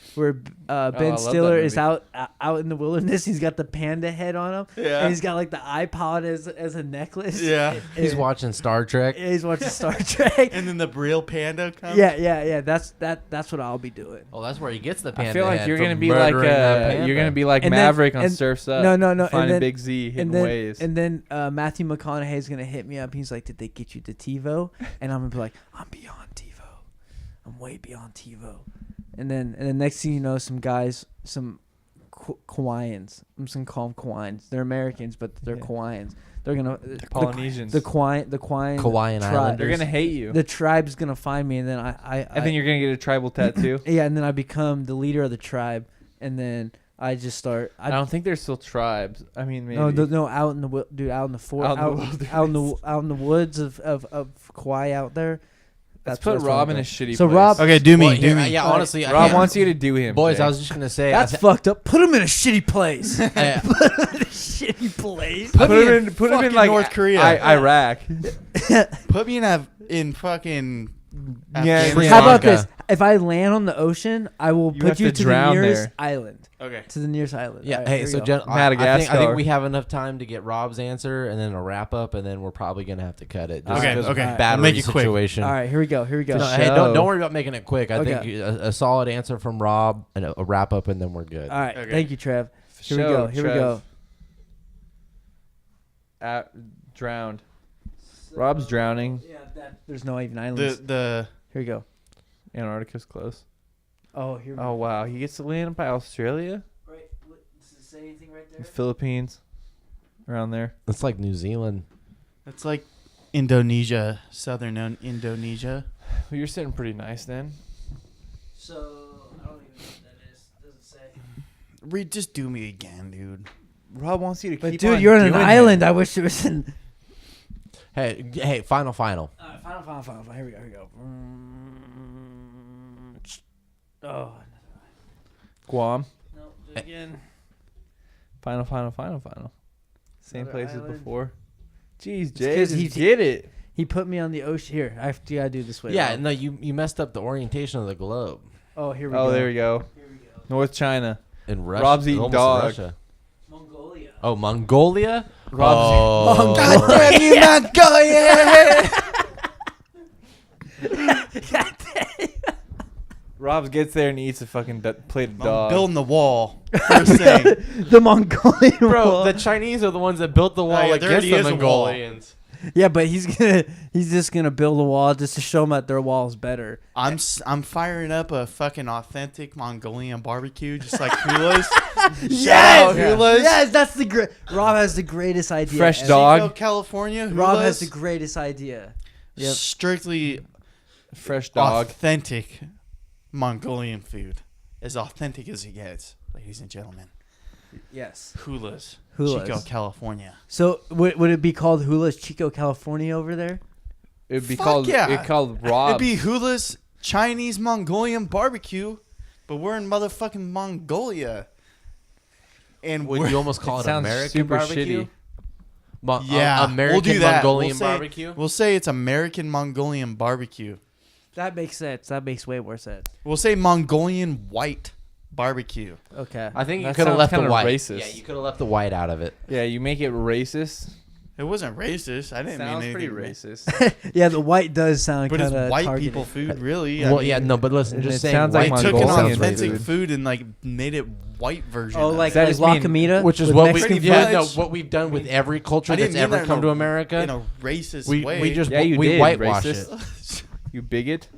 I Ben love Stiller that is movie. out in the wilderness? He's got the panda head on him, Yeah. and he's got like the iPod as a necklace. Yeah. He's watching Star Trek. Yeah, he's watching Star Trek. And then the real panda comes. Yeah. That's what I'll be doing. Oh, that's where he gets the panda. I feel like head you're from gonna be like murdering that you're panda. gonna be like And then- Maverick on and- Surf's Up. No, and Finding then- Big Z hidden and then, ways. And then Matthew McConaughey's gonna hit me up. He's like, "Did they get you to TiVo?" And I'm gonna be like, "I'm beyond TiVo. I'm way beyond TiVo." And then next thing you know, some guys, some Kauaians. I'm just gonna call them Kauaians. They're Americans, but they're Yeah. Kauaians. They're gonna Polynesians. The Kauaian Hawaiian Islanders. They're gonna hate you. The tribe's gonna find me, and then I think you're gonna get a tribal tattoo. yeah, and then I become the leader of the tribe, and then I just start. I don't think there's still tribes. I mean, maybe. No, out in the out in the forest, out in the woods of Kauai out there. Let's put Rob in a shitty So place. Rob- Okay, do me. Well, do me. yeah, honestly, I Rob can't- wants you to do him. Boys, Jay. I was just gonna say. That's fucked up. Put him in a shitty place. Put I- him in a shitty place. put him in fucking like North Korea. Iraq. Put me in fucking. Yeah, Afghanistan. How about Lanka. this? If I land on the ocean, I will You put have you to to the drown nearest there. island. Okay. To the nearest island. Yeah. All right, Hey, here we so go. Jen, I think Madagascar. we have enough time to get Rob's answer and then a wrap up, and then we're probably gonna have to cut it. Okay, because okay. of I'll battery make it quick. situation. All right, here we go. No, To hey, show. don't worry about making it quick. I Okay. think a solid answer from Rob and a wrap up, and then we're good. All right, Okay. thank you, Trev. Here we Show, go. Here we Trev. go. Drowned. Rob's drowning. Yeah, there's no even islands. The Here we go. Antarctica's close. Oh, here we go. Oh wow, he gets to land by Australia, Right, does it say anything right the Philippines, around there. It's like New Zealand. It's like Indonesia, southern Indonesia. Well, you're sitting pretty nice then. So, I don't even know what that is. Doesn't say. Just do me again, dude. Rob wants you to But keep dude, on you're on an doing island. it. I wish it was in. Hey, final. Final. Here we go. Oh. Guam. No, do it again. Final. Same Another place as island. before. Jeez, 'cause Jay, just he's- get it. He put me on the ocean. Here, I gotta do this way. Yeah, Rob. no, you messed up the orientation of the globe. Oh, here we go. Oh, there we go. Here we go. North China. In Russia, Rob's eating almost dog. Russia. Mongolia. Oh, Mongolia. Rob's Oh, God damn you, Mongolia! Rob's gets there and eats a fucking plate of I'm dog. building the wall. First thing. The Mongolian bro, wall. the Chinese are the ones that built the wall yeah, there against already the is a wall. Mongolians. Yeah, but he's just gonna build a wall just to show them that their wall is better. I'm firing up a fucking authentic Mongolian barbecue, just like Hula's. Yes! Hula's. Yes, that's the great. Rob has the greatest idea. Fresh ever. dog. Chico, California. Hula's. Rob has the greatest idea. Yep. Strictly Fresh dog. authentic Mongolian food, as authentic as it gets, ladies and gentlemen. Yes. Hula's. Hula's. Chico, California. So would it be called Hula's Chico, California over there? It'd be Fuck called. yeah. It'd called Rob. It'd be Hula's Chinese Mongolian barbecue, but we're in motherfucking Mongolia. And Would we're, you almost call it sounds American super barbecue? shitty. yeah, American we'll do that. Mongolian We'll say- barbecue. We'll say it's American Mongolian barbecue. That makes sense. That makes way more sense. We'll say Mongolian white barbecue. Okay. I think you That could have sounds left the kinda white. racist. Yeah, you could have left the white out of it. Yeah, you make it racist. It wasn't racist. I didn't Sounds mean pretty anything. racist. Yeah, the white does sound But kind it's of white targeted. people food, really. Well, yeah, no, but listen, And just it saying sounds white like They took an Mongolian authentic food. food and like made it white version. Oh, of like it. That like just La mean- Comida, which is with what we Mexican yeah, food? no, what we've done with every culture I that's didn't mean ever that come in to a- America. in a racist we way. just Yeah, you we did, whitewash racist. it. You bigot.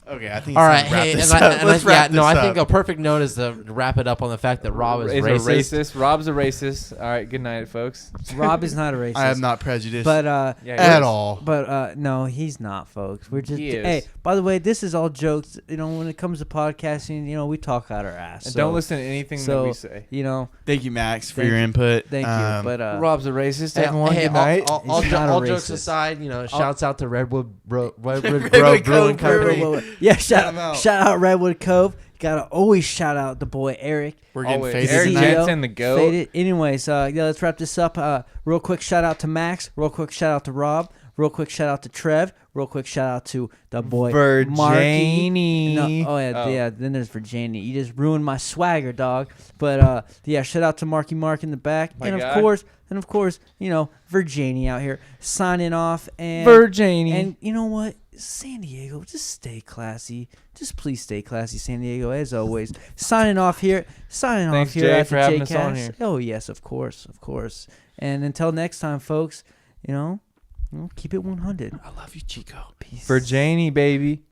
Okay, I think. All it's right, time to wrap hey, this and up. I Let's wrap no, this I think up. a perfect note is to wrap it up on the fact that Rob is Is racist. a racist. Rob's a racist. All right, good night, folks. Rob is not a racist. I am not prejudiced But Yeah, at all. But no, he's not, folks. We're just He is. hey. By the way, this is all jokes. You know, when it comes to podcasting, you know, we talk out our ass. And so, don't listen to anything that so we say. you know, Thank you, Max, for Thank your you. input. thank you. But Rob's a racist. Hey, Everyone, hey, good night. all He's not a jokes racist. aside, shouts out to Redwood Grove Redwood Brewing Cove Brewery. Company. yeah, Shout 'em out. shout out Redwood Cove. Gotta always shout out the boy Eric. We're getting Always. faded Eric tonight. Jensen, the GOAT. Faded. Anyways, let's wrap this up. Real quick shout out to Max. Real quick shout out to Rob. Real quick shout out to Trev. Real quick shout out to the boy Marky. No, yeah. Then there's Virginia. You just ruined my swagger, dog. But yeah, shout out to Marky Mark in the back, My and guy. of course, Virginia out here signing off. And Virginia. and you know what? San Diego, just stay classy. Just please stay classy, San Diego, as always. Signing off here. Thanks, Here Jay, at for the having us JayCast. on here. Oh, yes, of course. And until next time, folks, keep it 100. I love you, Chico. Peace. Virginia, baby.